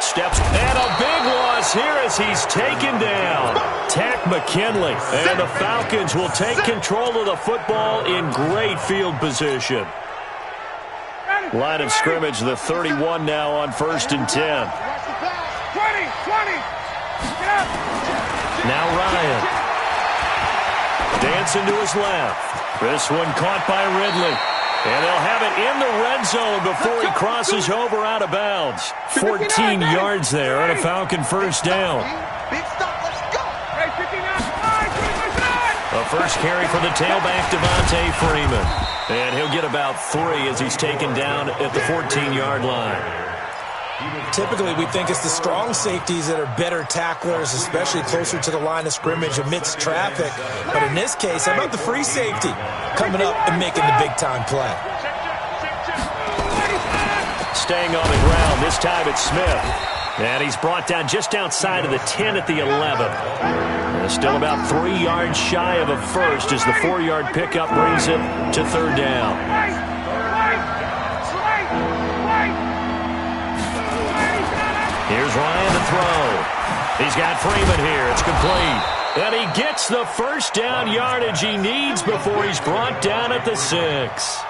Steps, and a big loss here as he's taken down. Tack McKinley, and the Falcons will take control of the football in great field position. Line of scrimmage, the 31 now on 1st and 10. 20, 20. Now Ryan. Dancing to his left. This one caught by Ridley. And they'll have it in the red zone before he crosses over out of bounds. 14 yards there and a Falcon first down. Big stop, let's go. Hey, 59. A first carry for the tailback, Devontae Freeman. And he'll get about 3 as he's taken down at the 14-yard line. Typically, we think it's the strong safeties that are better tacklers, especially closer to the line of scrimmage amidst traffic. But in this case, how about the free safety coming up and making the big-time play? Staying on the ground, this time it's Smith. And he's brought down just outside of the 10 at the 11. And still about 3 yards shy of a first as the 4-yard pickup brings it to third down. Here's Ryan to throw. He's got Freeman here. It's complete. And he gets the first down yardage he needs before he's brought down at the 6.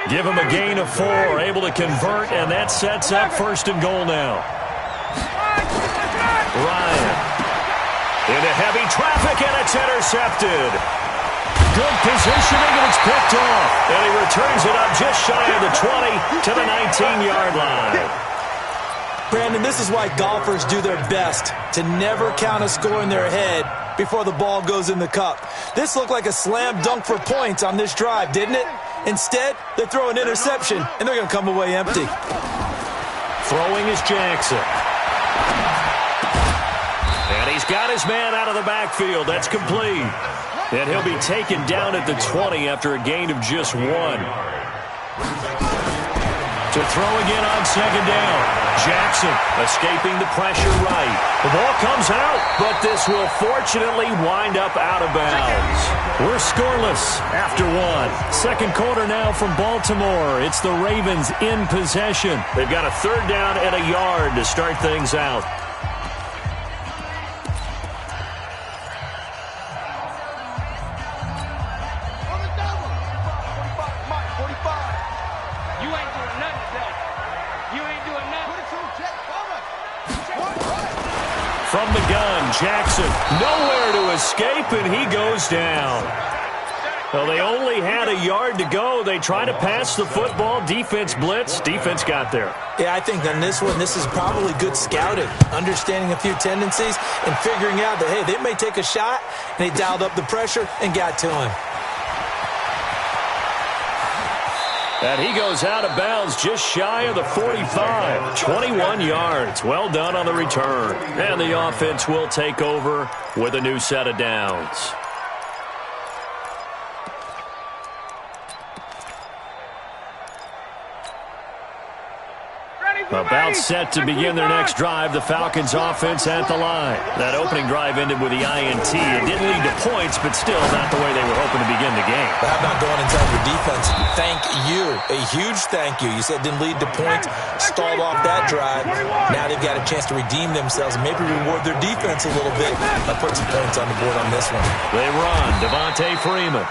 Give him a gain of 4, able to convert, and that sets up 1st and goal now. Ryan into heavy traffic, and it's intercepted. Good positioning, and it's picked off. And he returns it up just shy of the 20 to the 19-yard line. Brandon, this is why golfers do their best to never count a score in their head before the ball goes in the cup. This looked like a slam dunk for points on this drive, didn't it? Instead, they throw an interception, and they're going to come away empty. Throwing is Jackson. And he's got his man out of the backfield. That's complete. And he'll be taken down at the 20 after a gain of just 1. To throw again on second down. Jackson escaping the pressure right. The ball comes out, but this will fortunately wind up out of bounds. We're scoreless after 1. Second quarter now from Baltimore. It's the Ravens in possession. They've got a third down and a yard to start things out. From the gun, Jackson nowhere to escape, and he goes down. Well, they only had a yard to go. They try to pass the football. Defense blitz. Defense got there. Yeah, I think on this one, this is probably good scouting, understanding a few tendencies, and figuring out that, hey, they may take a shot, and they dialed up the pressure and got to him. And he goes out of bounds just shy of the 45. 21 yards. Well done on the return. And the offense will take over with a new set of downs. About set to begin their next drive, the Falcons offense at the line. That opening drive ended with the INT. It didn't lead to points, but still not the way they were hoping to begin the game. But how about going inside your defense? Thank you. A huge thank you. You said it didn't lead to points, stalled off that drive. Now they've got a chance to redeem themselves and maybe reward their defense a little bit by putting some points on the board on this one. They run. Devontae Freeman.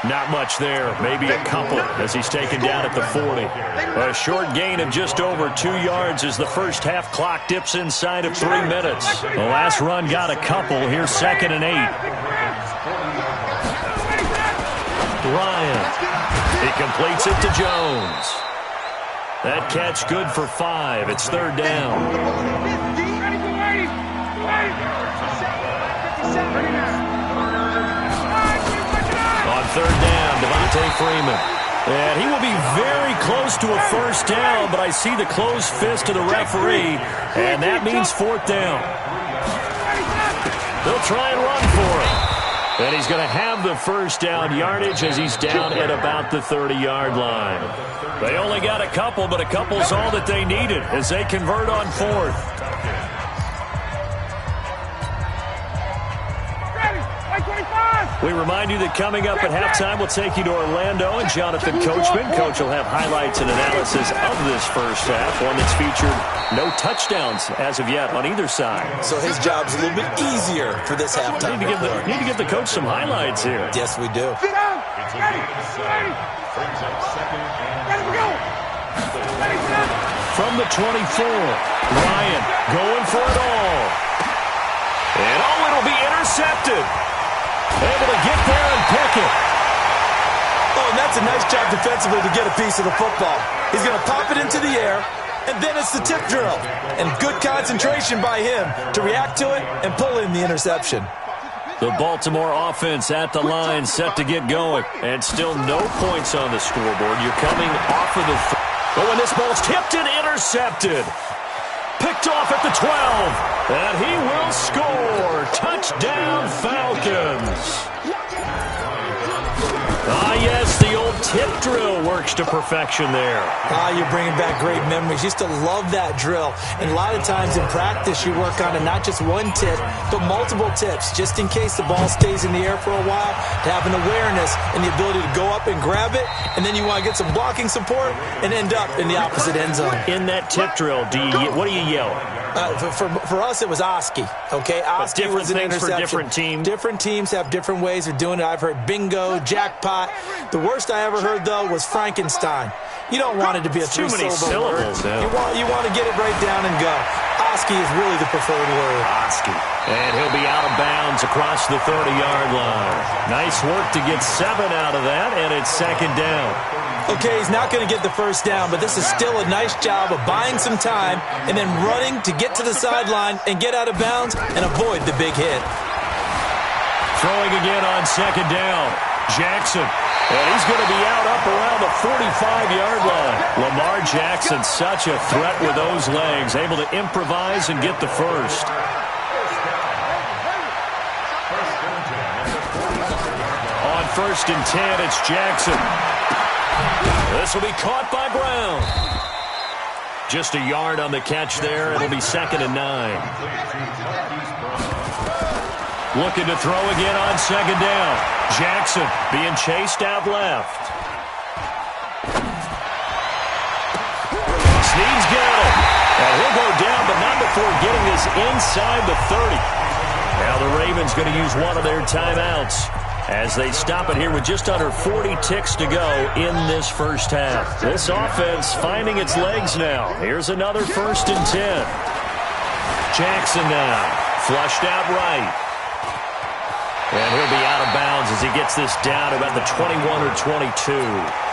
Not much there, maybe a couple as he's taken down at the 40. A short gain of just over 2 yards as the first half clock dips inside of 3 minutes. The last run got a couple. Here's 2nd and 8. Ryan. He completes it to Jones. That catch good for 5. It's 3rd down. On 3rd down, Devontae Freeman. And he will be very close to a first down, but I see the closed fist of the referee, and that means 4th down. They'll try and run for it. And he's going to have the first down yardage as he's down at about the 30-yard line. They only got a couple, but a couple's all that they needed as they convert on 4th. We remind you that coming up at halftime, we'll take you to Orlando and Jonathan Coachman. Coach will have highlights and analysis of this first half, one that's featured no touchdowns as of yet on either side. So his job's a little bit easier for this halftime. Need to give the coach some highlights here. Yes, we do. From the 24, Ryan going for it all. And it'll be intercepted. Able to get there and pick it. Oh, and that's a nice job defensively to get a piece of the football. He's going to pop it into the air, and then it's the tip drill. And good concentration by him to react to it and pull in the interception. The Baltimore offense at the line, set to get going. And still no points on the scoreboard. You're coming off of the... Oh, and this ball's tipped and intercepted. Picked off at the 12. And he will score. Touchdown, Falcons. Ah, yes, the old tip drill works to perfection there. Ah, you're bringing back great memories. Used to love that drill. And a lot of times in practice, you work on it, not just one tip, but multiple tips, just in case the ball stays in the air for a while, to have an awareness and the ability to go up and grab it, and then you want to get some blocking support and end up in the opposite end zone. In that tip drill, what do you yell? For us, it was Oski. Okay, Oski was an interception. For different teams. Different teams have different ways of doing it. I've heard bingo, jackpot. The worst I ever heard, though, was Frankenstein. You don't want it to be a three-syllable word. You want to get it right down and go. Oski is really the preferred word. Oski. And he'll be out of bounds across the 30-yard line. Nice work to get 7 out of that, and it's 2nd down. Okay, he's not going to get the first down, but this is still a nice job of buying some time and then running to get to the sideline and get out of bounds and avoid the big hit. Throwing again on 2nd down. Jackson. And he's going to be out up around the 45-yard line. Lamar Jackson, such a threat with those legs, able to improvise and get the first. On 1st and 10, it's Jackson. This will be caught by Brown. Just a yard on the catch there. It'll be 2nd and 9. Looking to throw again on 2nd down. Jackson being chased out left. Snead's got it. And he'll go down, but not before getting this inside the 30. Now the Ravens going to use one of their timeouts as they stop it here with just under 40 ticks to go in this first half. This offense finding its legs now. Here's another 1st and 10. Jackson now, flushed out right. And he'll be out of bounds as he gets this down about the 21 or 22.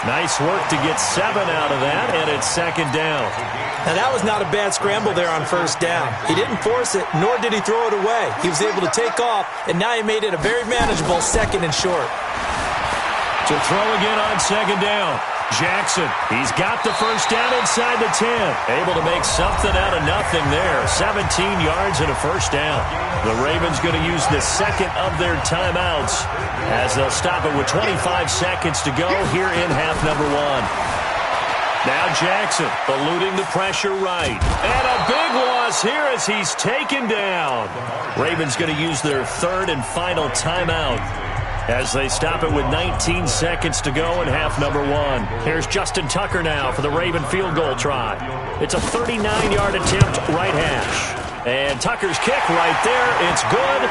Nice work to get 7 out of that, and it's 2nd down. Now, that was not a bad scramble there on 1st down. He didn't force it, nor did he throw it away. He was able to take off, and now he made it a very manageable 2nd and short. To throw again on 2nd down. Jackson, he's got the first down inside the 10. Able to make something out of nothing there. 17 yards and a first down. The Ravens going to use the 2nd of their timeouts as they'll stop it with 25 seconds to go here in half number 1. Now Jackson eluding the pressure right. And a big loss here as he's taken down. Ravens going to use their 3rd and final timeout as they stop it with 19 seconds to go in half number 1. Here's Justin Tucker now for the Raven field goal try. It's a 39-yard attempt right hash. And Tucker's kick right there. It's good.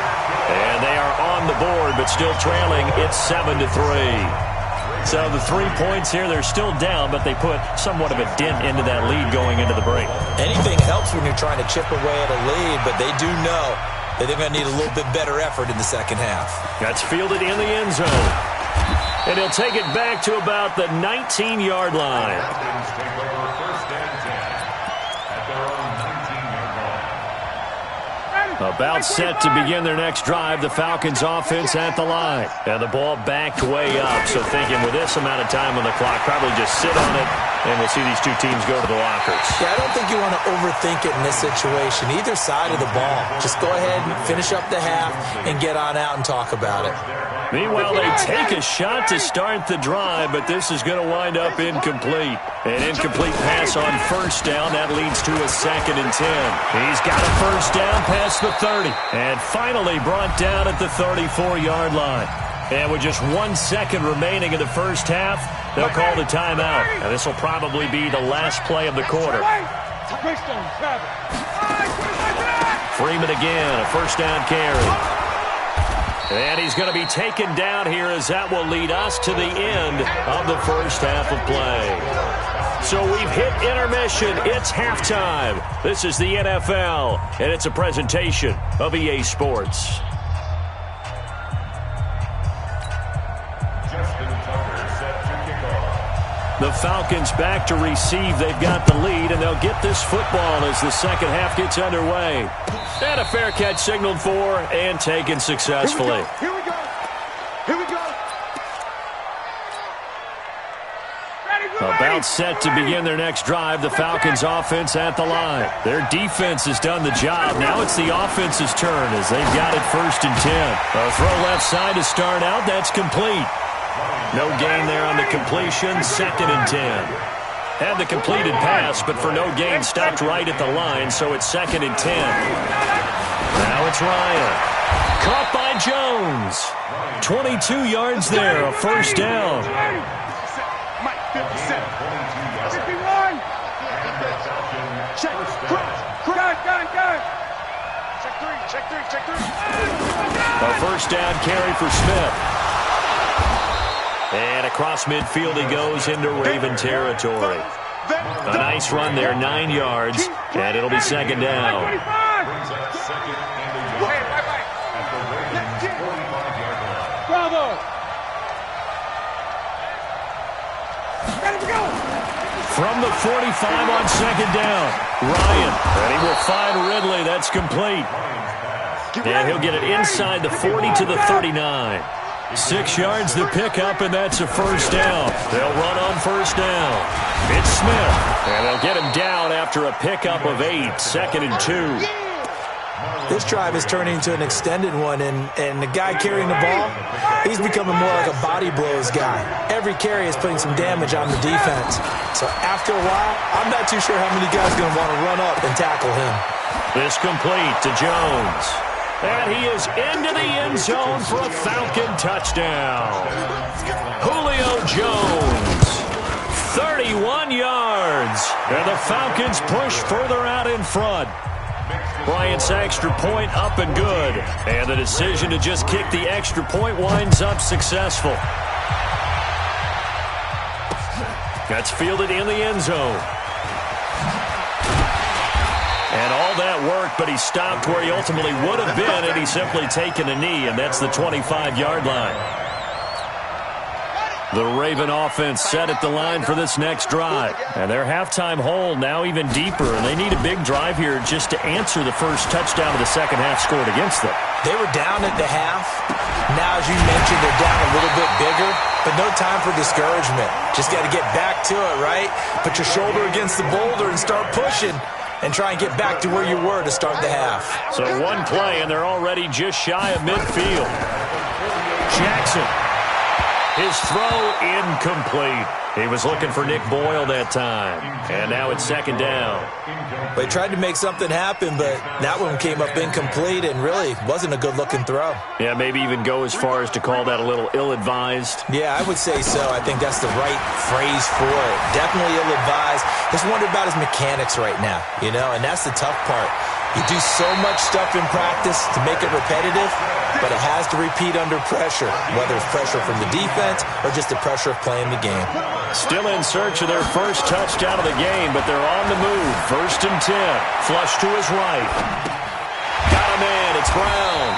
And they are on the board, but still trailing. It's 7-3. So the 3 points here, they're still down, but they put somewhat of a dent into that lead going into the break. Anything helps when you're trying to chip away at a lead, but they do know that they're going to need a little bit better effort in the second half. That's fielded in the end zone. And he'll take it back to about the 19-yard line. Take over first and 10 at their own 19-yard line. About set to begin their next drive, the Falcons offense at the line. And the ball backed way up, so thinking with this amount of time on the clock, probably just sit on it, and we'll see these two teams go to the lockers. Yeah, I don't think you want to overthink it in this situation, either side of the ball. Just go ahead and finish up the half and get on out and talk about it. Meanwhile, they take a shot to start the drive, but this is going to wind up incomplete. An incomplete pass on first down. That leads to a 2nd and 10. He's got a first down past the 30. And finally brought down at the 34-yard line. And with just 1 second remaining in the first half, they'll call the timeout. And this will probably be the last play of the quarter. Freeman again, a first down carry. And he's going to be taken down here as that will lead us to the end of the first half of play. So we've hit intermission. It's halftime. This is the NFL, and it's a presentation of EA Sports. The Falcons back to receive. They've got the lead, and they'll get this football as the second half gets underway. And a fair catch signaled for and taken successfully. Here we go. Here we go. About set to begin their next drive, the Falcons offense at the line. Their defense has done the job. Now it's the offense's turn as they've got it 1st and 10. A throw left side to start out. That's complete. No gain there on the completion, 2nd and 10. Had the completed pass, but for no gain, stopped right at the line, so it's 2nd and 10. Now it's Ryan. Caught by Jones. 22 yards there, a first down. A first down carry for Smith. And across midfield he goes into Raven territory. A nice run there, 9 yards, and it'll be 2nd down. From the 45 on 2nd down, Ryan, and he will find Ridley. That's complete. And he'll get it inside the 40 to the 39. 6 yards to pick up, and that's a first down. They'll run on first down. It's Smith, and they'll get him down after a pickup of 8, 2nd and 2. This drive is turning into an extended one, and the guy carrying the ball, he's becoming more like a body blows guy. Every carry is putting some damage on the defense. So after a while, I'm not too sure how many guys are going to want to run up and tackle him. This complete to Jones. And he is into the end zone for a Falcon touchdown. Julio Jones, 31 yards. And the Falcons push further out in front. Bryant's extra point up and good. And the decision to just kick the extra point winds up successful. That's fielded in the end zone. And all that work, but he stopped where he ultimately would have been, and he's simply taken a knee, and that's the 25-yard line. The Raven offense set at the line for this next drive. And their halftime hole now even deeper, and they need a big drive here just to answer the first touchdown of the second half scored against them. They were down at the half. Now, as you mentioned, they're down a little bit bigger, but no time for discouragement. Just got to get back to it, right? Put your shoulder against the boulder and start pushing. And try and get back to where you were to start the half. So one play, and they're already just shy of midfield. Jackson. His throw incomplete. He was looking for Nick Boyle that time. And now it's 2nd down. They tried to make something happen, but that one came up incomplete and really wasn't a good-looking throw. Yeah, maybe even go as far as to call that a little ill-advised. Yeah, I would say so. I think that's the right phrase for it. Definitely ill-advised. Just wonder about his mechanics right now, you know, and that's the tough part. You do so much stuff in practice to make it repetitive, but it has to repeat under pressure, whether it's pressure from the defense or just the pressure of playing the game. Still in search of their first touchdown of the game, but they're on the move. 1st and 10. Flush to his right. Got a man. It's Brown.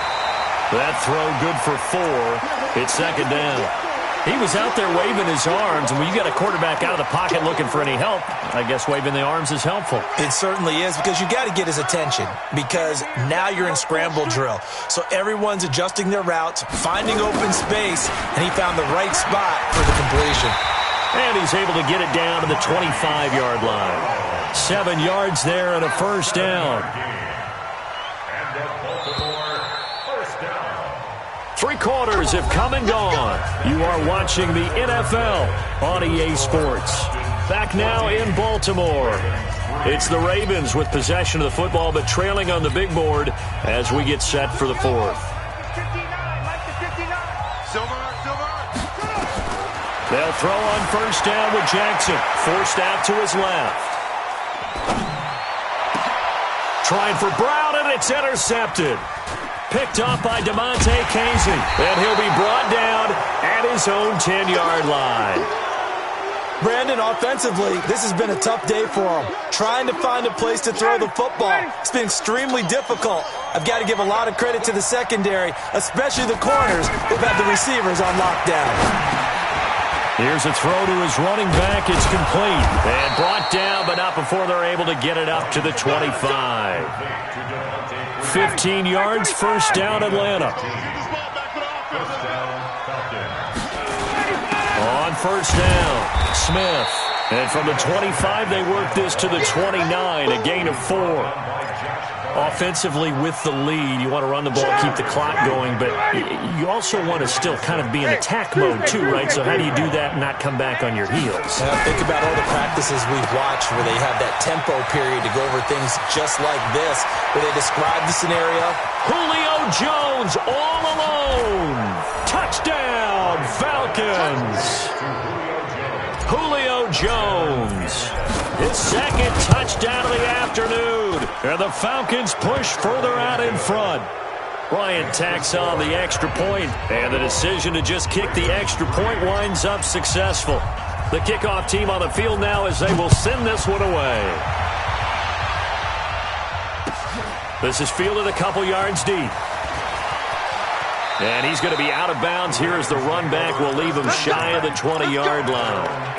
That throw good for 4. It's 2nd down. He was out there waving his arms, and when you got a quarterback out of the pocket looking for any help, I guess waving the arms is helpful. It certainly is, because you got to get his attention, because now you're in scramble drill. So everyone's adjusting their routes, finding open space, and he found the right spot for the completion. And he's able to get it down to the 25-yard line. 7 yards there and a 1st down. 3 quarters have come and gone. You are watching the NFL on EA Sports. Back now in Baltimore. It's the Ravens with possession of the football, but trailing on the big board as we get set for the 4th. They'll throw on 1st down with Jackson. Forced out to his left. Trying for Brown, and it's intercepted. Picked up by DeMonte Casey. And he'll be brought down at his own 10-yard line. Brandon, offensively, this has been a tough day for him. Trying to find a place to throw the football. It's been extremely difficult. I've got to give a lot of credit to the secondary, especially the corners who've had the receivers on lockdown. Here's a throw to his running back. It's complete. And brought down, but not before they're able to get it up to the 25. 15 yards, 1st down, Atlanta. On 1st down, Smith. And from the 25, they work this to the 29, a gain of 4. Offensively with the lead, you want to run the ball, keep the clock going, but you also want to still kind of be in attack mode too, right? So how do you do that and not come back on your heels? Think about all the practices we've watched where they have that tempo period to go over things just like this, where they describe the scenario. Julio Jones all alone. Touchdown, Falcons. Julio Jones. His 2nd touchdown of the afternoon. And the Falcons push further out in front. Bryant tacks on the extra point, and the decision to just kick the extra point winds up successful. The kickoff team on the field now as they will send this one away. This is fielded a couple yards deep. And he's going to be out of bounds here as the run back will leave him shy of the 20-yard line.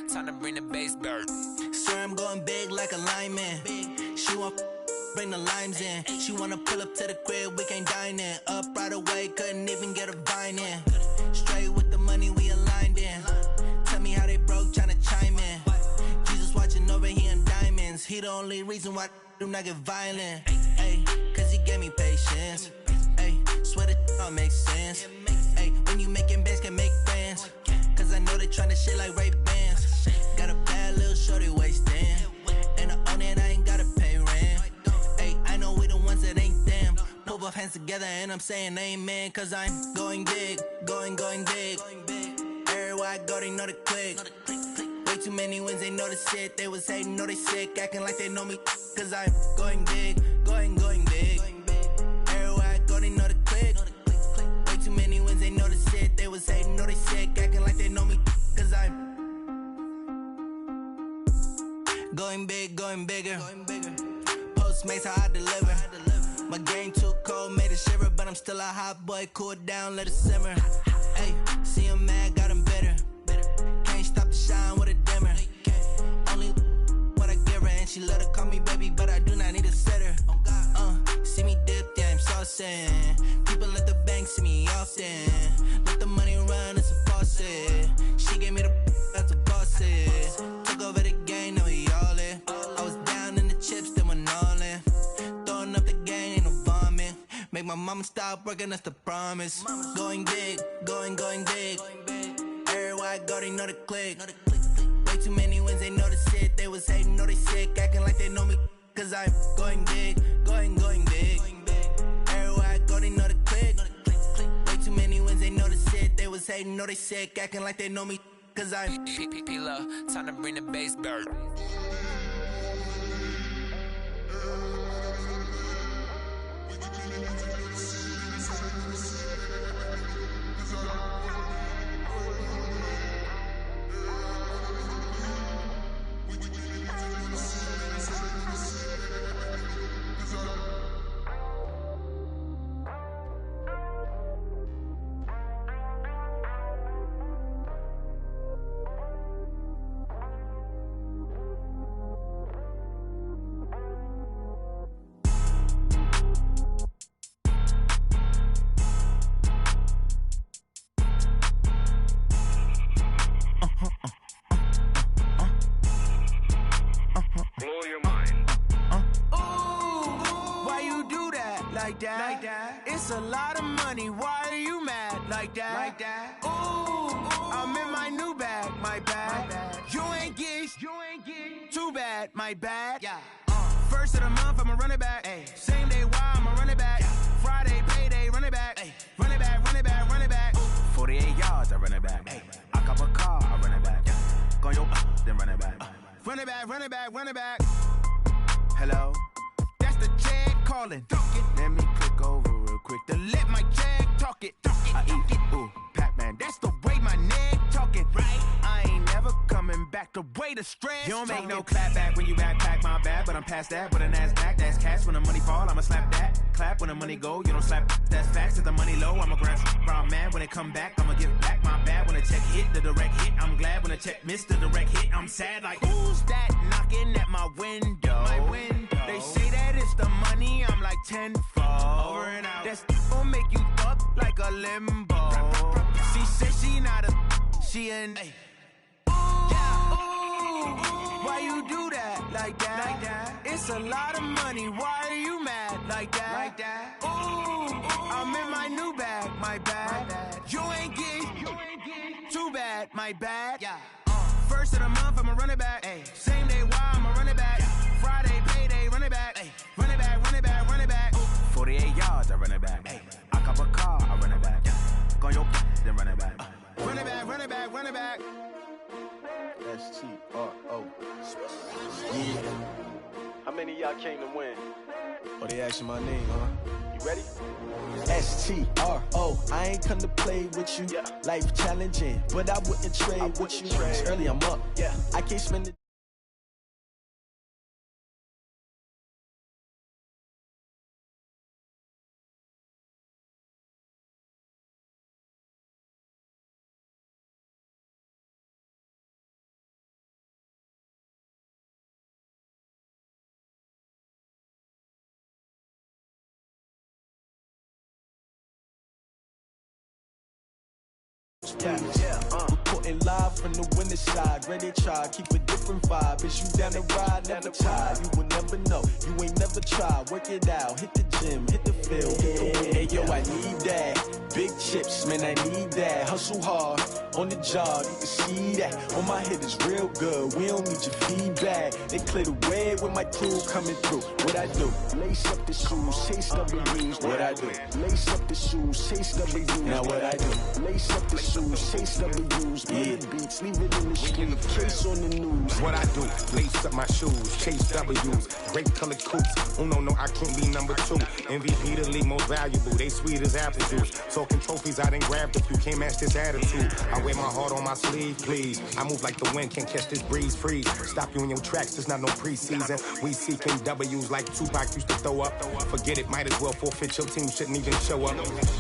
Time to bring the bass bird. Sir, I'm going big like a lineman. She want bring the limes in. She wanna pull up to the crib, we can't dine in. Up right away, couldn't even get a vine in. Straight with the money we aligned in. Tell me how they broke, tryna chime in. Jesus watching over here in diamonds. He the only reason why I do not get violent. Ay, cause he gave me patience. Ay, swear that all makes sense. Ay, when you making bands can make friends. Cause I know they tryna shit like Ray-Bans. Got a bad little shorty wasting. And I own it, I ain't gotta pay rent. Ay, I know we the ones that ain't them. Put both hands together and I'm saying amen. Cause I'm going big, going big. Everywhere I go, they know the click. Way too many wins, they know the shit. They was hating, know they sick, acting like they know me. Cause I'm going big, going big. Everywhere I go, they know the click. Way too many wins, they know the shit. They was hating, know they sick, acting like they know me. Cause I'm going big, going bigger. Postmates how I deliver. My game too cold, made it shiver, but I'm still a hot boy. Cool down, let it simmer. Hey, see him mad, got him bitter. Can't stop the shine with a dimmer. Only what I give her, and she let her call me baby, but I do not need a sitter. See me dip, yeah, I'm saucing. People at the bank see me often. my mama stopped working, that's the promise. Going big, going big. Everywhere I go, they know the click. Way too many wins, they know the shit. They was hating, know they sick, acting like they know me. Cause I'm going big, going big. Everywhere I go, they know the click. Way too many wins, they know the shit. They was hating, know they sick, acting like they know me. Cause I'm P-P-P-Lo, time to bring the bass bird. It's a lot of money, why are you mad like that? Ooh, I'm in my new bag, my bad. You ain't get too bad, my bad. Yeah. First of the month, I'ma run it back. Ay. Same day, why I'ma run it back. Friday, payday, run it back. Ay. Run it back, run it back, run it back. 48 yards, I run it back. Ay. I cop a car, I run it back. Go yo, then run it back. Run it back, run it back, run it back. Hello? That's the check calling. Let me click over real quick to let my check talk it. I eat it, ooh, Pac-Man. That's the way my neck talking. Right? I ain't never coming back the way the stress. You don't make no clap back when you backpack, my bad. But I'm past that with a NASDAQ. That's cash when the money fall, I'ma slap that. Clap when the money go, you don't slap. That's facts. If the money low, I'ma grab brown man. When it come back, I'ma give back my bad. When the check hit, the direct hit. I'm glad when the check missed the direct hit. I'm sad like, who's that knocking at my window? My window. They say that it's the money, I'm like tenfold. Over and out. That's gon' make you up like a limbo. She said she not a, she an. Ooh, why you do that like that? It's a lot of money, why are you mad like that? Ooh, I'm in my new bag, my bad. You ain't get too bad, my bad. Yeah. First of the month, I'ma run it back. Ay. Same day, why I'ma run it back. Friday, payday, run it back. Ay. Run it back, run it back, run it back. 48 yards, I run it back. Ay. I cop a car, I run it back. Go yo, then run it back. Run it back, run it back, run it back. S-T-R-O. Yeah. How many of y'all came to win? Oh, they asking my name, huh? You ready? S-T-R-O. I ain't come to play with you. Yeah. Life challenging, but I wouldn't trade with you. It's early, I'm up. Yeah. I can't spend it. We're putting live from the winning side. Ready to try, keep a different vibe. Is you down the ride, never tired. You will never know, you ain't never tried. Work it out, hit the gym, hit the field. Hey yo, I need that. Big chips, man, I need that. Hustle hard, on the job, you can see that. On my head is real good, we don't need your feedback. They clear the way with my crew coming through. What I do? Lace up the shoes, chase W's. What I do? Lace up the shoes, chase W's. Now what I do? Lace up the shoes, chase W's. Play the beats, leave it in the street, case on the news. What I do? Lace up my shoes, chase W's. Great color coops. Oh no, I can't be number 2. MVP the league most valuable. They sweet as apple juice. Talking trophies, I didn't grab the few. Can't match this attitude. I wear my heart on my sleeve, please. I move like the wind, can't catch this breeze, freeze. Stop you in your tracks, there's not no preseason. We seeking W's like Tupac used to throw up. Forget it, might as well forfeit. Your team shouldn't even show up.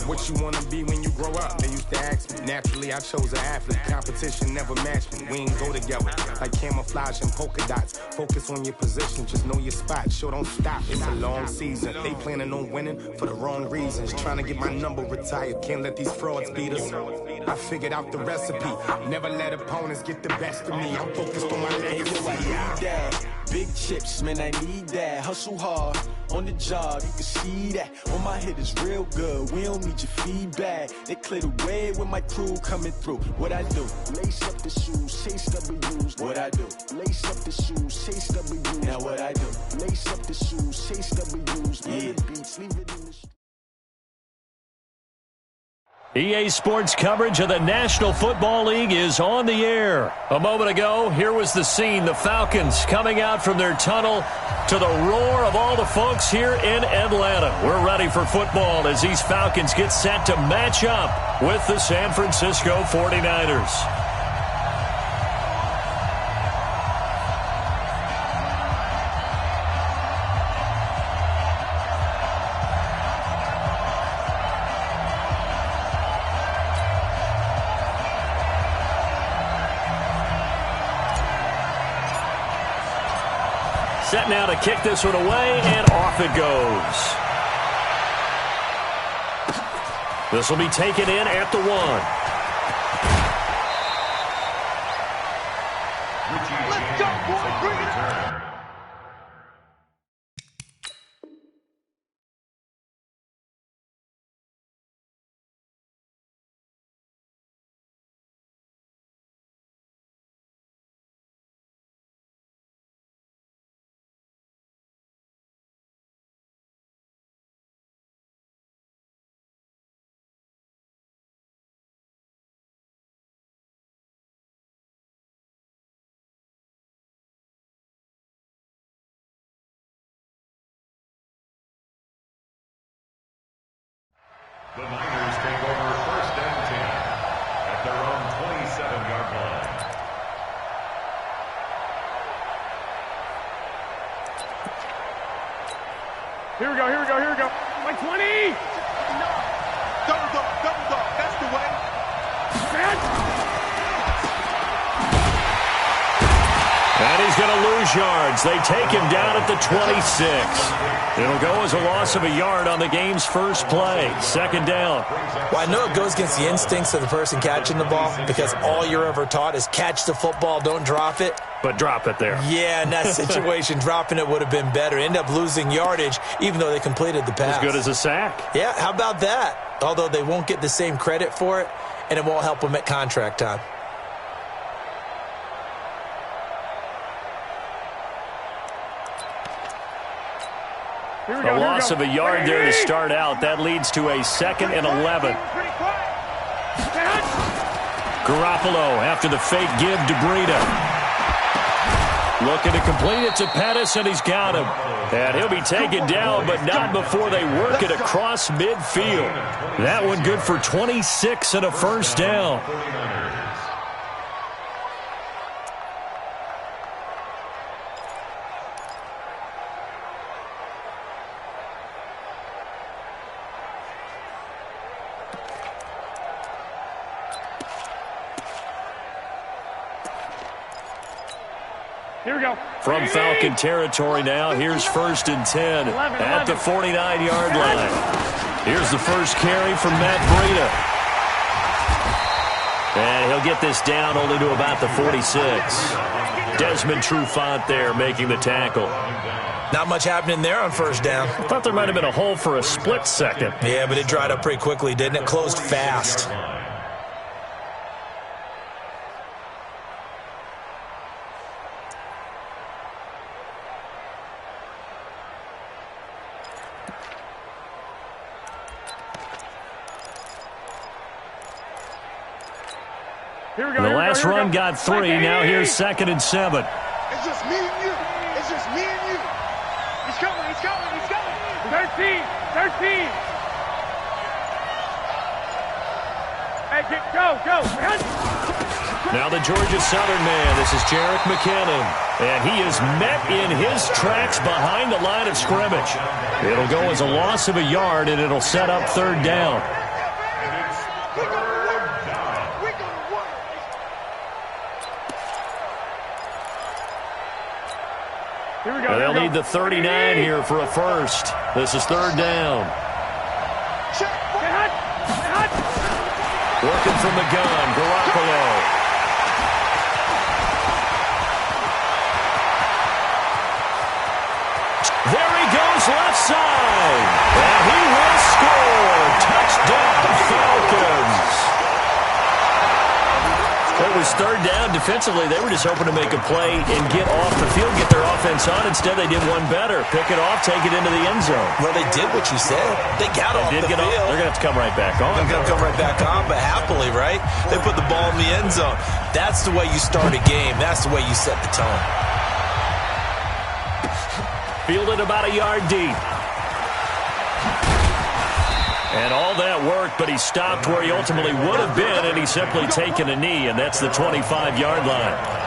What you wanna be when you grow up? They used to ask me. Naturally, I chose an athlete. Competition never matched me. We ain't go together like camouflage and polka dots. Focus on your position, just know your spot. Sure, don't stop. It's a long season. They planning on winning for the wrong reasons. Trying to get my number retired. Can't let these frauds beat us. I figured out the recipe. Never let opponents get the best of me. I'm focused on my legacy. big chips, man, I need that. Hustle hard on the job, you can see that. On my hit is real good, we don't need your feedback. They clear the way with my crew coming through. What I do? Lace up the shoes, chase W's. What I do? Lace up the shoes, chase W's. Now what I do? Lace up the shoes, chase W's. Yeah. Beats, leave it in the EA Sports coverage of the National Football League is on the air. A moment ago, here was the scene. The Falcons coming out from their tunnel to the roar of all the folks here in Atlanta. We're ready for football as these Falcons get set to match up with the San Francisco 49ers. Set now to kick this one away, and off it goes. This will be taken in at the 1. Let's go, boys. Bring it. The Niners take over 1st and 10 at their own 27-yard line. Here we go, here we go, here we go. Like 20! Double dog, that's the way. And he's going to lose yards. They take him down at the 26. It'll go as a loss of a yard on the game's first play. 2nd down. Well, I know it goes against the instincts of the person catching the ball because all you're ever taught is catch the football, don't drop it. But drop it there. Yeah, in that situation, dropping it would have been better. End up losing yardage, even though they completed the pass. As good as a sack. Yeah, how about that? Although they won't get the same credit for it, and it won't help them at contract time. A loss of a yard there to start out. That leads to a 2nd and 11. Garoppolo after the fake give to Breida. Looking to complete it to Pettis, and he's got him. And he'll be taken down, but not before they work it across midfield. That one good for 26 and a 1st down. Here we go. From Falcon territory now, here's 1st and 10 at the 49-yard line. Here's the first carry from Matt Breida. And he'll get this down only to about the 46. Desmond Trufant there making the tackle. Not much happening there on 1st down. I thought there might have been a hole for a split second. Yeah, but it dried up pretty quickly, didn't it? Closed fast. Here we go. The last run got 3. Now here's 2nd and 7. It's just me and you. It's just me and you. He's coming, he's coming, he's coming. 13. Hey, go. Now the Georgia Southern man. This is Jerick McKinnon. And he is met in his tracks behind the line of scrimmage. It'll go as a loss of a yard, and it'll set up 3rd down. And they'll need the 39 here for a first. This is 3rd down. Working from the gun, Garoppolo. There he goes left side. And he will score. Touchdown, Falcons. It was third down. Defensively, they were just hoping to make a play and get off the field, get their offense on. Instead, they did one better. Pick it off, take it into the end zone. Well, they did what you said. They got off the field. They're going to have to come right back on. They're going to come right back on, but happily, right? They put the ball in the end zone. That's the way you start a game. That's the way you set the tone. Fielded about a yard deep. And all that worked, but he stopped where he ultimately would have been, and he's simply taken a knee, and that's the 25-yard line.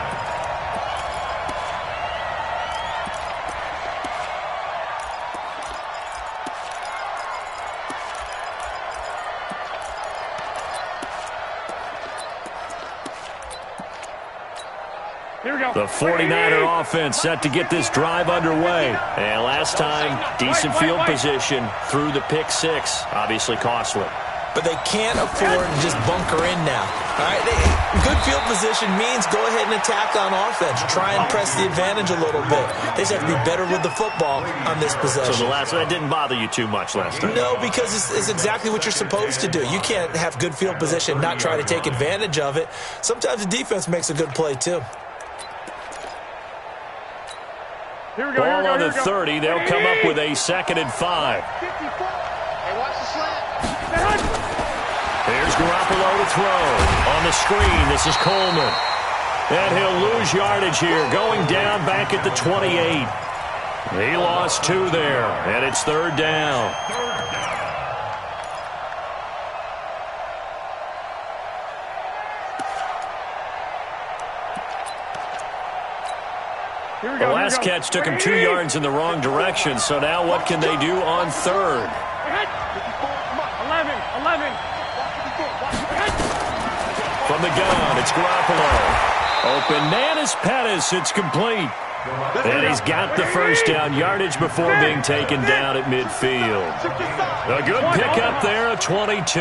The 49er offense set to get this drive underway. And last time, decent field position through the pick six. Obviously costly. But they can't afford to just bunker in now. All right, good field position means go ahead and attack on offense. Try and press the advantage a little bit. They just have to be better with the football on this possession. So that didn't bother you too much last time? No, because it's exactly what you're supposed to do. You can't have good field position and not try to take advantage of it. Sometimes the defense makes a good play, too. Ball on the 30. They'll come up with a 2nd and 5. Here's Garoppolo to throw. On the screen, this is Coleman. And he'll lose yardage here. Going down back at the 28. He lost 2 there. And it's 3rd down. The last catch took him 2 yards in the wrong direction, so now what can they do on 3rd? 11. From the gun, it's Garoppolo. Open man is Pettis. It's complete. And he's got the first down yardage before being taken down at midfield. A good pickup there, a 22.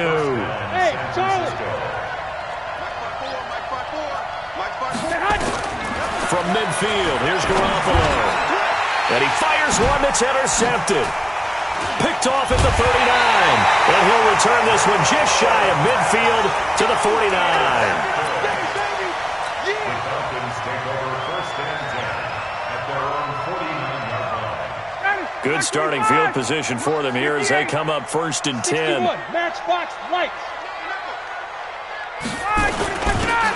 Hey, Charlie. From midfield, here's Garoppolo. And he fires one that's intercepted. Picked off at the 39. And he'll return this one just shy of midfield to the 49. Good starting field position for them here as they come up 1st and 10. Matchbox lights.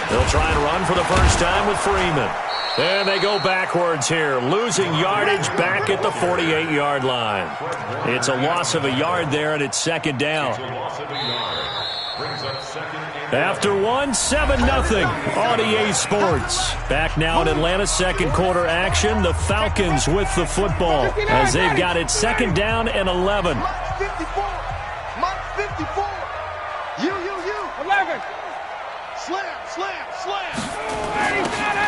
They'll try and run for the first time with Freeman. And they go backwards here, losing yardage back at the 48-yard line. It's a loss of a yard there, and it's 2nd down. After 7-0 on EA Sports. Back now in Atlanta's 2nd quarter action. The Falcons with the football as they've got it 2nd down and 11. Mike 54. Mike 54. You. 11. Slam.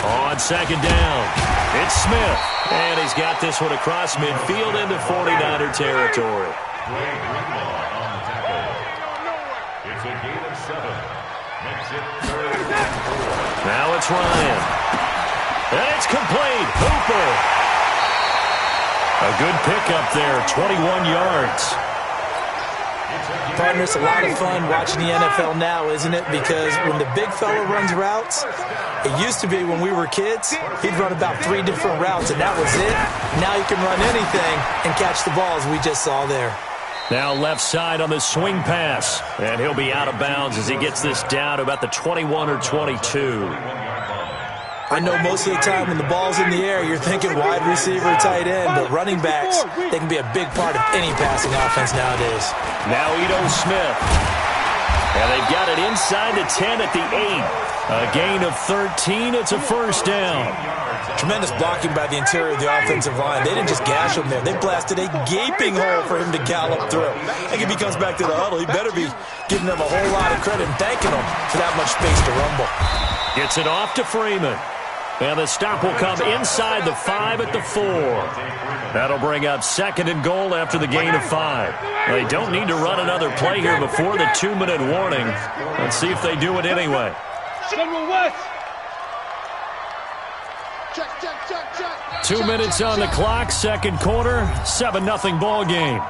On 2nd down, it's Smith. And he's got this one across midfield into 49er territory. It's a gain of 7. Makes it 3rd. Now it's Ryan. And it's complete. Hooper. A good pickup there, 21 yards. Partner, it's a lot of fun watching the NFL now, isn't it? Because when the big fella runs routes, it used to be when we were kids, he'd run about 3 different routes, and that was it. Now he can run anything and catch the ball, as we just saw there. Now left side on the swing pass. And he'll be out of bounds as he gets this down to about the 21 or 22. I know most of the time when the ball's in the air, you're thinking wide receiver, tight end, but running backs, they can be a big part of any passing offense nowadays. Now Ito Smith. And they've got it inside the 10 at the 8. A gain of 13. It's a first down. Tremendous blocking by the interior of the offensive line. They didn't just gash him there. They blasted a gaping hole for him to gallop through. I think if he comes back to the huddle, he better be giving them a whole lot of credit and thanking them for that much space to rumble. Gets it off to Freeman. And the stop will come inside the 5 at the 4. That'll bring up 2nd and goal after the gain of 5. They don't need to run another play here before the 2-minute warning. Let's see if they do it anyway. General West. Check. check. 2 minutes on the clock, second quarter, 7-0 ball game.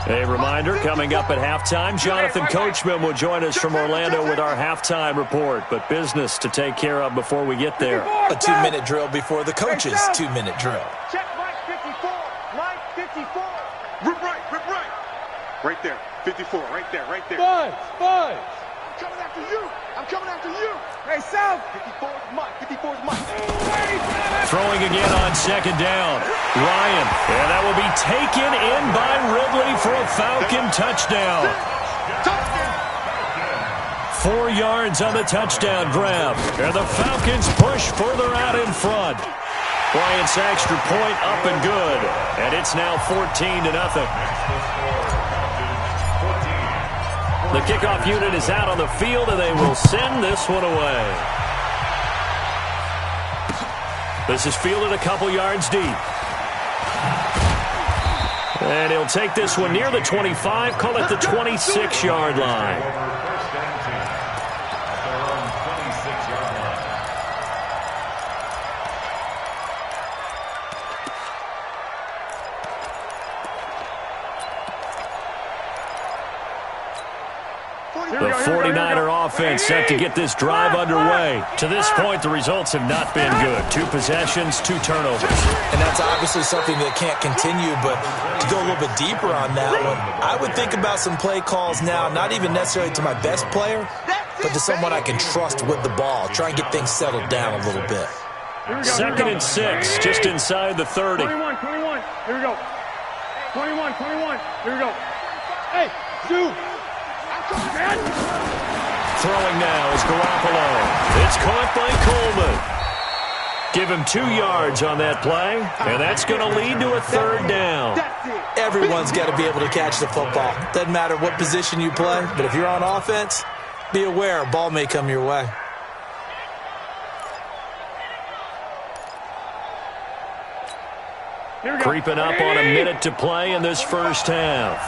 A reminder, coming up at halftime, Jonathan Coachman will join us from Orlando with our halftime report, but business to take care of before we get there. A 2-minute drill before the coach's 2-minute drill. Check Mike 54. Mike 54. Rip right. Right there. 54. Right there. Five. I'm coming after you. Hey, South. 54 is Mike. Throwing again on second down. Ryan, and that will be taken in by Ridley for a Falcon touchdown. 4 yards on the touchdown grab. And the Falcons push further out in front. Bryant's extra point up and good. And it's now 14-0. The kickoff unit is out on the field, and they will send this one away. This is fielded a couple yards deep. And he'll take this one near the 25, call it the 26-yard line. The 49er offense set to get this drive underway. To this point, the results have not been good. 2 possessions, 2 turnovers. And that's obviously something that can't continue, but to go a little bit deeper on that one, I would think about some play calls now, not even necessarily to my best player, but to someone I can trust with the ball. Try and get things settled down a little bit. 2nd and 6, just inside the 30. 21. Here we go. 21. Here we go. Hey, Stu. Throwing now is Garoppolo. It's caught by Coleman. Give him 2 yards on that play, and that's going to lead to a 3rd down. Everyone's got to be able to catch the football. Doesn't matter what position you play, but if you're on offense, be aware a ball may come your way. Creeping up on a minute to play in this first half.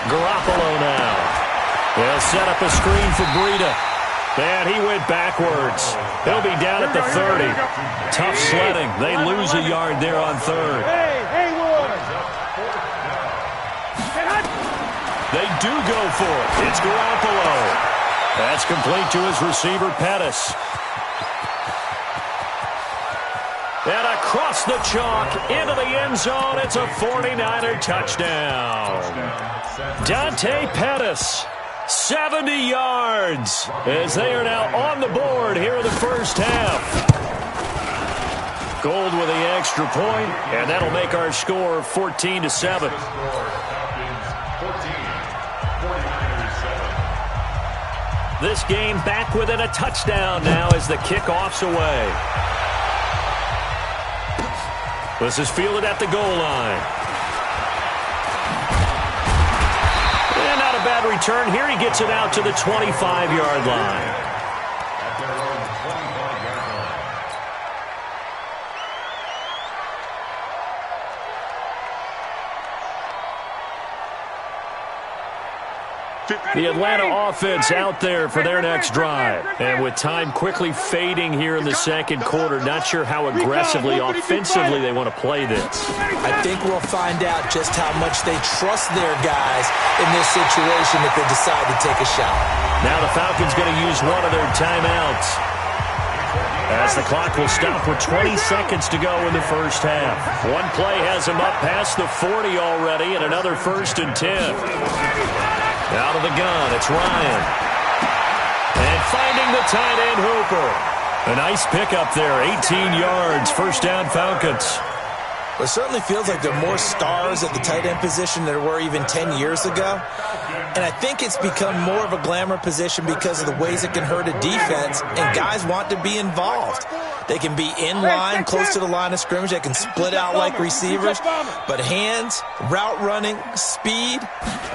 Garoppolo now. They'll set up a screen for Breida. And he went backwards. He'll be down at the 30. Tough sledding. They lose a yard there on 3rd. They do go for it. It's Garoppolo. That's complete to his receiver, Pettis. And across the chalk, into the end zone, it's a 49er touchdown. Dante Pettis, 70 yards, as they are now on the board here in the first half. Gold with the extra point, and that'll make our score 14-7. This game back within a touchdown now as the kickoff's away. This is fielded at the goal line. And not a bad return here. He gets it out to the 25-yard line. The Atlanta offense out there for their next drive. And with time quickly fading here in the second quarter, not sure how aggressively, offensively they want to play this. I think we'll find out just how much they trust their guys in this situation if they decide to take a shot. Now the Falcons going to use one of their timeouts, as the clock will stop with 20 seconds to go in the first half. One play has him up past the 40 already, and another 1st and 10. Out of the gun, it's Ryan. And finding the tight end, Hooper. A nice pickup there, 18 yards, first down Falcons. It certainly feels like there are more stars at the tight end position than there were even 10 years ago. And I think it's become more of a glamour position because of the ways it can hurt a defense, and guys want to be involved. They can be in line, close to the line of scrimmage. They can split out like receivers. But hands, route running, speed,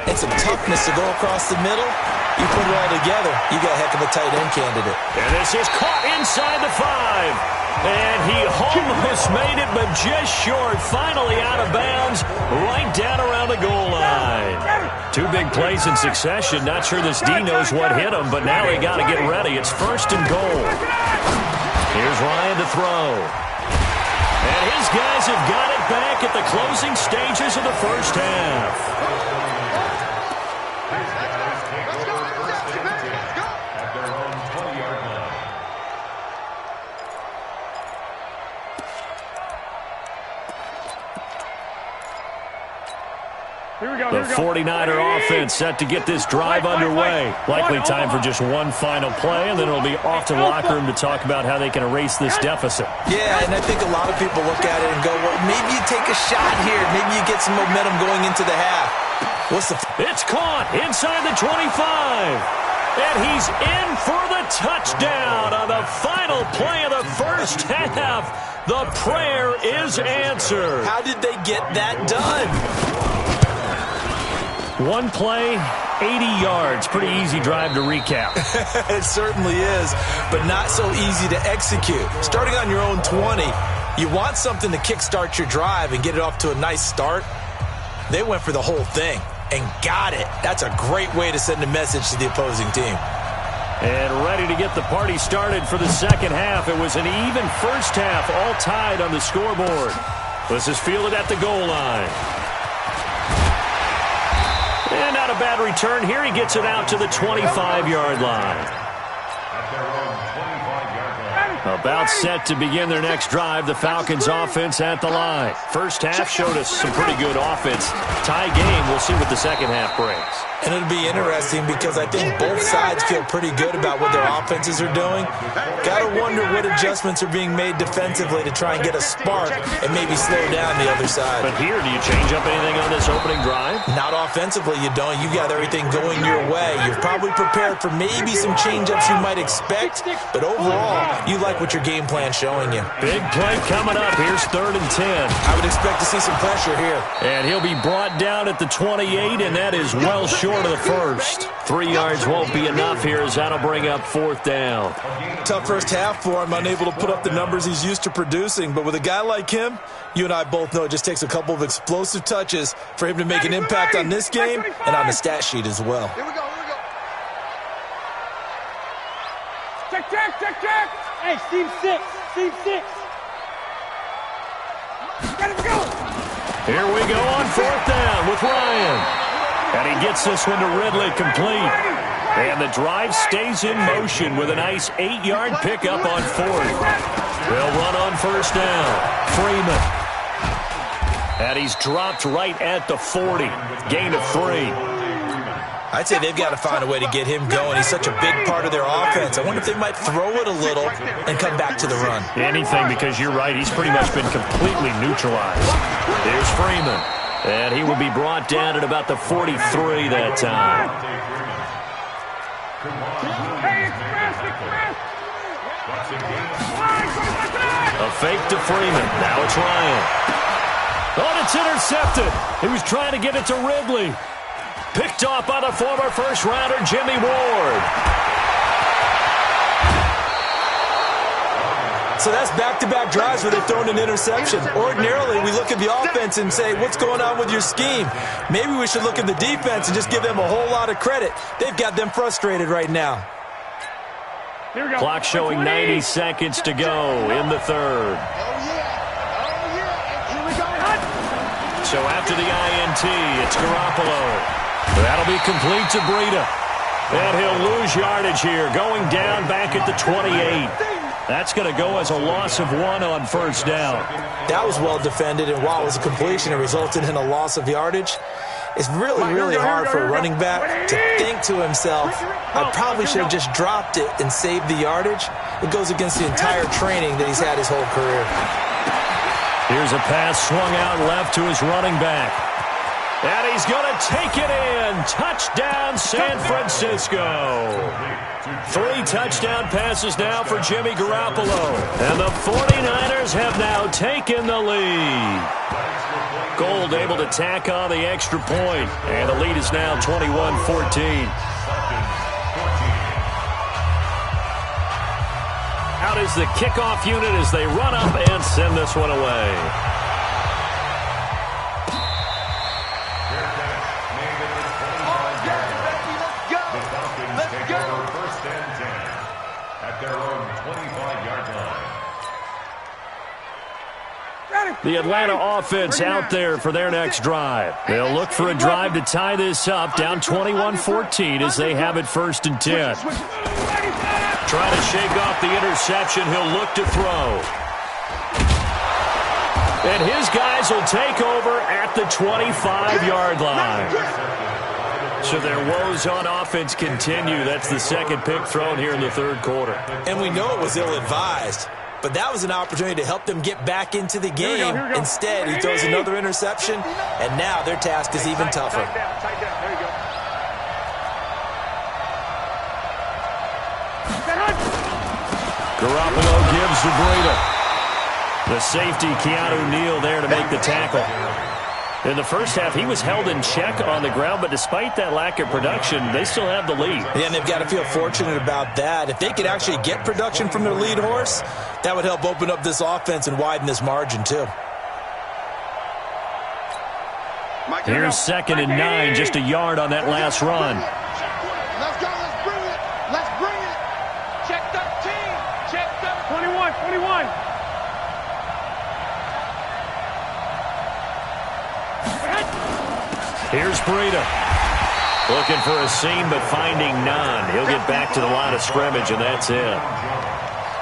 and some toughness to go across the middle, you put it all together, you got a heck of a tight end candidate. And this is caught inside the 5. And he almost made it, but just short. Finally out of bounds, right down around the goal line. 2 big plays in succession. Not sure this D knows what hit him, but now they got to get ready. It's 1st and goal. Here's Ryan to throw. And his guys have got it back at the closing stages of the first half. The 49er offense set to get this drive underway. Likely time for just one final play, and then it'll be off to the locker room to talk about how they can erase this deficit. Yeah, and I think a lot of people look at it and go, well, maybe you take a shot here. Maybe you get some momentum going into the half. It's caught inside the 25. And he's in for the touchdown on the final play of the first half. The prayer is answered. How did they get that done? One play, 80 yards. Pretty easy drive to recap. It certainly is, but not so easy to execute. Starting on your own 20, you want something to kickstart your drive and get it off to a nice start. They went for the whole thing and got it. That's a great way to send a message to the opposing team. And ready to get the party started for the second half. It was an even first half, all tied on the scoreboard. This is fielded at the goal line. And not a bad return here. He gets it out to the 25-yard line. About set to begin their next drive. The Falcons offense at the line. First half showed us some pretty good offense. Tie game. We'll see what the second half brings. And it'll be interesting because I think both sides feel pretty good about what their offenses are doing. Got to wonder what adjustments are being made defensively to try and get a spark and maybe slow down the other side. But here, do you change up anything on this opening drive? Not offensively, you don't. You got everything going your way. You're probably prepared for maybe some change-ups you might expect, but overall, you like what your game plan's showing you. Big play coming up. Here's 3rd and 10. I would expect to see some pressure here. And he'll be brought down at the 28, and that is well short of the first. 3 yards won't be enough here as that'll bring up 4th down. Tough first half for him, unable to put up the numbers he's used to producing. But with a guy like him, you and I both know it just takes a couple of explosive touches for him to make an impact on this game and on the stat sheet as well. Here we go. Check. Hey, Steve 6. Let it go. Here we go on 4th down with Ryan. And he gets this one to Ridley complete. And the drive stays in motion with a nice 8-yard pickup on 4th. They'll run on 1st down. Freeman. And he's dropped right at the 40. Gain of 3. I'd say they've got to find a way to get him going. He's such a big part of their offense. I wonder if they might throw it a little and come back to the run. Anything, because you're right. He's pretty much been completely neutralized. There's Freeman. And he will be brought down at about the 43 that time. A fake to Freeman. Now it's Ryan. Oh, it's intercepted. He was trying to get it to Ridley. Picked off by the former first-rounder, Jimmy Ward. So that's back-to-back drives where they've thrown an interception. Ordinarily, we look at the offense and say, what's going on with your scheme? Maybe we should look at the defense and just give them a whole lot of credit. They've got them frustrated right now. Clock showing 90 seconds to go in the 3rd. So after the INT, it's Garoppolo. That'll be complete to Breida. And he'll lose yardage here, going down back at the 28. That's going to go as a loss of 1 on 1st down. That was well defended, and while it was a completion, it resulted in a loss of yardage. It's really hard for a running back to think to himself, I probably should have just dropped it and saved the yardage. It goes against the entire training that he's had his whole career. Here's a pass swung out left to his running back. And he's going to take it in. Touchdown, San Francisco. 3 touchdown passes now for Jimmy Garoppolo. And the 49ers have now taken the lead. Gold able to tack on the extra point. And the lead is now 21-14. Out is the kickoff unit as they run up and send this one away. The Atlanta offense out there for their next drive. They'll look for a drive to tie this up, down 21-14 as they have it 1st and 10. Trying to shake off the interception, he'll look to throw. And his guys will take over at the 25-yard line. So their woes on offense continue. That's the second pick thrown here in the 3rd quarter. And we know it was ill-advised. But that was an opportunity to help them get back into the game. Instead, he throws another interception, and now their task is even tougher. Garoppolo gives to Breida. The safety, Keanu Neal, there to make the tackle. In the first half, he was held in check on the ground, but despite that lack of production, they still have the lead. Yeah, and they've got to feel fortunate about that. If they could actually get production from their lead horse, that would help open up this offense and widen this margin, too. Here's 2nd and 9, just a yard on that last run. Let's go, let's bring it. Let's bring it. Check 13. Check 21, 21. Here's Breida. Looking for a seam, but finding none. He'll get back to the line of scrimmage, and that's it.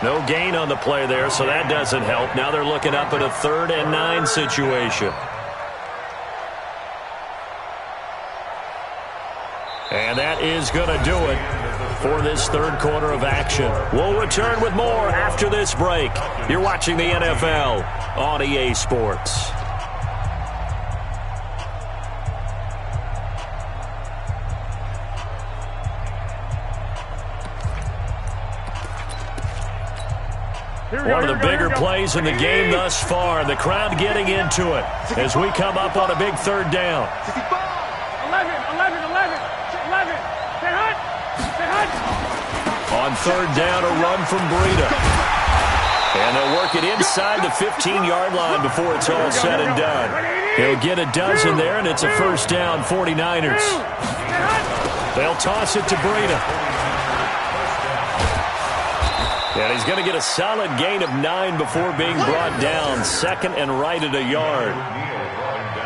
No gain on the play there, so that doesn't help. Now they're looking up at a 3rd and 9 situation. And that is going to do it for this 3rd quarter of action. We'll return with more after this break. You're watching the NFL on EA Sports. One of the bigger plays in the game thus far. The crowd getting into it as we come up on a big 3rd down. 11. On 3rd down, a run from Breida. And they'll work it inside the 15-yard line before it's all said and done. He'll get a dozen there, and it's a 1st down, 49ers. They'll toss it to Breida. And he's going to get a solid gain of 9 before being brought down. 2nd and right at a yard.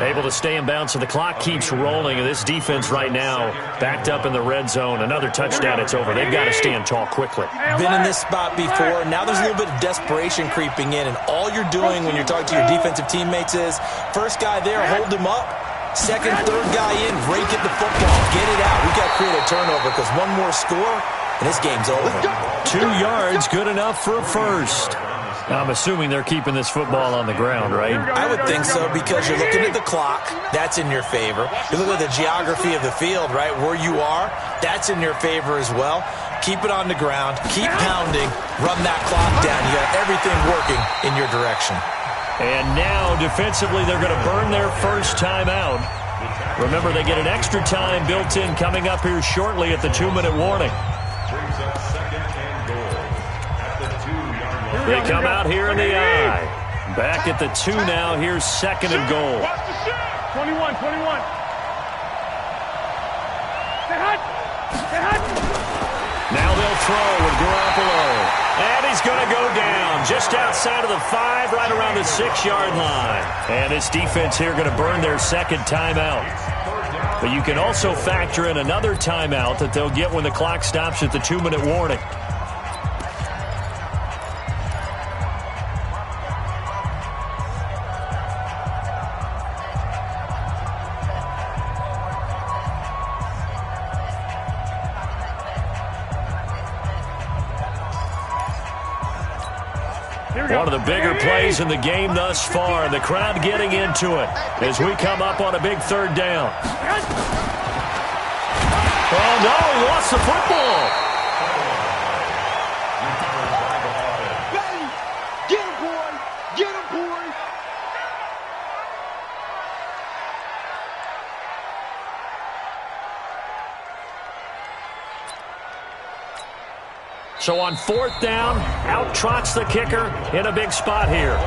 Able to stay in bounds, so the clock keeps rolling. And this defense right now backed up in the red zone. Another touchdown, it's over. They've got to stand tall quickly. Been in this spot before. Now there's a little bit of desperation creeping in. And all you're doing when you're talking to your defensive teammates is, first guy there, hold him up. 2nd, 3rd guy in, rake at the football. Get it out. We've got to create a turnover because one more score, and this game's over. 2 yards, good enough for a 1st. I'm assuming they're keeping this football on the ground, right? I would think so because you're looking at the clock. That's in your favor. You look at the geography of the field, right, where you are. That's in your favor as well. Keep it on the ground. Keep pounding. Run that clock down. You got everything working in your direction. And now, defensively, they're going to burn their 1st time out. Remember, they get an extra time built in coming up here shortly at the 2-minute warning. They come out here in the eye. Back at the 2 now. Here's 2nd and goal. 21. Now they'll throw with Garoppolo. And he's going to go down just outside of the 5, right around the 6-yard line. And this defense here going to burn their 2nd timeout. But you can also factor in another timeout that they'll get when the clock stops at the 2-minute warning. One of the bigger plays in the game thus far, and the crowd getting into it as we come up on a big third down. Oh, no, he lost the football. Get him, boy. Get him, boy. So on fourth down, out trots the kicker in a big spot here.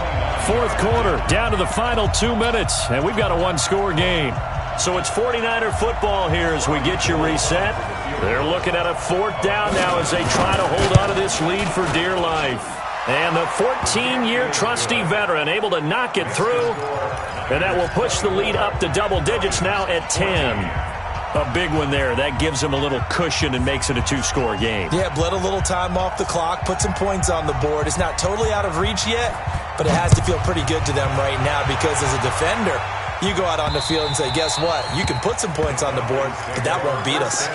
Fourth quarter, down to the final 2 minutes, and we've got a one-score game. So it's 49er football here as we get you reset. They're looking at a fourth down now as they try to hold on to this lead for dear life. And the 14-year trusty veteran able to knock it through, and that will push the lead up to double digits now at 10. A big one there. That gives them a little cushion and makes it a two-score game. Yeah, bled a little time off the clock, put some points on the board. It's not totally out of reach yet, but it has to feel pretty good to them right now because as a defender, you go out on the field and say, guess what? You can put some points on the board, but that won't beat us.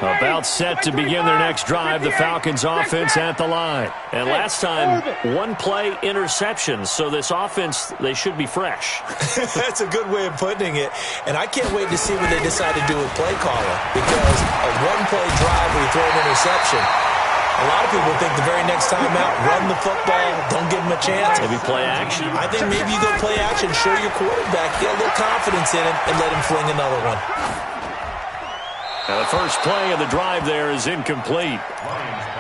About set to begin their next drive, the Falcons offense at the line. And last time, one-play interception, so this offense, they should be fresh. That's a good way of putting it. And I can't wait to see what they decide to do with play calling, because a one-play drive where you throw an interception, a lot of people think the very next time out, run the football, don't give them a chance. Maybe play action. I think maybe you go play action, show your quarterback, get a little confidence in him, and let him fling another one. Now the first play of the drive there is incomplete.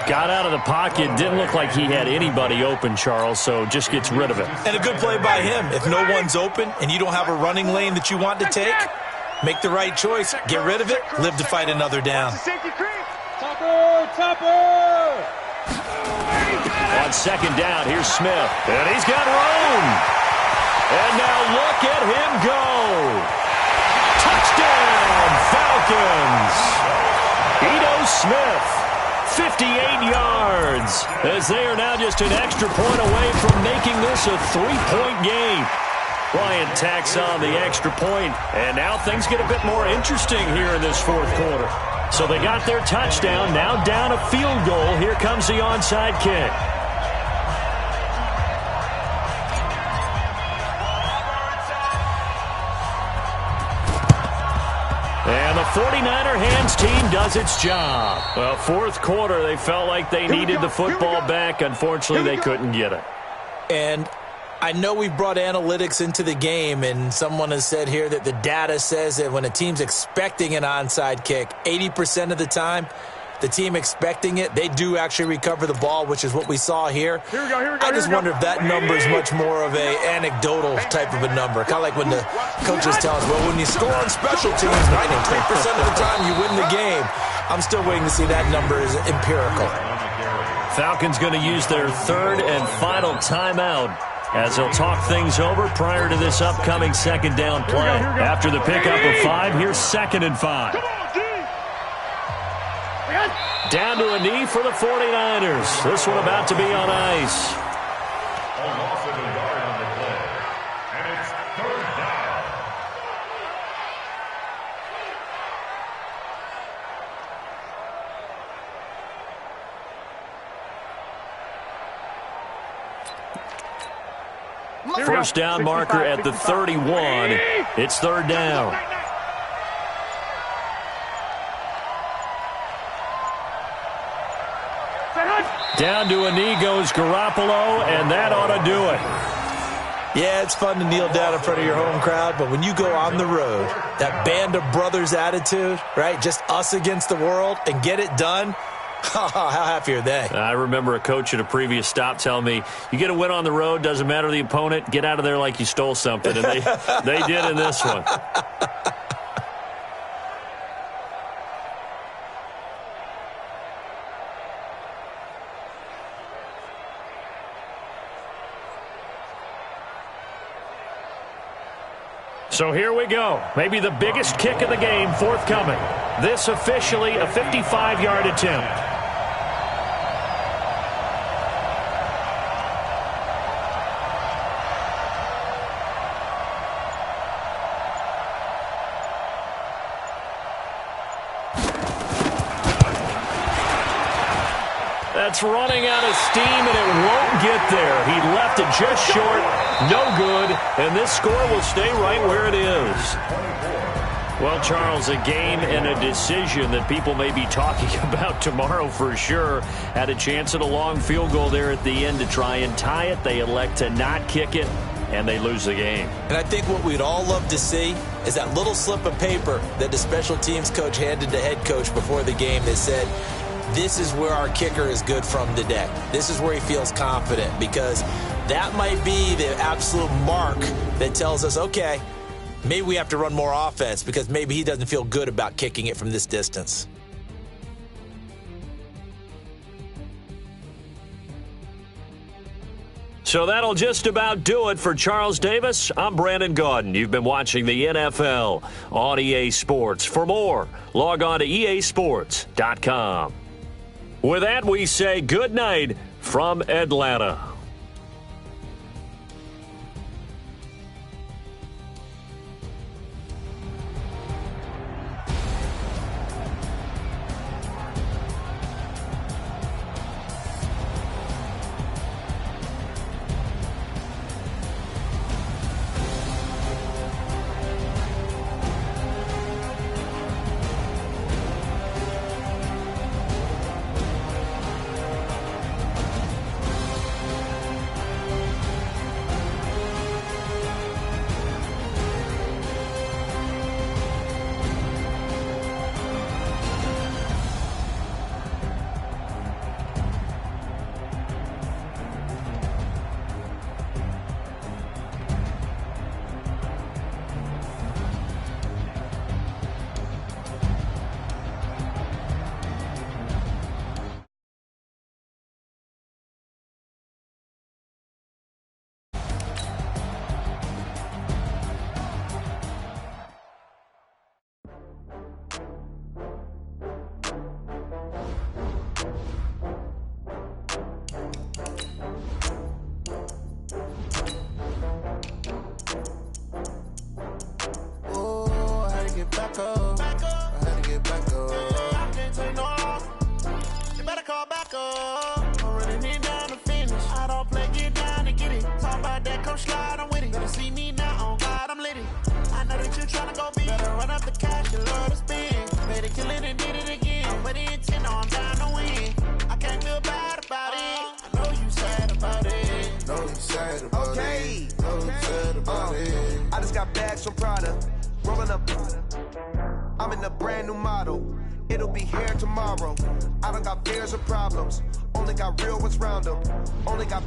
Got out of the pocket, didn't look like he had anybody open, Charles, so just gets rid of it. And a good play by him. If no one's open and you don't have a running lane that you want to take, make the right choice, get rid of it, live to fight another down. On second down, here's Smith. And he's got room. And now look at him go. Touchdown, Falcons. Ito Smith, 58 yards, as they are now just an extra point away from making this a three-point game. Bryant tacks on the extra point, and now things get a bit more interesting here in this fourth quarter. So they got their touchdown, now down a field goal. Here comes the onside kick. And the 49er hands team does its job. Well, fourth quarter, they felt like they needed the football back. Unfortunately, they couldn't get it. And I know we've brought analytics into the game, and someone has said here that the data says that when a team's expecting an onside kick, 80% of the time, the team expecting it, they do actually recover the ball, which is what we saw here. I just wonder if that number is much more of a anecdotal type of a number. Kind of like when the coaches tell us, well, when you score on special teams, 93% of the time you win the game. I'm still waiting to see that number is empirical. Falcons going to use their third and final timeout as they'll talk things over prior to this upcoming second down play. After the pickup of 5, here's 2nd and 5. Down to a knee for the 49ers. This one about to be on ice. A loss of a yard on the play. And it's third down. First down marker at the 31. It's third down. Down to a knee goes Garoppolo, and that ought to do it. Yeah, it's fun to kneel down in front of your home crowd, but when you go on the road, that band of brothers attitude, right, just us against the world, and get it done, how happy are they? I remember a coach at a previous stop telling me, you get a win on the road, doesn't matter the opponent, get out of there like you stole something, and they did in this one. So here we go. Maybe the biggest kick of the game forthcoming. This officially a 55-yard attempt. That's running out of steam, and it won't get there. He left it just short. No good, and this score will stay right where it is. Well, Charles, a game and a decision that people may be talking about tomorrow for sure. Had a chance at a long field goal there at the end to try and tie it. They elect to not kick it, and they lose the game. And I think what we'd all love to see is that little slip of paper that the special teams coach handed the head coach before the game that said, this is where our kicker is good from today. This is where he feels confident, because that might be the absolute mark that tells us, okay, maybe we have to run more offense because maybe he doesn't feel good about kicking it from this distance. So that'll just about do it for Charles Davis. I'm Brandon Gaudin. You've been watching the NFL on EA Sports. For more, log on to easports.com. With that, we say good night from Atlanta. I just got bags from Prada, rolling up. I'm in a brand new model. It'll be here tomorrow. I don't got fears or problems. Only got real ones round them. Only got.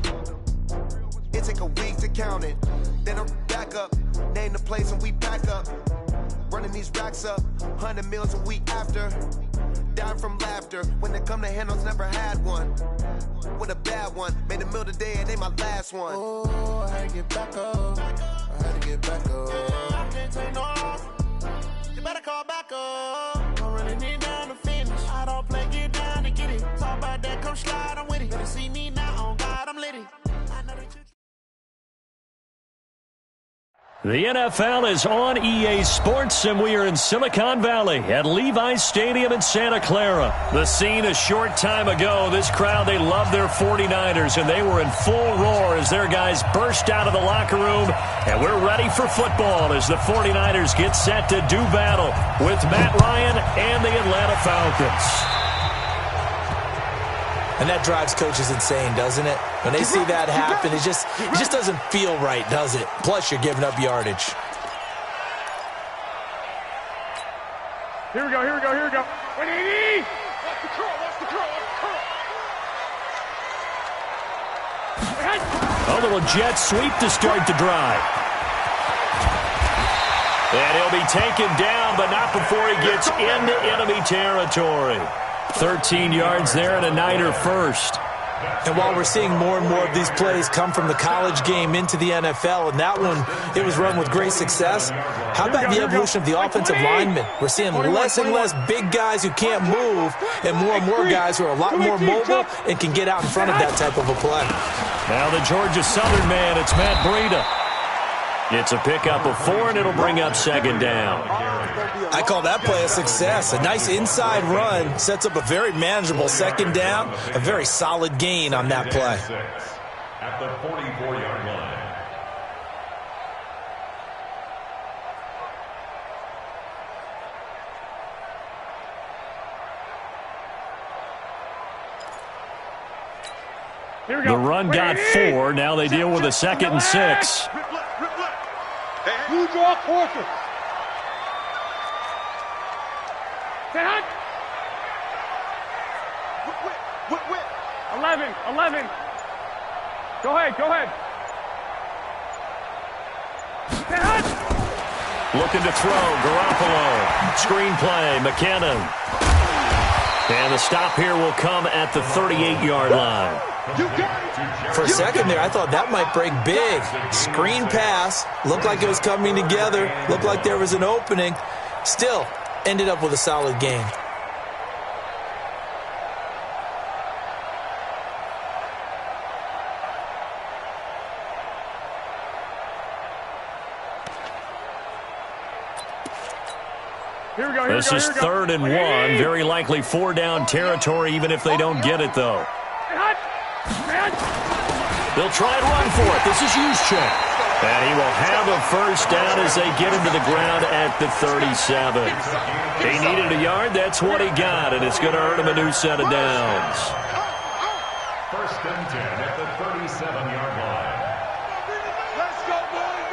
It take a week to count it. Then I'm back up. Name the place and we pack up. Running these racks up. 100 meals a week after. Dying from laughter. When they come to handles, never had one. With a bad one. Made a meal today and they my last one. Oh, I had to get back up. I had to get back up. I can't take no loss. You better call back up. I'm running it down to finish. I don't play, get down to get it. Talk about that, come slide, I'm with it. Better see me now, on God, I'm litty. I know that you. The NFL is on EA Sports, and we are in Silicon Valley at Levi's Stadium in Santa Clara. The scene a short time ago, this crowd, they love their 49ers, and they were in full roar as their guys burst out of the locker room, and we're ready for football as the 49ers get set to do battle with Matt Ryan and the Atlanta Falcons. And that drives coaches insane, doesn't it? When they see that happen, it just doesn't feel right, does it? Plus, you're giving up yardage. Here we go, here we go, here we go. Watch the curl, watch the curl, watch the curl. A little jet sweep to start the drive. And he'll be taken down, but not before he gets into enemy territory. 13 yards there and a Niner first. And while we're seeing more and more of these plays come from the college game into the NFL, and that one, it was run with great success, how about the evolution of the offensive linemen? We're seeing less and less big guys who can't move and more guys who are a lot more mobile and can get out in front of that type of a play. Now the Georgia Southern man, it's Matt Breida. It's a pickup of 4, and it'll bring up second down. I call that play a success. A nice inside run sets up a very manageable second down, a very solid gain on that play. At the 44-yard line. The run got 4. Now they deal with a 2nd and 6. You draw quarter. Stand. 11. Go ahead. Stand. Looking to throw, Garoppolo. Screenplay, McKinnon. And the stop here will come at the 38-yard line. For a second there, I thought that might break big. Screen pass, looked like it was coming together, looked like there was an opening. Still, ended up with a solid gain. This is 3rd and 1. Very likely 4-down territory, even if they don't get it, though. They'll try and run for it. This is Juszczyk. And he will have a first down as they get him to the ground at the 37. He needed a yard. That's what he got, and it's going to earn him a new set of downs. 1st and 10 at the 37-yard line. Let's go, boys.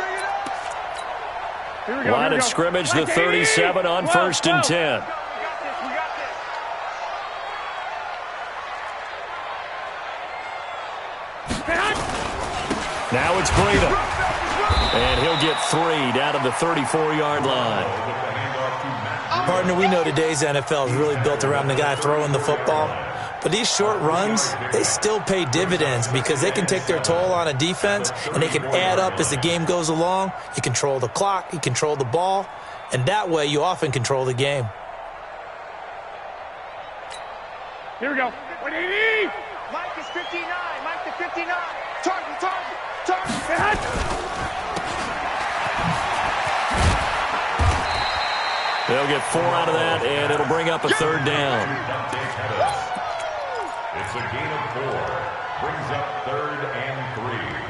Bring it up. Line of scrimmage, the 37 on 1st and 10. Now it's Breida. And he'll get 3 down to the 34-yard line. Partner, we know today's NFL is really built around the guy throwing the football. But these short runs, they still pay dividends because they can take their toll on a defense and they can add up as the game goes along. You control the clock, you control the ball, and that way you often control the game. Here we go. Mike is 59. Mike to 59. Target. They'll get 4 out of that, and it'll bring up a 3rd down. It's a gain of 4. Brings up 3rd and 3.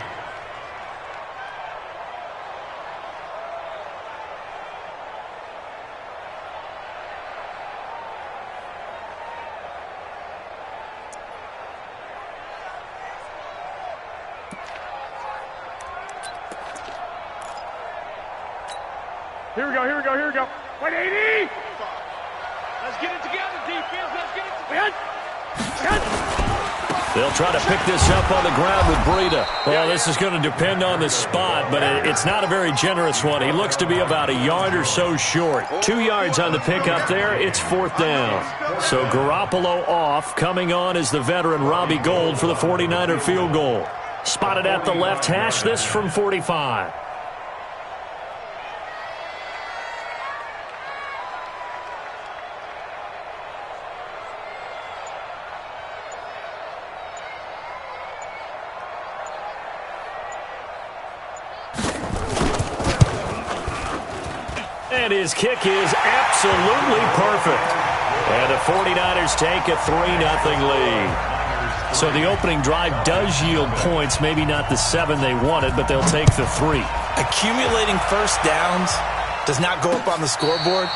Here we go. 180. Let's get it together, defense. Let's get it together. They'll try to pick this up on the ground with Breida. Well, this is going to depend on the spot, but it's not a very generous one. He looks to be about a yard or so short. 2 yards on the pickup there. It's 4th down. So Garoppolo off. Coming on is the veteran Robbie Gould for the 49er field goal. Spotted at the left hash. This from 45. And his kick is absolutely perfect. And the 49ers take a 3-0 lead. So the opening drive does yield points, maybe not the 7 they wanted, but they'll take the 3. Accumulating first downs does not go up on the scoreboard,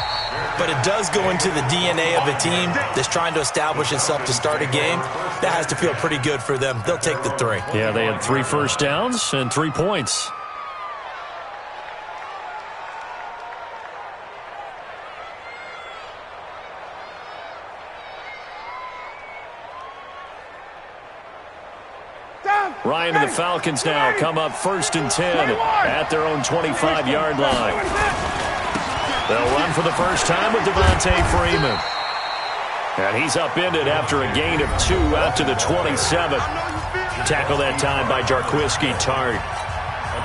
but it does go into the DNA of a team that's trying to establish itself to start a game. That has to feel pretty good for them. They'll take the 3. Yeah, they had 3 first downs and 3 points. Ryan and the Falcons now come up 1st and 10 at their own 25-yard line. They'll run for the first time with Devontae Freeman. And he's upended after a gain of 2 out to the 27. Tackle that time by Jarquiski Tart.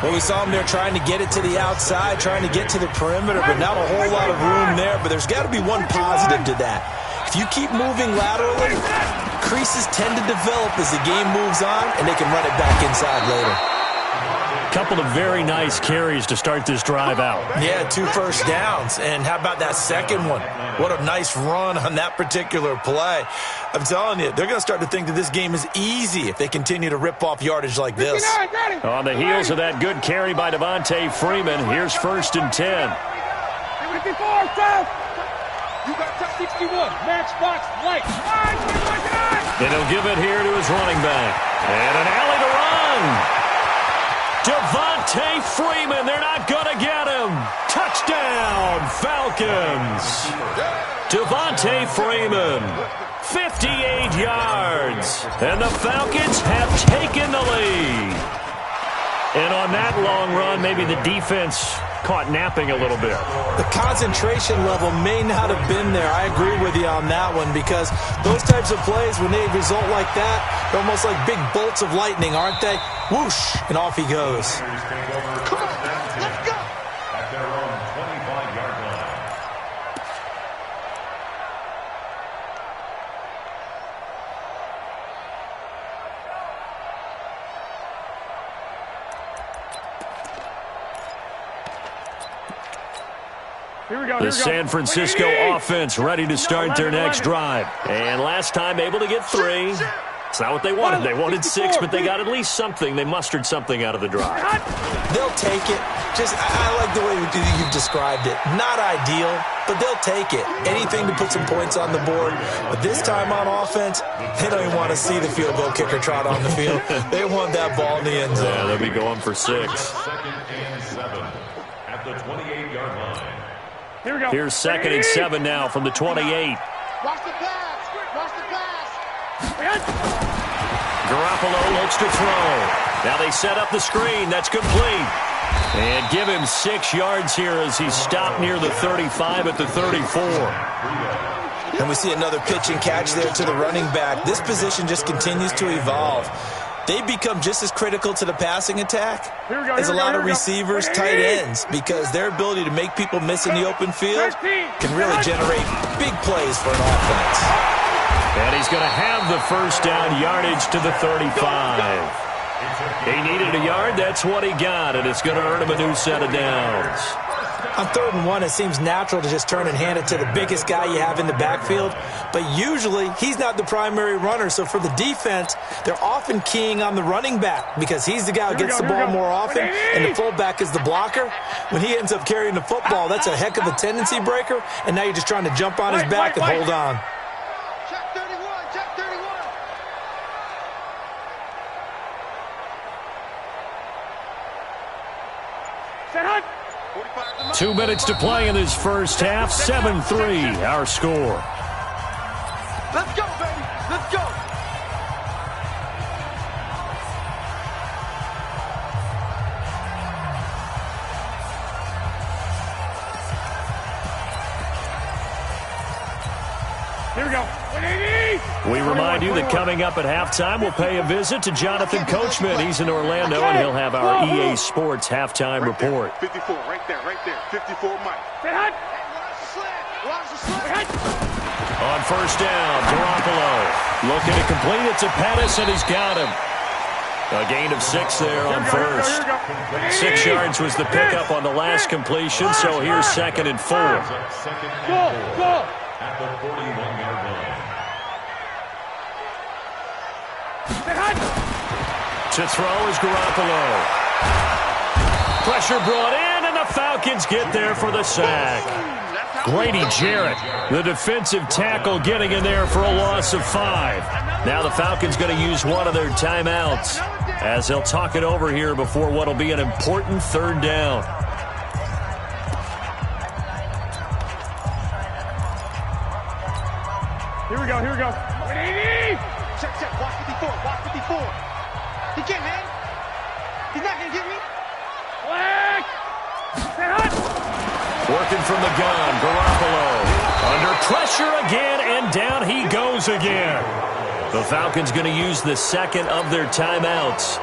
Well, we saw him there trying to get it to the outside, trying to get to the perimeter, but not a whole lot of room there. But there's got to be one positive to that. If you keep moving laterally, creases tend to develop as the game moves on, and they can run it back inside later. couple of very nice carries to start this drive out. Yeah, 2 first downs. And how about that second one? What a nice run on that particular play. I'm telling you, they're going to start to think that this game is easy if they continue to rip off yardage like this. On the heels of that good carry by Devontae Freeman, here's 1st and 10. You got top 61, matchbox, light. And he'll give it here to his running back. And an alley to run. Devontae Freeman, they're not going to get him. Touchdown, Falcons. Devontae Freeman, 58 yards. And the Falcons have taken the lead. And on that long run, maybe the defense caught napping a little bit. The concentration level may not have been there. I agree with you on that one, because those types of plays, when they result like that, they're almost like big bolts of lightning, aren't they? Whoosh, and off he goes. Come on, let's go. At their own 25-yard line. The San Francisco offense ready to start their next drive. And last time able to get 3. It's not what they wanted. They wanted 6, but they got at least something. They mustered something out of the drive. They'll take it. I like the way you've described it. Not ideal, but they'll take it. Anything to put some points on the board. But this time on offense, they don't even want to see the field goal kicker trot on the field. They want that ball in the end zone. Yeah, they'll be going for 6. 2nd and 7 at the 28-yard line. Here we go. Here's 2nd and 7 now from the 28. Watch the pass. Watch the pass. Garoppolo looks to throw. Now they set up the screen. That's complete. And give him 6 yards here as he's stopped near the 35 at the 34. And we see another pitch and catch there to the running back. This position just continues to evolve. They become just as critical to the passing attack as a lot of receivers, tight ends, because their ability to make people miss in the open field can really generate big plays for an offense. And he's going to have the first down yardage to the 35. He needed a yard. That's what he got, and it's going to earn him a new set of downs. On 3rd and 1, it seems natural to just turn and hand it to the biggest guy you have in the backfield. But usually, he's not the primary runner. So for the defense, they're often keying on the running back because he's the guy who gets the ball more often, and the fullback is the blocker. When he ends up carrying the football, that's a heck of a tendency breaker, and now you're just trying to jump on his back and hold on. Check 31, check 31. 2 minutes to play in this first half. 7-3, our score. Let's go, baby. Let's go. Here we go. 180. We remind you that coming up at halftime, we'll pay a visit to Jonathan Coachman. He's in Orlando, and he'll have our EA Sports halftime report. 54, right there. 54, Mike. On first down, Garoppolo looking to complete it to Pettis, and he's got him. A gain of 6 there on first. 6 yards was the pickup on the last completion, so here's 2nd and 4. Go. At the 41-yard line. To throw is Garoppolo. Pressure brought in, and the Falcons get there for the sack. Grady Jarrett, the defensive tackle, getting in there for a loss of 5. Now the Falcons going to use one of their timeouts as they'll talk it over here before what will be an important 3rd down. Here we go. 180. Check. Watch 54. He can't hang. He's not going to get me. Flag. Working from the gun, Garoppolo. Under pressure again, and down he goes again. The Falcons going to use the 2nd of their timeouts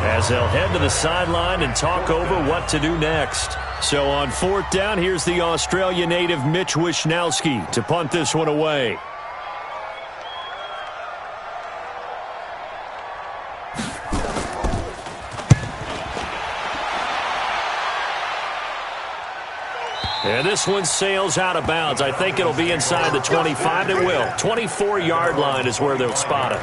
as they'll head to the sideline and talk over what to do next. So on 4th down, here's the Australia native Mitch Wishnowsky to punt this one away. And this one sails out of bounds. I think it'll be inside the 25. It will. 24-yard line is where they'll spot it.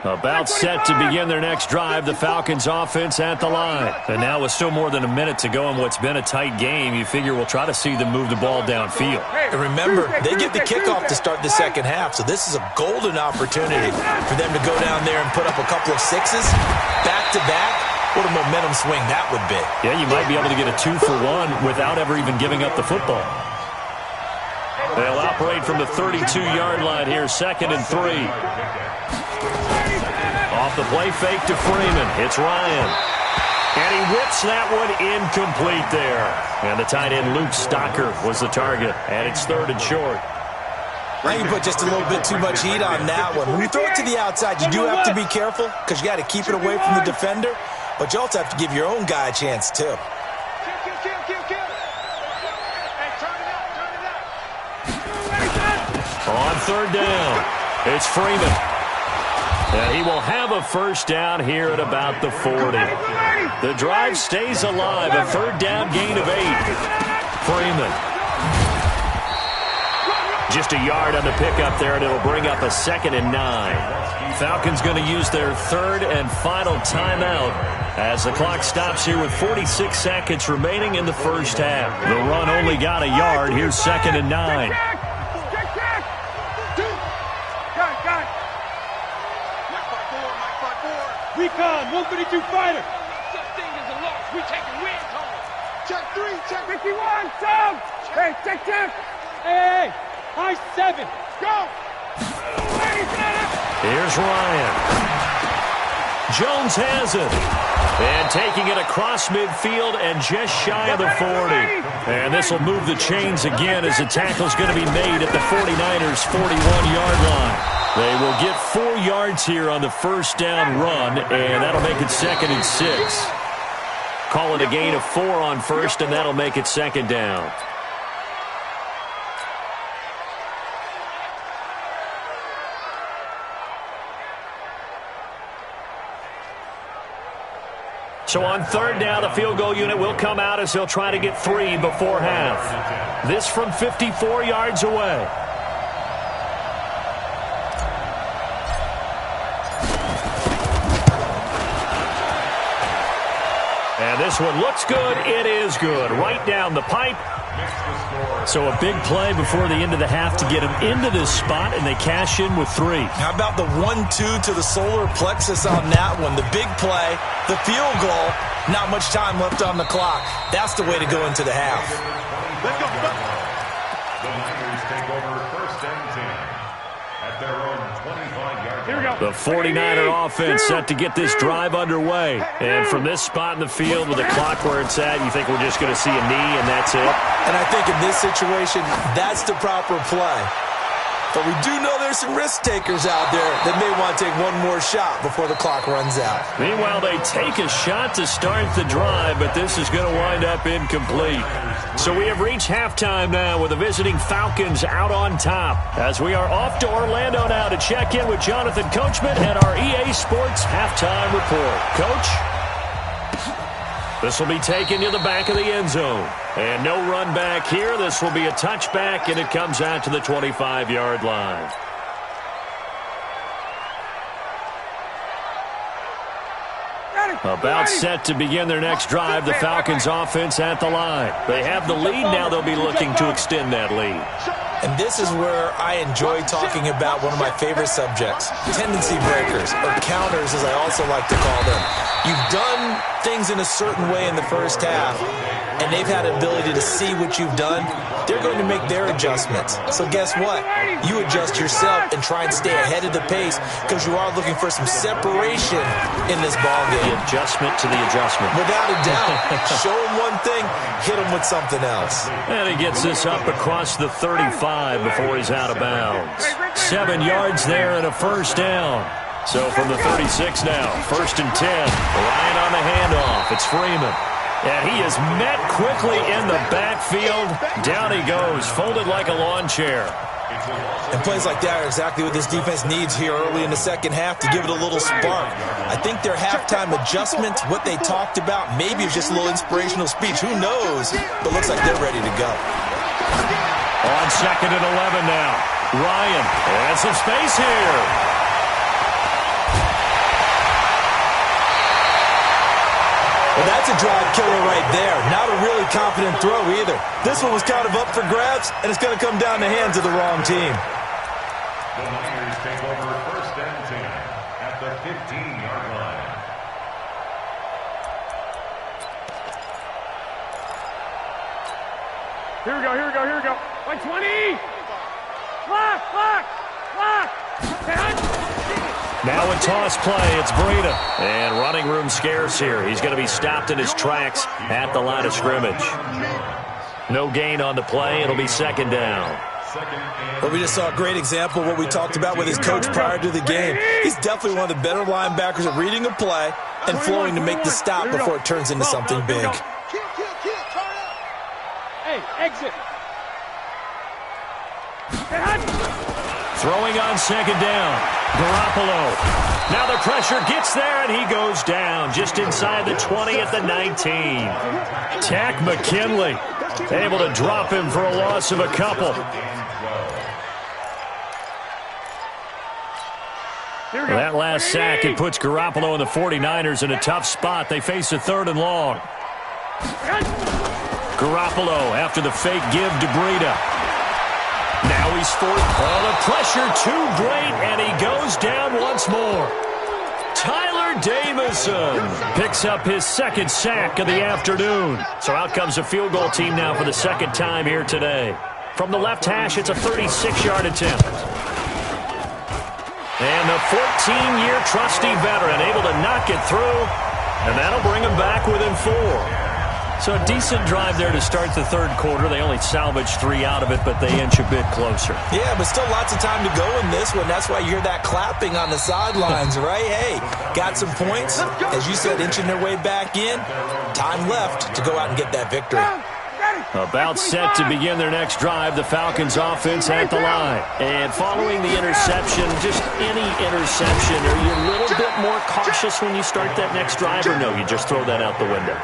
About set to begin their next drive, the Falcons offense at the line. And now with still more than a minute to go in what's been a tight game, you figure we'll try to see them move the ball downfield. And remember, they get the kickoff to start the second half, so this is a golden opportunity for them to go down there and put up a couple of sixes back-to-back. What a momentum swing that would be. Yeah, you might be able to get a 2-for-1 without ever even giving up the football. They'll operate from the 32-yard line here, 2nd and 3. Off the play fake to Freeman. It's Ryan. And he whips that one incomplete there. And the tight end Luke Stocker was the target. And it's 3rd and short. I think you put just a little bit too much heat on that one. When you throw it to the outside, you do have to be careful because you got to keep it away from the defender. But you also have to give your own guy a chance, too. On 3rd down, it's Freeman. And he will have a first down here at about the 40. The drive stays alive. A 3rd down gain of 8. Freeman. Just a yard on the pickup there, and it'll bring up a 2nd and 9. Falcons going to use their 3rd and final timeout as the clock stops here with 46 seconds remaining in the first half. The run only got a yard. Here's 2nd and 9. Recon, 132 fighter. Such thing as a loss. We taking wins home. Check 3, check 51, Sam. Hey, check. Hey, high 7. Go. Here's Ryan. Jones has it. And taking it across midfield and just shy of the 40. And this will move the chains again as the tackle's going to be made at the 49ers' 41-yard line. They will get 4 yards here on the first down run, and that'll make it 2nd and 6. Call it a gain of 4 on first, and that'll make it 2nd down. So on 3rd down, the field goal unit will come out as they'll try to get 3 before half. This from 54 yards away. And this one looks good. It is good. Right down the pipe. So a big play before the end of the half to get them into this spot, and they cash in with 3. How about the 1-2 to the solar plexus on that one? The big play, the field goal, not much time left on the clock. That's the way to go into the half. Let's go. The Niners take over 1st and 10 at their own 25-yard line. The 49er offense set to get this drive underway. And from this spot in the field with the clock where it's at, you think we're just going to see a knee and that's it? And I think in this situation, that's the proper play. But we do know there's some risk takers out there that may want to take one more shot before the clock runs out. Meanwhile, they take a shot to start the drive, but this is going to wind up incomplete. So we have reached halftime now with the visiting Falcons out on top as we are off to Orlando now to check in with Jonathan Coachman and our EA Sports halftime report. Coach? This will be taken to the back of the end zone. And no run back here. This will be a touchback, and it comes out to the 25-yard line. About set to begin their next drive, the Falcons offense at the line. They have the lead. Now they'll be looking to extend that lead. And this is where I enjoy talking about one of my favorite subjects, tendency breakers, or counters as I also like to call them. You've done things in a certain way in the first half, and they've had an ability to see what you've done. They're going to make their adjustments. So guess what? You adjust yourself and try and stay ahead of the pace because you are looking for some separation in this ballgame. The adjustment to the adjustment. Without a doubt. Show them one thing, hit them with something else. And he gets this up across the 35 before he's out of bounds. 7 yards there and a first down. So from the 36 now, 1st and 10. Ryan on the handoff. It's Freeman. And he is met quickly in the backfield. Down he goes, folded like a lawn chair. And plays like that are exactly what this defense needs here early in the second half to give it a little spark. I think their halftime adjustments, what they talked about, maybe it's just a little inspirational speech. Who knows? But looks like they're ready to go. On 2nd and 11 now. Ryan has some space here. Well, that's a drive killer right there. Not a really confident throw either. This one was kind of up for grabs, and it's going to come down the hands of the wrong team. The Niners take over 1st and 10 at the 15-yard line. Here we go, here we go, here we go. 120! Lock, lock, lock! Now a toss play, it's Breida. And running room scarce here. He's going to be stopped in his tracks at the line of scrimmage. No gain on the play. It'll be 2nd down. Well, we just saw a great example of what we talked about with his coach prior to the game. He's definitely one of the better linebackers at reading a play and flowing to make the stop before it turns into something big. Hey, exit. Throwing on 2nd down. Garoppolo. Now the pressure gets there, and he goes down just inside the 20 at the 19. Tack McKinley able to drop him for a loss of a couple. Well, that last sack, it puts Garoppolo and the 49ers in a tough spot. They face a 3rd and long. Garoppolo after the fake give to Breida. Now he's forced. Oh, the pressure too great, and he goes down once more. Tyler Davison picks up his 2nd sack of the afternoon. So out comes a field goal team now for the 2nd time here today. From the left hash, it's a 36-yard attempt. And the 14-year trusty veteran able to knock it through, and that'll bring him back within 4. So a decent drive there to start the 3rd quarter. They only salvaged 3 out of it, but they inch a bit closer. Yeah, but still lots of time to go in this one. That's why you hear that clapping on the sidelines, right? Hey, got some points. As you said, inching their way back in. Time left to go out and get that victory. About set to begin their next drive, the Falcons offense at the line. And following the interception, just any interception, are you a little bit more cautious when you start that next drive, or no, you just throw that out the window?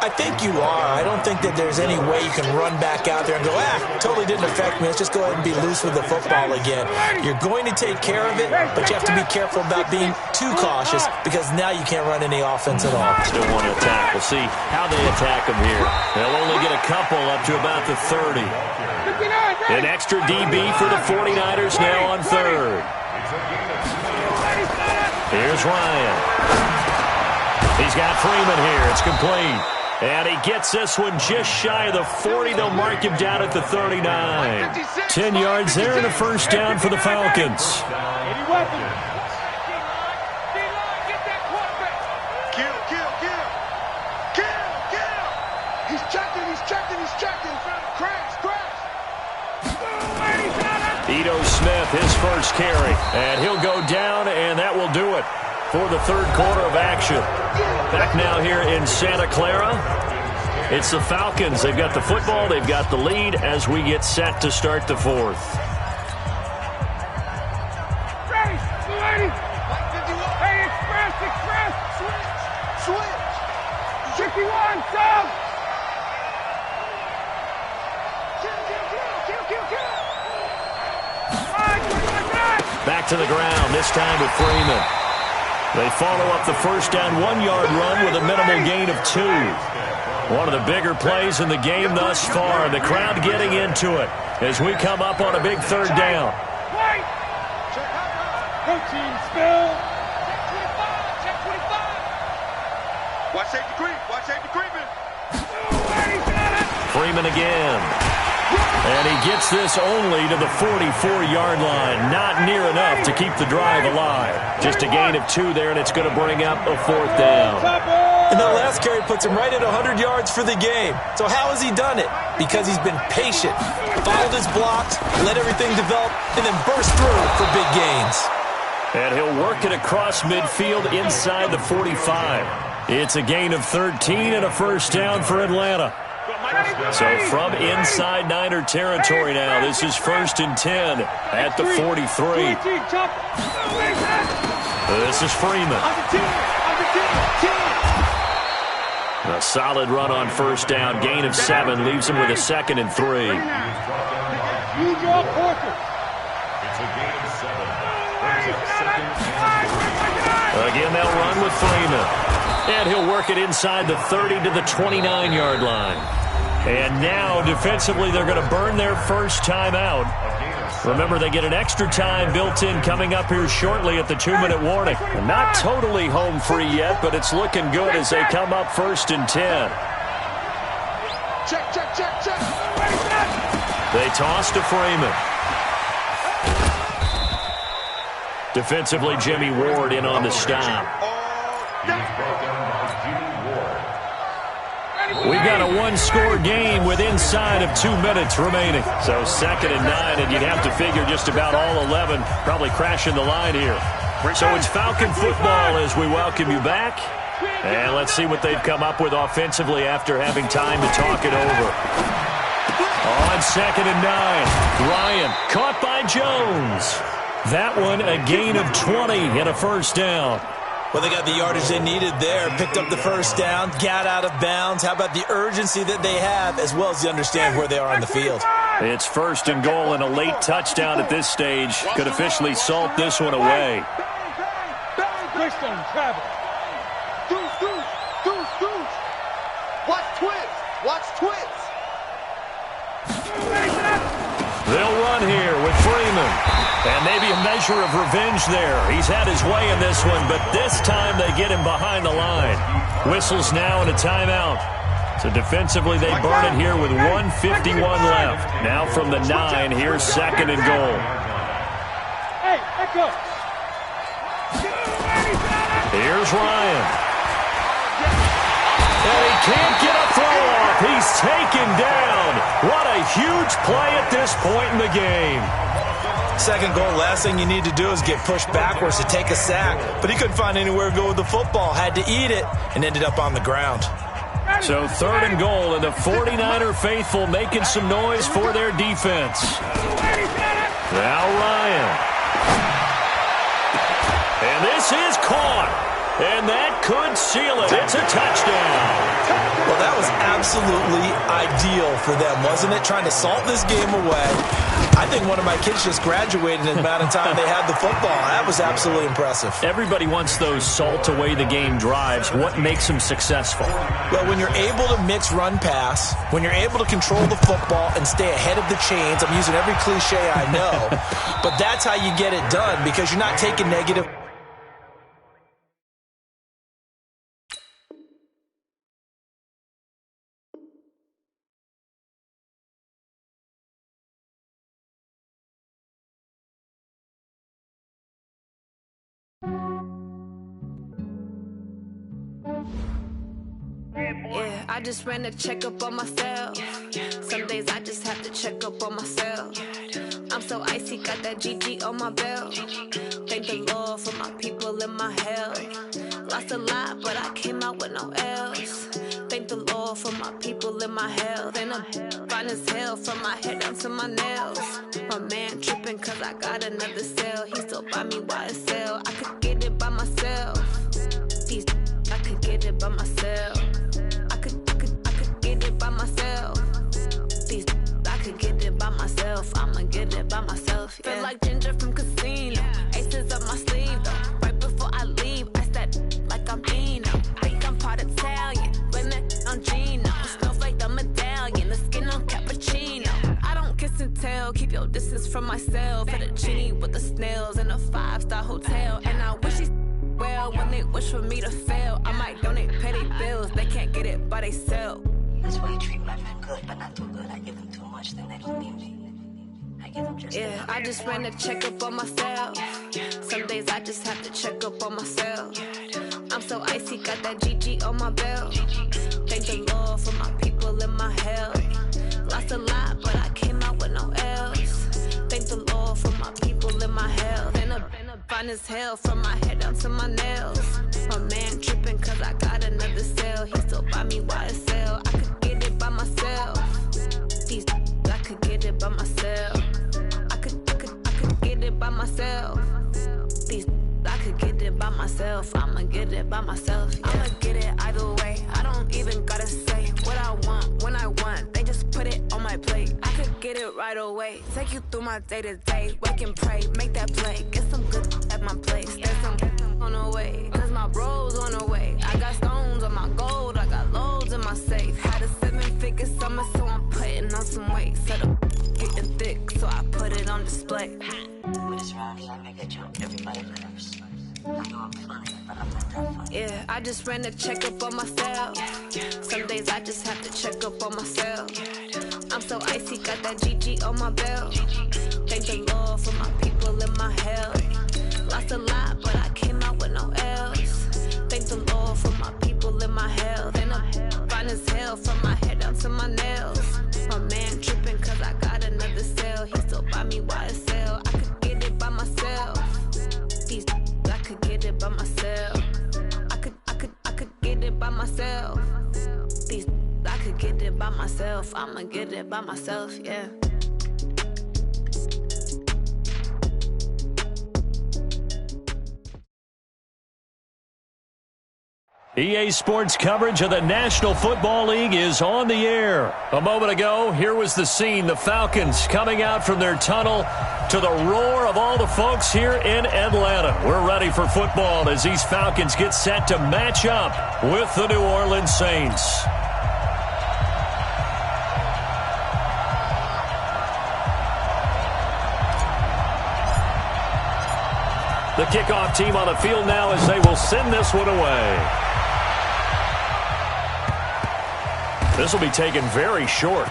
I think you are. I don't think that there's any way you can run back out there and go, totally didn't affect me. Let's just go ahead and be loose with the football again. You're going to take care of it, but you have to be careful about being too cautious because now you can't run any offense at all. Still want to attack. We'll see how they attack them here. They'll only get a couple up to about the 30. An extra DB for the 49ers now on 3rd. Here's Ryan. He's got Freeman here. It's complete. And he gets this one just shy of the 40. They'll mark him down at the 39. 10 yards there and a 1st down for the Falcons. He's checking. Crash. Ito Smith, his 1st carry. And he'll go down, and that will do it for the 3rd quarter of action. Back now here in Santa Clara. It's the Falcons. They've got the football. They've got the lead as we get set to start the 4th. Hey, express. Switch. 51, sub. Back to the ground, this time with Freeman. They follow up the 1st down 1-yard run with a minimal gain of 2. One of the bigger plays in the game thus far. The crowd getting into it as we come up on a big 3rd down. Coaching spill. Watch safety creeping. Freeman again. And he gets this only to the 44-yard line. Not near enough to keep the drive alive. Just a gain of 2 there, and it's going to bring up a 4th down. And that last carry puts him right at 100 yards for the game. So how has he done it? Because he's been patient, followed his blocks, let everything develop, and then burst through for big gains. And he'll work it across midfield inside the 45. It's a gain of 13 and a 1st down for Atlanta. So from inside Niner territory now, this is 1st and 10 at the 43. This is Freeman. A solid run on 1st down, gain of 7, leaves him with a 2nd and 3. It's a gain of 7. Again, they'll run with Freeman. And he'll work it inside the 30 to the 29-yard line. And now, defensively, they're going to burn their first timeout. Remember, they get an extra time built in coming up here shortly at the 2-minute warning. And not totally home free yet, but it's looking good as they come up 1st and 10. Check. They toss to Freeman. Defensively, Jimmy Ward in on the stop. We've got a one-score game with inside of 2 minutes remaining. So 2nd and 9, and you'd have to figure just about all 11 probably crashing the line here. So it's Falcon football as we welcome you back. And let's see what they've come up with offensively after having time to talk it over. On 2nd and 9, Ryan caught by Jones. That one a gain of 20 and a 1st down. Well, they got the yardage they needed there, picked up the 1st down, got out of bounds. How about the urgency that they have, as well as they understand where they are on the field? It's 1st and goal, and a late touchdown at this stage could officially salt this one away. Touchdown, travel. Deuce. Watch twins. They'll run here with Freeman. And maybe a measure of revenge there. He's had his way in this one, but this time they get him behind the line. Whistles now and a timeout. So defensively they burn it here with 1:51 left. Now from the 9, here's 2nd and goal. Hey, echo. Here's Ryan. And he can't get a throw off. He's taken down. What a huge play at this point in the game. 2nd goal, last thing you need to do is get pushed backwards to take a sack. But he couldn't find anywhere to go with the football. Had to eat it and ended up on the ground. So 3rd and goal, and the 49er faithful making some noise for their defense. Now Ryan. And this is caught. And that could seal it. It's a touchdown. Well, that was absolutely ideal for them, wasn't it? Trying to salt this game away. I think one of my kids just graduated in the amount of time they had the football. That was absolutely impressive. Everybody wants those salt away the game drives. What makes them successful? Well, when you're able to mix run-pass, when you're able to control the football and stay ahead of the chains, I'm using every cliche I know, but that's how you get it done because you're not taking negative. Yeah, I just ran a checkup on myself. Some days I just have to check up on myself. I'm so icy, got that GG on my belt. Thank the Lord for my people and my health. Lost a lot, but I came out with no else. Thank the Lord for my people and my health. And I'm fine as hell from my head down to my nails. My man tripping cause I got another cell. He still buy me YSL. I could get it by myself. These I could get it by myself. I could get it by myself. These I could get it by myself. I'ma get it by myself. Yeah. Feel like Ginger from Casino. Aces up my sleeve though. Right before I leave, I said like I'm Dino. Think I'm part Italian. Blame it on Gino. Smells like the medallion. The skin on cappuccino. I don't kiss and tell. Keep your distance from myself. Fettuccine with the snails in a 5-star hotel. And I wish she well when they wish for me to fail. I might donate petty bills. They can't get it by they sell. That's why I treat my men good, but not too good. I give them too much, then they don't need me. I give them just yeah, I just ran a checkup on myself. Some days I just have to check up on myself. I'm so icy, got that GG on my belt. Thank the Lord for my people and my health. Lost a lot, but I came out with no else. Thank the Lord for my people and my health. And I'm fine as hell from my head down to my nails. My man tripping cause I got another cell. He still buy me YSL. I could get it by myself. myself. These I could get it by myself. I'ma get it by myself. Yeah. I'ma get it either way. I don't even gotta say what I want when I want. They just put it on my plate. I could get it right away. Take you through my day to day. Wake and pray, make that play. Get some good at my place. There's some on the way. Cause my bro's on the way. I got stones on my gold. I got loads in my safe. Had a 7-figure summer, so I'm putting on some weight. Set up getting thick, so I put it on display. With this round here, I make a jump. Everybody laughs. I know I'm funny, but I'm not that funny. Yeah, I just ran a checkup on myself. Some days I just have to check up on myself. I'm so icy, got that GG on my belt. Thank the Lord for my people in my health. Lost a lot, but I came out with no else. Thank the Lord for my people in my health. And I'm fine as hell from my head down to my nails. My man tripping cause I got another sale. He still buy me YSL. I could get it by myself. These I could get it by myself. I could get it by myself. These I could get it by myself. I'ma get it by myself, yeah. EA Sports coverage of the National Football League is on the air. A moment ago, here was the scene. The Falcons coming out from their tunnel to the roar of all the folks here in Atlanta. We're ready for football as these Falcons get set to match up with the New Orleans Saints. The kickoff team on the field now as they will send this one away. This will be taken very short.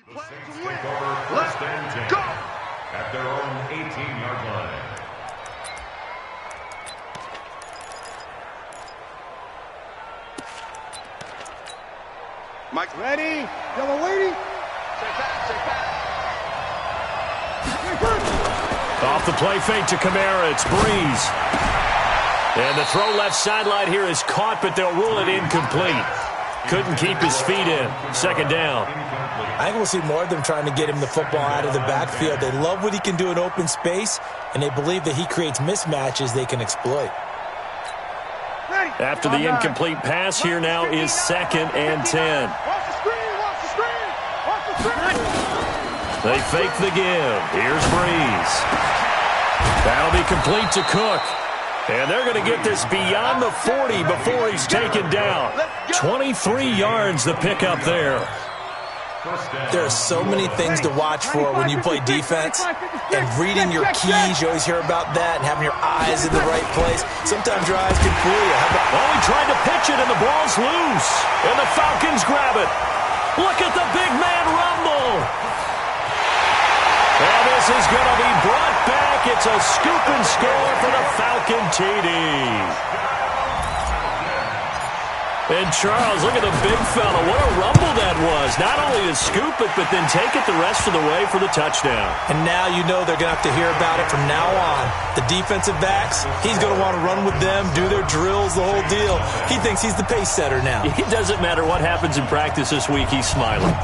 The Saints take over first and 10 at their own 18-yard line. Mike, ready? Yellow lady. Off the play fake to Kamara. It's Breeze. And the throw left sideline here is caught, but they'll rule it incomplete. Couldn't keep his feet in. Second down. I think we'll see more of them trying to get him the football out of the backfield. They love what he can do in open space, and they believe that he creates mismatches they can exploit. After the incomplete pass, here now is 2nd and 10. They fake the give. Here's Breeze. That'll be complete to Cook. And they're going to get this beyond the 40 before he's taken down. 23 yards the pickup there. There are so many things to watch for when you play defense. And reading your keys, you always hear about that, and having your eyes in the right place. Sometimes your eyes can fool you. Oh, he tried to pitch it, and the ball's loose. And the Falcons grab it. Look at the big man rumble. And this is going to be brought back. It's a scoop and score for the Falcon TD. And Charles, look at the big fella. What a rumble that was. Not only to scoop it, but then take it the rest of the way for the touchdown. And now you know they're going to have to hear about it from now on. The defensive backs, he's going to want to run with them, do their drills, the whole deal. He thinks he's the pace setter now. It doesn't matter what happens in practice this week. He's smiling.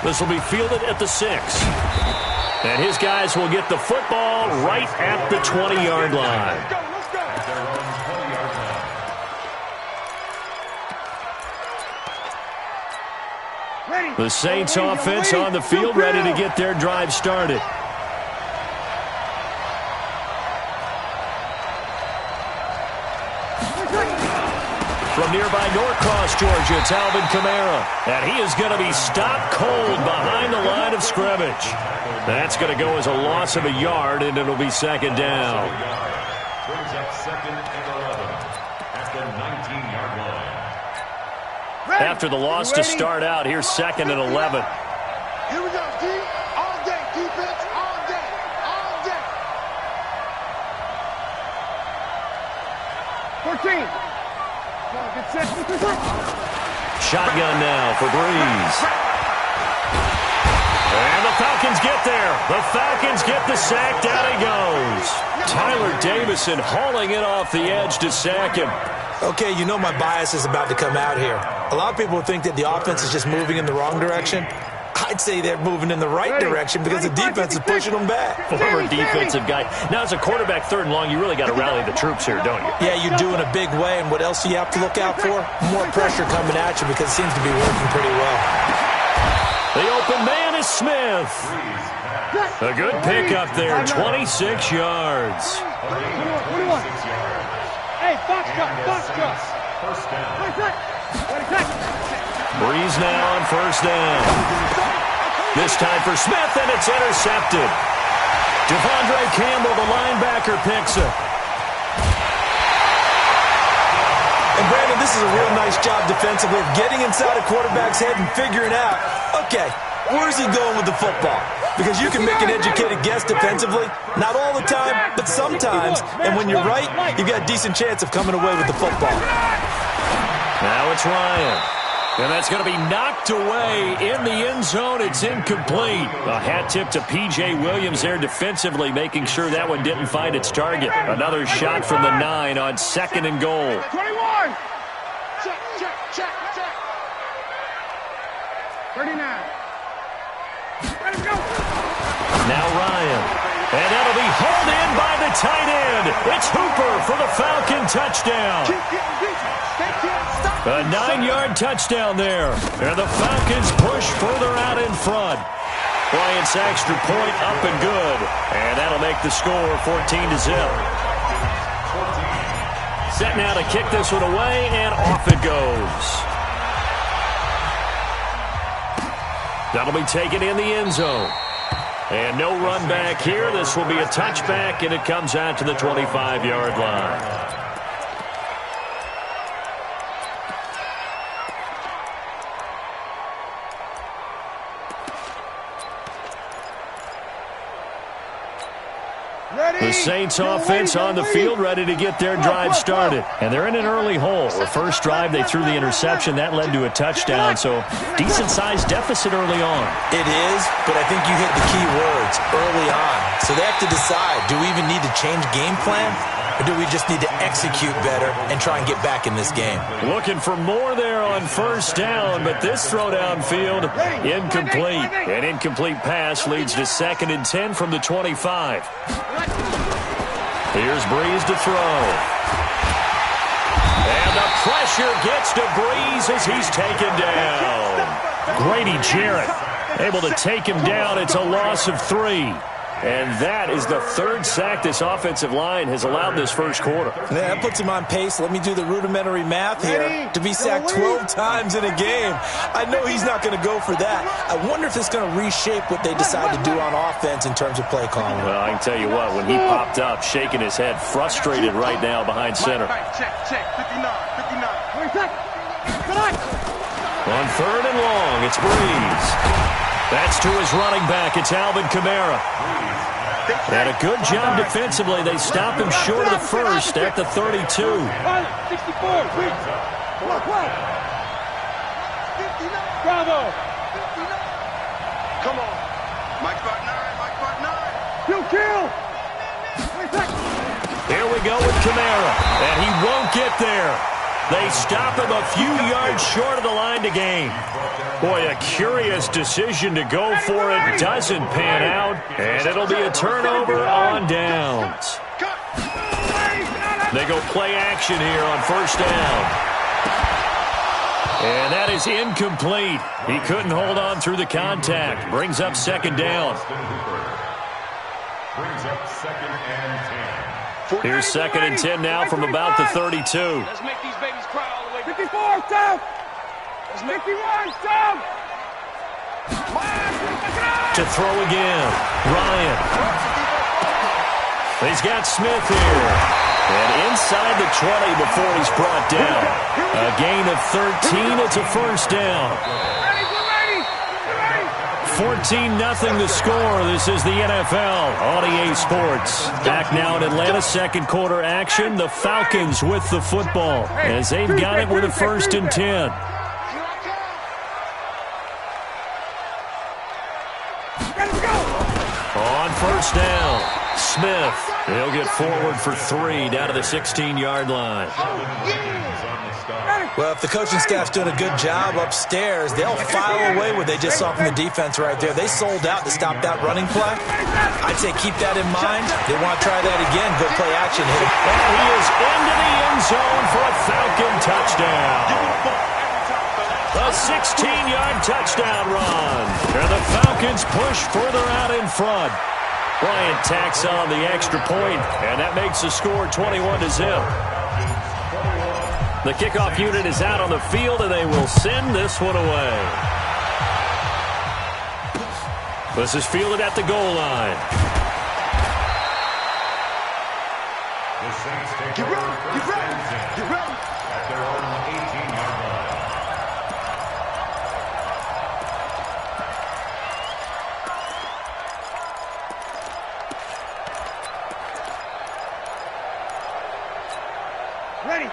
This will be fielded at the 6. And his guys will get the football right at the 20-yard line. The Saints offense on the field, ready to get their drive started. From From nearby Norcross, Georgia, it's Alvin Kamara. And he is going to be stopped cold behind the line of scrimmage. That's going to go as a loss of a yard, and it'll be second down. Brings up second and 11 at the 19-yard line. After the loss to start out, here's second and 11. Here we go, D. All day, defense, all day, all day. 14. Come on, get set. Shotgun now for Breeze. And the Falcons get there. The Falcons get the sack. Down he goes. Tyler Davison hauling it off the edge to sack him. Okay, you know my bias is about to come out here. A lot of people think that the offense is just moving in the wrong direction. I'd say they're moving in the right direction because the defense is pushing them back. Former defensive guy. Now, as a quarterback, third and long, you really got to rally the troops here, don't you? Yeah, you do in a big way. And what else do you have to look out for? More pressure coming at you because it seems to be working pretty well. The open man is Smith. A good pickup there, 26 yards. 21. Hey, box cut. First down. Breeze now on first down. This time for Smith, and it's intercepted. Devondre Campbell, the linebacker, picks it. And Brandon, this is a real nice job defensively of getting inside a quarterback's head and figuring out, okay, where's he going with the football? Because you can make an educated guess defensively. Not all the time, but sometimes. And when you're right, you've got a decent chance of coming away with the football. Now it's Ryan. And that's going to be knocked away in the end zone. It's incomplete. A hat tip to P.J. Williams there defensively, making sure that one didn't find its target. Another shot from the 9 on second and goal. 21. Check. 39. Ready to go. Now Ryan. And that'll be hauled in by the tight end. It's Hooper for the Falcon touchdown. A 9-yard touchdown there. And the Falcons push further out in front. Bryant's extra point up and good. And that'll make the score 14-0. Set now to kick this one away, and off it goes. That'll be taken in the end zone. And no run back here. This will be a touchback, and it comes out to the 25-yard line. The Saints offense on the field, ready to get their drive started. And they're in an early hole. The first drive, they threw the interception. That led to a touchdown, so decent-sized deficit early on. It is, but I think you hit the key words, early on. So they have to decide, do we even need to change game plan? Or do we just need to execute better and try and get back in this game? Looking for more there on first down, but this throw downfield, incomplete. An incomplete pass leads to 2nd and 10 from the 25. Here's Breeze to throw. And the pressure gets to Breeze as he's taken down. Grady Jarrett able to take him down. It's a loss of 3. And that is the 3rd sack this offensive line has allowed this first quarter. Yeah, that puts him on pace. Let me do the rudimentary math here. To be sacked 12 times in a game. I know he's not going to go for that. I wonder if it's going to reshape what they decide to do on offense in terms of play calling. Well, I can tell you what, when he popped up, shaking his head, frustrated right now behind center. Check. 59. On 3rd and long, it's Breeze. That's to his running back. It's Alvin Kamara. And a good job defensively. They stop him short of the first at the 32. 64. Bravo. Come on. Mike Bart 9. Kill. Here we go with Kamara. And he won't get there. They stop him a few yards short of the line to gain. Boy, a curious decision to go for it. Doesn't pan out. And it'll be a turnover on downs. They go play action here on first down. And that is incomplete. He couldn't hold on through the contact. Brings up 2nd down. Brings up 2nd and 10. Here's 2nd and 10 now from about the 32. Let's make these babies cry all the way 54, stop! 51, stop! To throw again. Ryan. He's got Smith here. And inside the 20 before he's brought down. A gain of 13. It's a first down. 14-0 the score. This is the NFL on EA Sports. Back now in Atlanta, second quarter action. The Falcons with the football as they've got it with a 1st and 10. On first down, Smith. He'll get forward for 3 down to the 16-yard line. Well, if the coaching staff's doing a good job upstairs, they'll file away what they just saw from the defense right there. They sold out to stop that running play. I'd say keep that in mind. They want to try that again. Go play action here. And he is into the end zone for a Falcon touchdown. A 16-yard touchdown run. And the Falcons push further out in front. Bryant tacks on the extra point, and that makes the score 21-0. The kickoff unit is out on the field, and they will send this one away. This is fielded at the goal line. The Saints take over first and 10 at their own 18-yard line.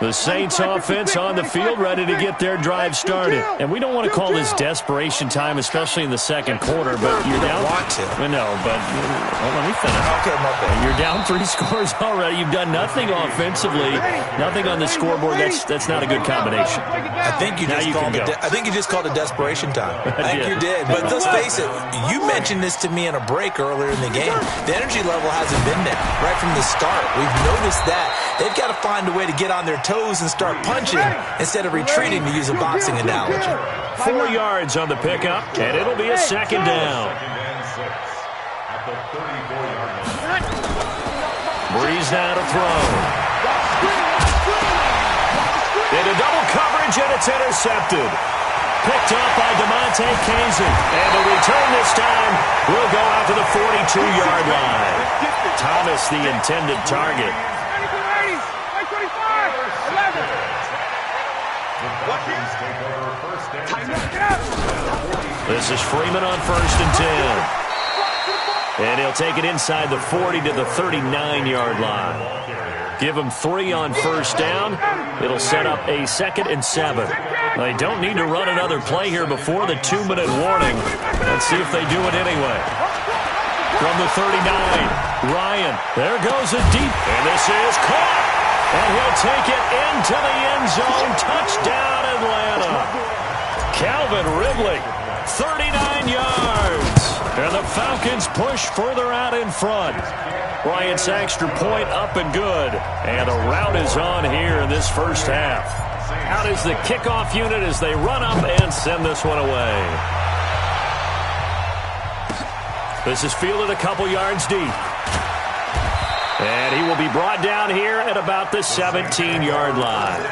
The Saints offense on the field, ready to get their drive started. And we don't want to call this desperation time, especially in the second quarter, but you're down. Want to. No, but let me finish. Okay, my bad. You're down 3 scores already. You've done nothing offensively, nothing on the scoreboard. That's not a good combination. I think you just called it desperation time. I think you did. But let's face it, you mentioned this to me in a break earlier in the game. The energy level hasn't been there right from the start. We've noticed that. They've got to find a way to get on their toes and start punching instead of retreating, to use a boxing analogy. 4 yards on the pickup, and it'll be a second down. At the 34-yard line. Breeze now to throw. Into double coverage, and it's intercepted. Picked up by DeMonte Kazin. And the return this time will go out to the 42-yard line. Thomas, the intended target. This is Freeman on 1st and 10. And he'll take it inside the 40 to the 39-yard line. Give him 3 on first down. It'll set up a 2nd and 7. They don't need to run another play here before the 2-minute warning. Let's see if they do it anyway. From the 39, Ryan. There goes a deep, and this is caught. And he'll take it into the end zone. Touchdown, Atlanta. Calvin Ridley, 39 yards. And the Falcons push further out in front. Bryant's extra point up and good. And the route is on here in this first half. Out is the kickoff unit as they run up and send this one away. This is fielded a couple yards deep. And he will be brought down here at about the 17-yard line.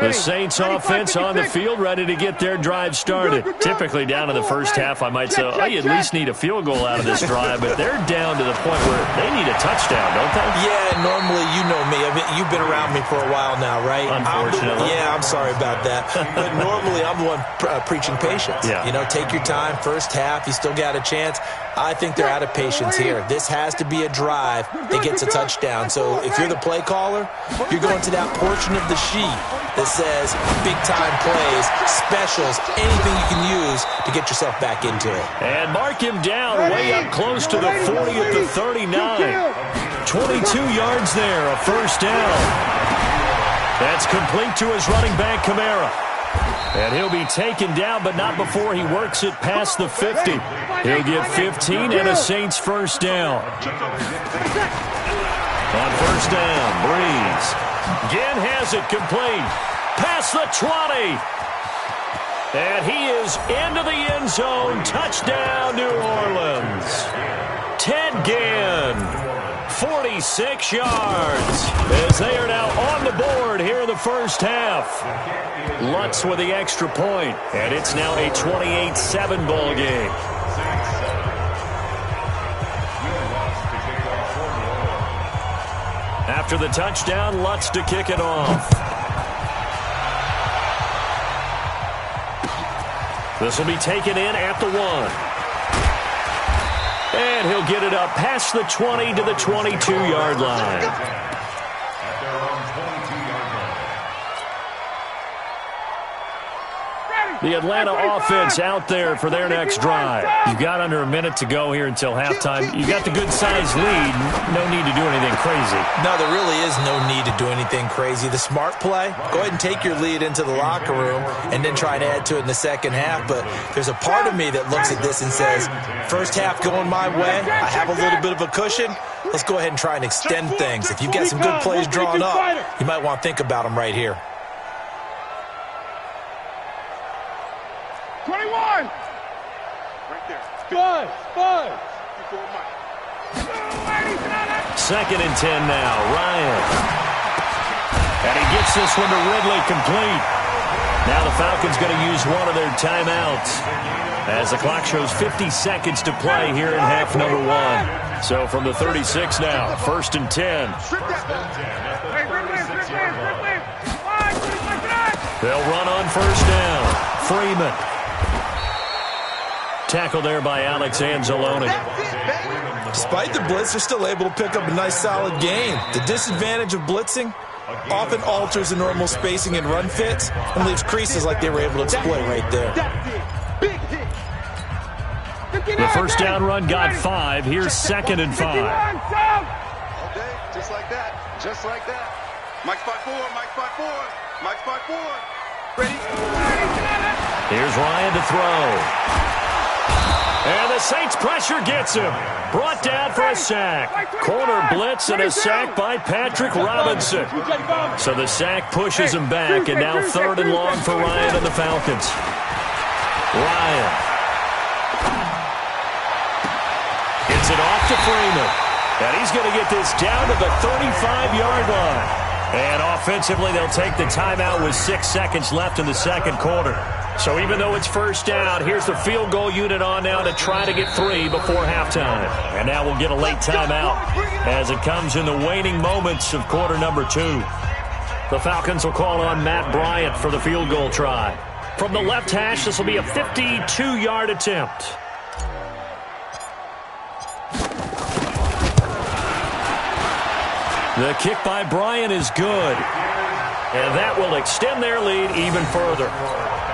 The Saints offense on the field, ready to get their drive started. Typically down in the first half, I might say, oh, you at least need a field goal out of this drive, but they're down to the point where they need a touchdown, don't they? Yeah, normally, you know me. I mean, you've been around me for a while now, right? Unfortunately. I'm sorry about that. But normally, I'm the one preaching patience. Yeah. You know, take your time. First half, you still got a chance. I think they're out of patience here. This has to be a drive that gets a touchdown. So if you're the play caller, you're going to that portion of the sheet that says big-time plays, specials, anything you can use to get yourself back into it. And mark him down way up close to the 40 at the 39. 22 yards there, a first down. That's complete to his running back, Kamara. And he'll be taken down, but not before he works it past the 50. He'll get 15 and a Saints first down. On first down, Breeze. Again has it complete. Past the 20. And he is into the end zone. Touchdown, New Orleans. Ted Ginn, 46 yards, as they are now on the board here in the first half. Lutz with the extra point, and it's now a 28-7 ball game. After the touchdown, Lutz to kick it off. This will be taken in at the 1. And he'll get it up past the 20 to the 22-yard line. The Atlanta offense out there for their next drive. You've got under a minute to go here until halftime. You've got the good-sized lead. No need to do anything crazy. No, there really is no need to do anything crazy. The smart play, go ahead and take your lead into the locker room and then try and add to it in the second half. But there's a part of me that looks at this and says, first half going my way, I have a little bit of a cushion. Let's go ahead and try and extend things. If you've got some good plays drawn up, you might want to think about them right here. 21! Right there. Buzz! Second and 10 now. Ryan. And he gets this one to Ridley complete. Now the Falcons going to use one of their timeouts as the clock shows 50 seconds to play here in half number 1. So from the 36 now, first and 10. They'll run on first down. Freeman. Tackle there by Alex Anzalone. Despite the blitz, they're still able to pick up a nice solid gain. The disadvantage of blitzing often alters the normal spacing and run fits and leaves creases like they were able to exploit right there. The first down run got 5. Here's second and 5. All day, just like that. Just like that. Mike spot 4. Ready? Here's Ryan to throw. And the Saints pressure gets him. Brought down for a sack. Corner blitz and a sack by Patrick Robinson. So the sack pushes him back, and now third and long for Ryan and the Falcons. Ryan. Gets it off to Freeman. And he's going to get this down to the 35-yard line. And offensively, they'll take the timeout with 6 seconds left in the second quarter. So even though it's first down, here's the field goal unit on now to try to get 3 before halftime. And now we'll get a late timeout as it comes in the waning moments of quarter number 2. The Falcons will call on Matt Bryant for the field goal try. From the left hash, this will be a 52-yard attempt. The kick by Bryant is good. And that will extend their lead even further.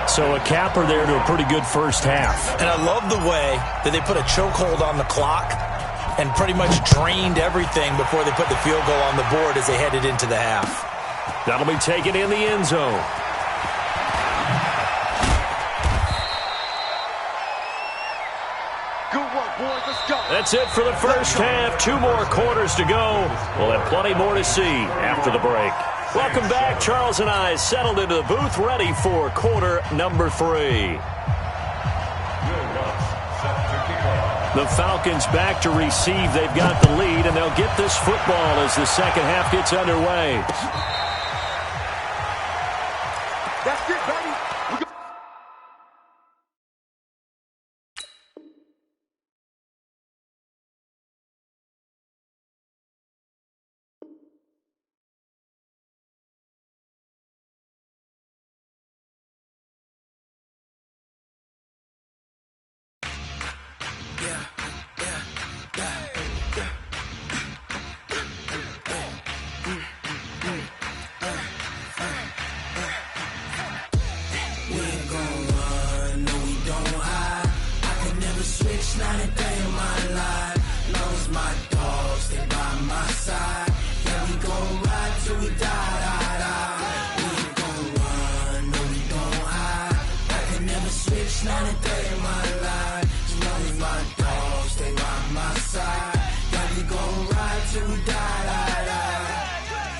So a capper there to a pretty good first half. And I love the way that they put a chokehold on the clock and pretty much drained everything before they put the field goal on the board as they headed into the half. That'll be taken in the end zone. Good work, boys. Let's go. That's it for the first half. 2 more quarters to go. We'll have plenty more to see after the break. Welcome back. Charles and I settled into the booth, ready for quarter number 3. The Falcons back to receive. They've got the lead, and they'll get this football as the second half gets underway. That's it, baby.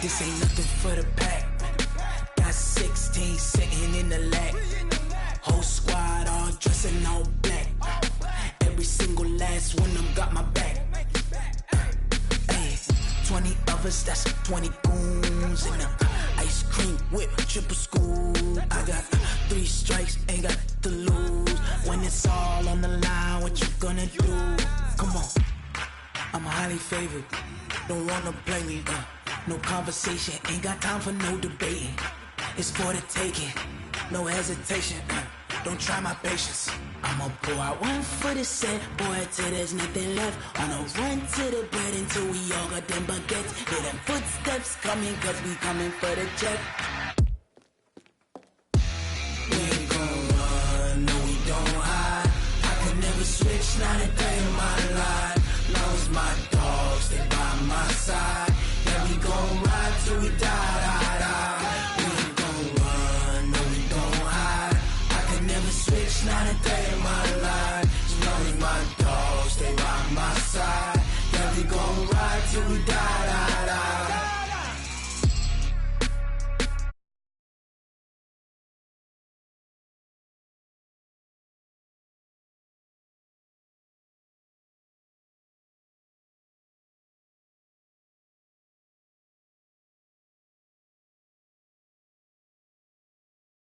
This ain't nothing for the pack. Got 16 sitting in the lag. Whole brothers, that's 20 goons. And ice cream whip, triple scoop. I got 3 strikes, ain't got to lose. When it's all on the line, what you gonna do? Come on, I'm highly favored. Don't wanna play me, no conversation, ain't got time for no debating. It's for the taking, no hesitation, don't try my patience. I'ma pour out one for the set, boy, till there's nothing left. On a run to the bread until we all got them baguettes. Hear them footsteps coming, cause we coming for the check.